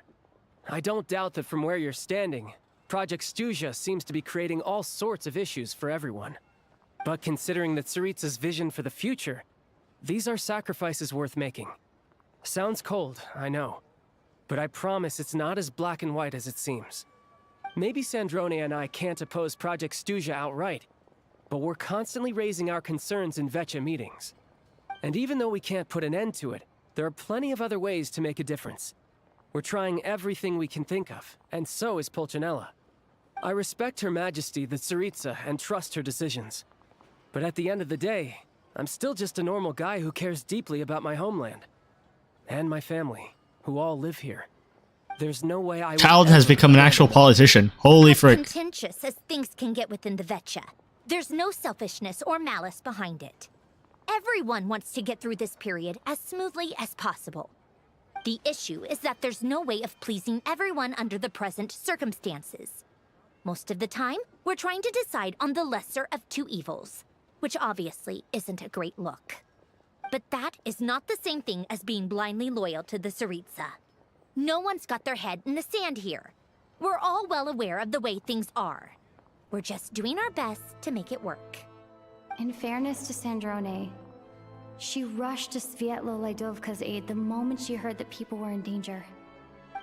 E: I don't doubt that from where you're standing, Project Stuja seems to be creating all sorts of issues for everyone. But considering the Tsaritsa's vision for the future, these are sacrifices worth making. Sounds cold, I know, but I promise it's not as black and white as it seems. Maybe Sandrone and I can't oppose Project Stuja outright, but we're constantly raising our concerns in Vecha meetings. And even though we can't put an end to it, there are plenty of other ways to make a difference. We're trying everything we can think of, and so is Pulcinella. I respect Her Majesty, the Tsaritsa, and trust her decisions. But at the end of the day, I'm still just a normal guy who cares deeply about my homeland. And my family, who all live here. There's no way I would
A: Child has
E: ever
A: become an actual politician. Holy
C: As
A: frick.
C: contentious as things can get within the Vecha, there's no selfishness or malice behind it. Everyone wants to get through this period as smoothly as possible. The issue is that there's no way of pleasing everyone under the present circumstances. Most of the time, we're trying to decide on the lesser of two evils, which obviously isn't a great look. But that is not the same thing as being blindly loyal to the Tsaritsa. No one's got their head in the sand here. We're all well aware of the way things are. We're just doing our best to make it work.
F: In fairness to Sandrone, she rushed to Svietlo Laidovka's aid the moment she heard that people were in danger.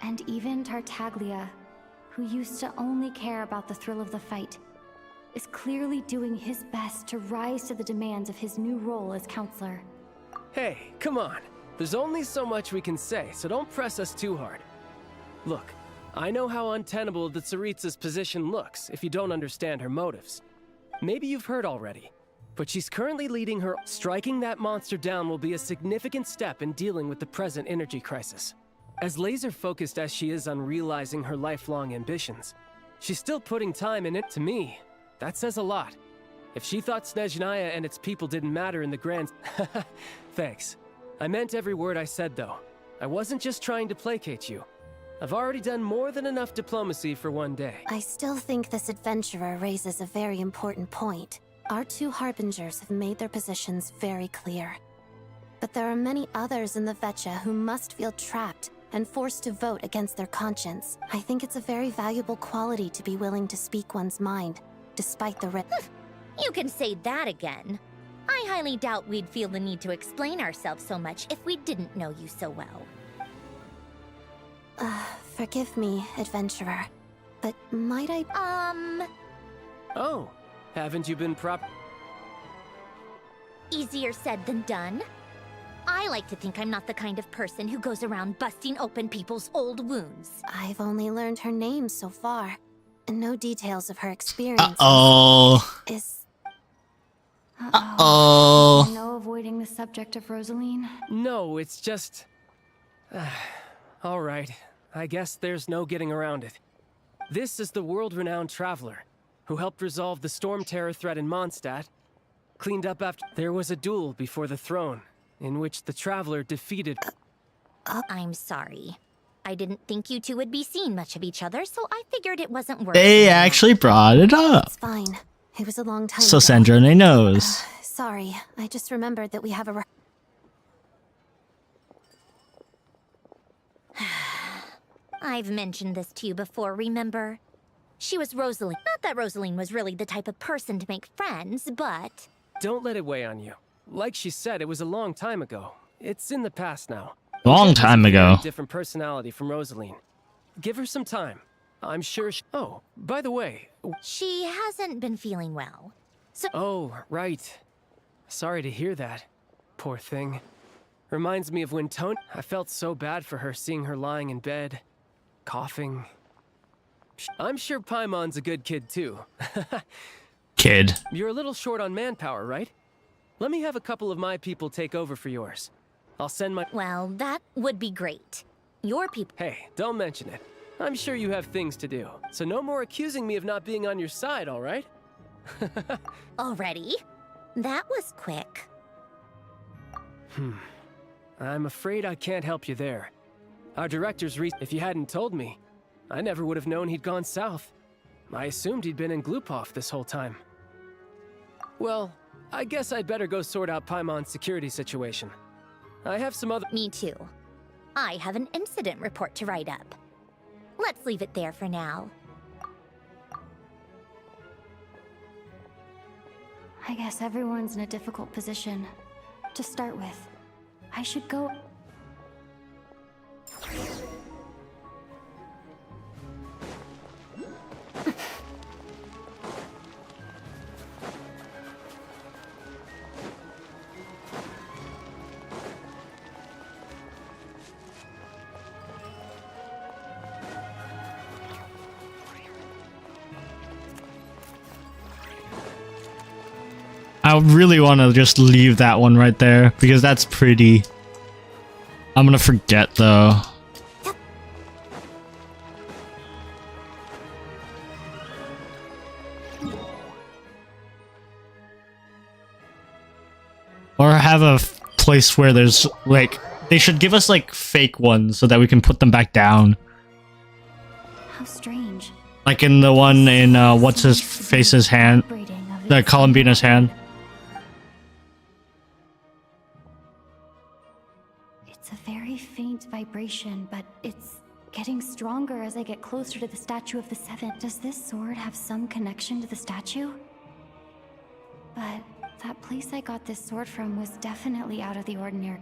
F: And even Tartaglia, who used to only care about the thrill of the fight, is clearly doing his best to rise to the demands of his new role as counselor.
P: Hey, come on. There's only so much we can say, so don't press us too hard. Look, I know how untenable the Tsaritsa's position looks if you don't understand her motives. Maybe you've heard already, but she's currently leading her. Striking that monster down will be a significant step in dealing with the present energy crisis. As laser-focused as she is on realizing her lifelong ambitions, she's still putting time in it. To me, that says a lot. If she thought Snezhnaya and its people didn't matter in the grand... Thanks. I meant every word I said, though. I wasn't just trying to placate you. I've already done more than enough diplomacy for one day.
D: I still think this adventurer raises a very important point. Our two harbingers have made their positions very clear. But there are many others in the Vecha who must feel trapped and forced to vote against their conscience. I think it's a very valuable quality to be willing to speak one's mind, despite the risk.
C: You can say that again. I highly doubt we'd feel the need to explain ourselves so much if we didn't know you so well.
D: Forgive me, adventurer, but might I...
P: Oh, haven't you been
C: Easier said than done. I like to think I'm not the kind of person who goes around busting open people's old wounds.
D: I've only learned her name so far, and no details of her experience.
F: No avoiding the subject of Rosaline?
P: No, it's just... All right. I guess there's no getting around it. This is the world-renowned traveler who helped resolve the storm terror threat in Mondstadt, cleaned up after... There was a duel before the throne, in which the traveler defeated...
C: I'm sorry. I didn't think you two would be seeing much of each other, so I figured it wasn't worth
A: They actually brought it up.
D: It's fine. It was a long time
A: So
D: ago.
A: Sandrone knows.
D: Sorry, I just remembered that we have a...
C: I've mentioned this to you before, remember? She was Rosaline. Not that Rosaline was really the type of person to make friends, but...
P: Don't let it weigh on you. Like she said, it was a long time ago. It's in the past now.
A: Long time ago.
P: Different personality from Rosaline. Give her some time. I'm sure she... Oh, by the way...
C: She hasn't been feeling well. So...
P: Oh, right. Sorry to hear that. Poor thing. Reminds me of when Tony... I felt so bad for her seeing her lying in bed, coughing. I'm sure Paimon's a good kid too.
A: Kid.
P: You're a little short on manpower, right? Let me have a couple of my people take over for yours. I'll send my...
C: Well, that would be great. Your people...
P: Hey, don't mention it. I'm sure you have things to do. So no more accusing me of not being on your side, all right?
C: Already? That was quick.
P: I'm afraid I can't help you there. Our director's if you hadn't told me, I never would have known he'd gone south. I assumed he'd been in Glupov this whole time. Well, I guess I'd better go sort out Paimon's security situation. I have some other...
C: Me too. I have an incident report to write up. Let's leave it there for now.
F: I guess everyone's in a difficult position. To start with, I should go...
A: I really want to just leave that one right there because that's pretty. I'm gonna forget though. Or have a place where there's like They should give us like fake ones so that we can put them back down.
F: How strange.
A: Like in the one in what's his face's hand, the Columbina's hand.
F: It's a very faint vibration, but it's getting stronger as I get closer to the statue of the Seven. Does this sword have some connection to the statue? But that place I got this sword from was definitely out of the ordinary.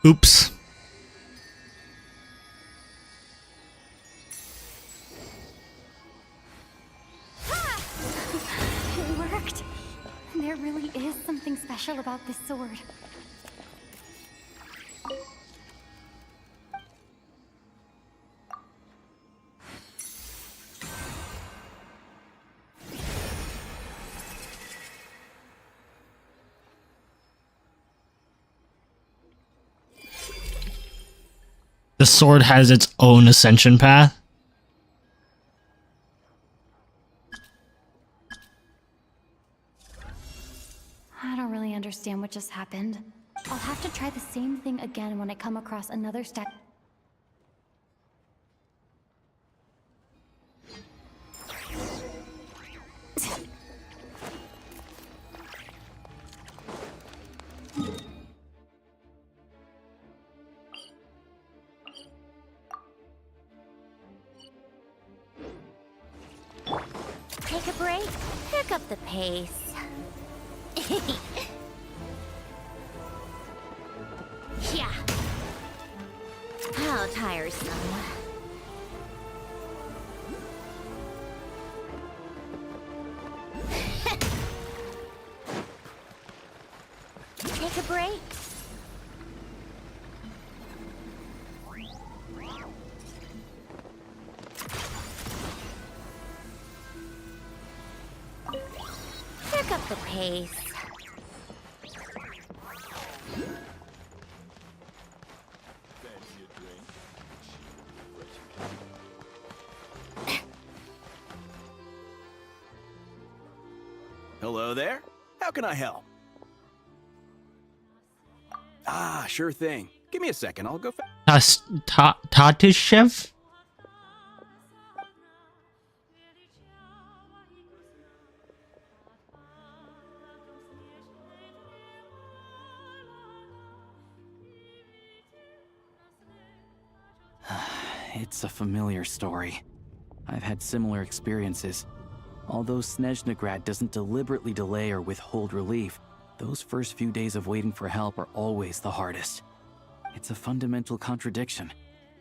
A: Oops.
F: It worked. There really is something special about this sword.
A: The sword has its own ascension path.
F: I don't really understand what just happened. I'll have to try the same thing again when I come across another stack.
C: Take a break, pick up the pace. Yeah. How tiresome. Take a break. Pick up the pace.
Q: Hello there. How can I help? Ah, sure thing. Give me a second. I'll go.
A: Tatishev?
I: It's a familiar story. I've had similar experiences. Although Snezhnaya doesn't deliberately delay or withhold relief, those first few days of waiting for help are always the hardest. It's a fundamental contradiction.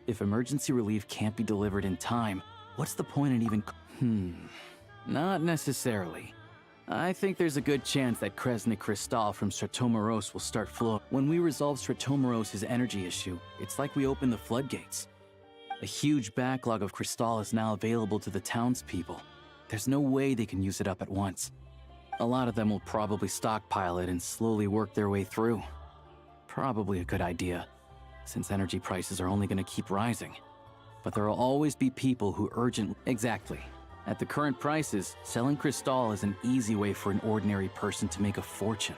I: If emergency relief can't be delivered in time, what's the point in even... Not necessarily. I think there's a good chance that Kresnik Crystal from Stratomeros will start flowing. When we resolve Stratomeros' energy issue, it's like we open the floodgates. A huge backlog of crystal is now available to the townspeople. There's no way they can use it up at once. A lot of them will probably stockpile it and slowly work their way through. Probably a good idea, since energy prices are only going to keep rising. But there will always be people who urgently... Exactly. At the current prices, selling crystal is an easy way for an ordinary person to make a fortune.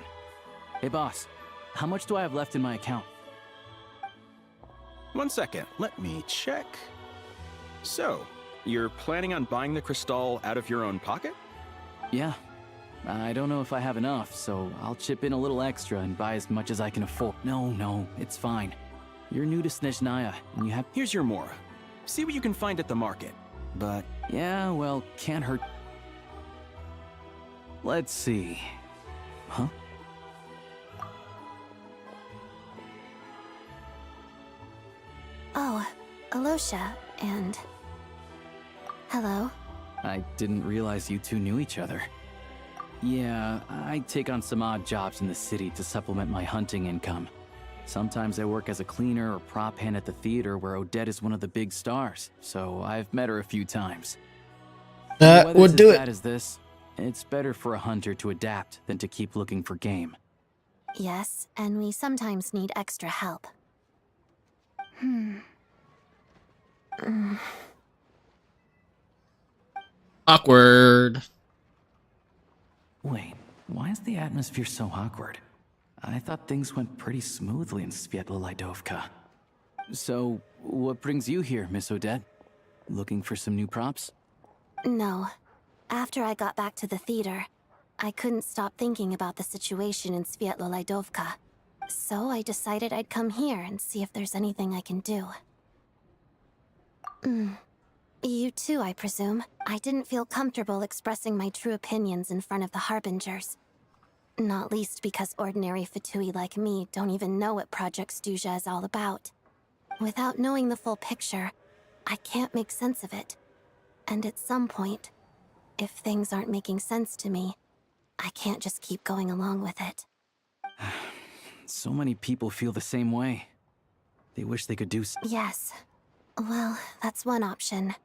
I: Hey boss, how much do I have left in my account?
Q: 1 second. Let me check. So, you're planning on buying the crystal out of your own pocket?
I: Yeah. I don't know if I have enough, so I'll chip in a little extra and buy as much as I can afford. No, it's fine. You're new to Snezhnaya, and you have...
Q: Here's your Mora. See what you can find at the market. But...
I: Yeah, well, can't hurt. Let's see. Huh?
D: Oh, Alosha, and... Hello?
I: I didn't realize you two knew each other. Yeah, I take on some odd jobs in the city to supplement my hunting income. Sometimes I work as a cleaner or prop hand at the theater where Odette is one of the big stars, so I've met her a few times.
A: That would do
I: As
A: it.
I: bad as this, it's better for a hunter to adapt than to keep looking for game.
D: Yes, and we sometimes need extra help.
A: Awkward.
I: Wait, why is the atmosphere so awkward? I thought things went pretty smoothly in Sviatlo-Lidovka. So, what brings you here, Miss Odette? Looking for some new props?
D: No. After I got back to the theater, I couldn't stop thinking about the situation in Sviatlo-Lidovka. So I decided I'd come here and see if there's anything I can do. You too, I presume. I didn't feel comfortable expressing my true opinions in front of the Harbingers. Not least because ordinary Fatui like me don't even know what Project Stuzha is all about. Without knowing the full picture, I can't make sense of it. And at some point, if things aren't making sense to me, I can't just keep going along with it.
I: So many people feel the same way. They wish they could do
D: Yes. Well, that's one option.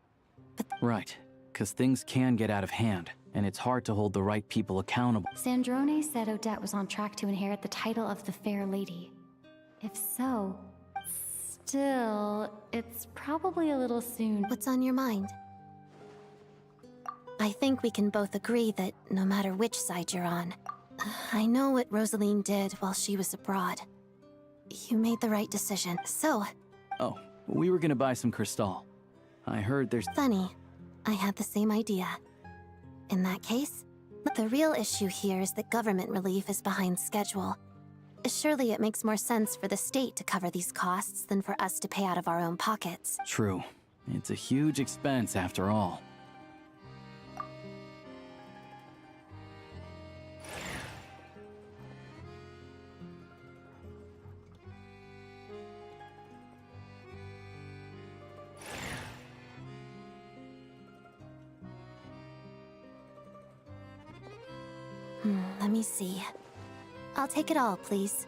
I: Right, because things can get out of hand, and it's hard to hold the right people accountable.
F: Sandrone said Odette was on track to inherit the title of the Fair Lady. If so, still, it's probably a little soon.
D: What's on your mind? I think we can both agree that no matter which side you're on, I know what Rosaline did while she was abroad. You made the right decision. So...
I: Oh, we were gonna buy some Cristal. I heard there's...
D: Funny. I had the same idea. In that case, the real issue here is that government relief is behind schedule. Surely it makes more sense for the state to cover these costs than for us to pay out of our own pockets.
I: True. It's a huge expense after all.
D: Let me see. I'll take it all, please.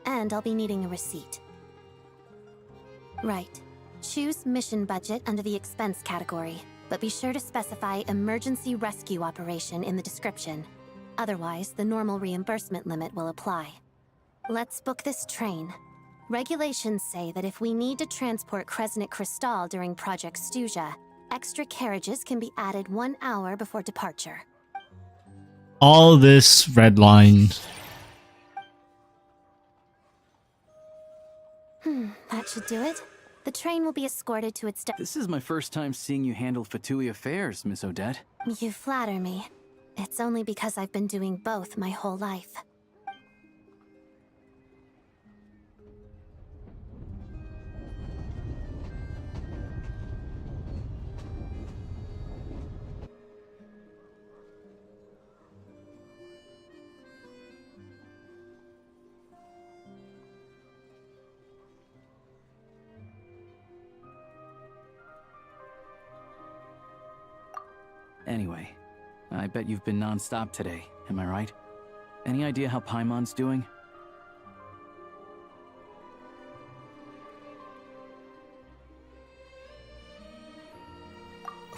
D: And I'll be needing a receipt. Right. Choose mission budget under the expense category, but be sure to specify emergency rescue operation in the description. Otherwise, the normal reimbursement limit will apply. Let's book this train. Regulations say that if we need to transport Kresnik Cristal during Project Stuzha, extra carriages can be added 1 hour before departure.
A: All this red line.
D: That should do it. The train will be escorted to its...
I: This is my first time seeing you handle Fatui affairs, Miss Odette.
D: You flatter me. It's only because I've been doing both my whole life.
I: Anyway, I bet you've been non-stop today, am I right? Any idea how Paimon's doing?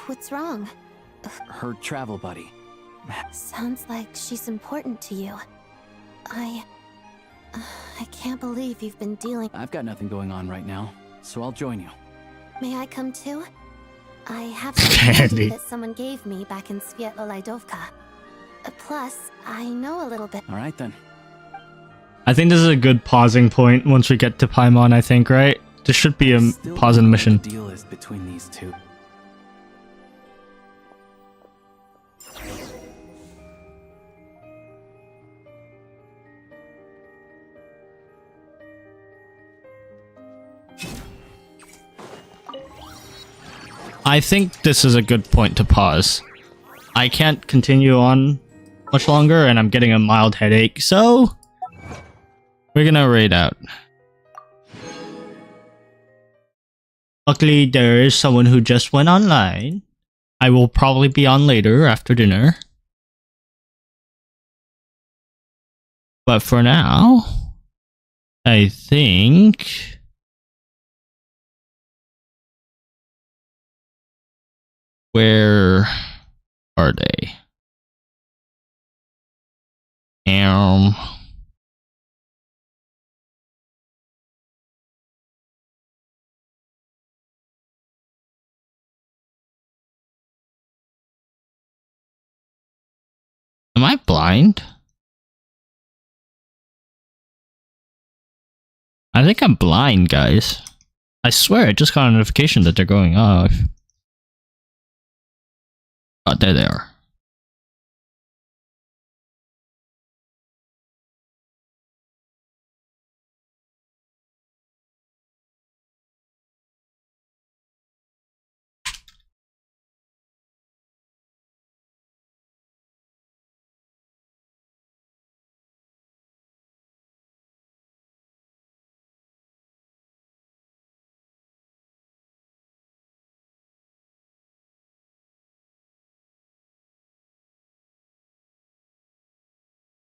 D: What's wrong?
I: Her travel buddy.
D: Sounds like she's important to you. I can't believe you've been dealing...
I: I've got nothing going on right now, so I'll join you.
D: May I come too? I have some candy that someone gave me back in Sviatlo-Lidovka. Plus, I know a little bit.
I: All right then.
A: I think this is a good pausing point once we get to Paimon, I think, right? This should be a pause in mission.
I: The deal is between these two.
A: I think this is a good point to pause. I can't continue on much longer and I'm getting a mild headache, so we're gonna raid out. Luckily, there is someone who just went online. I will probably be on later after dinner. But for now... I think... Where are they? Am I blind? I think I'm blind, guys. I swear, I just got a notification that they're going off. Oh, there they are.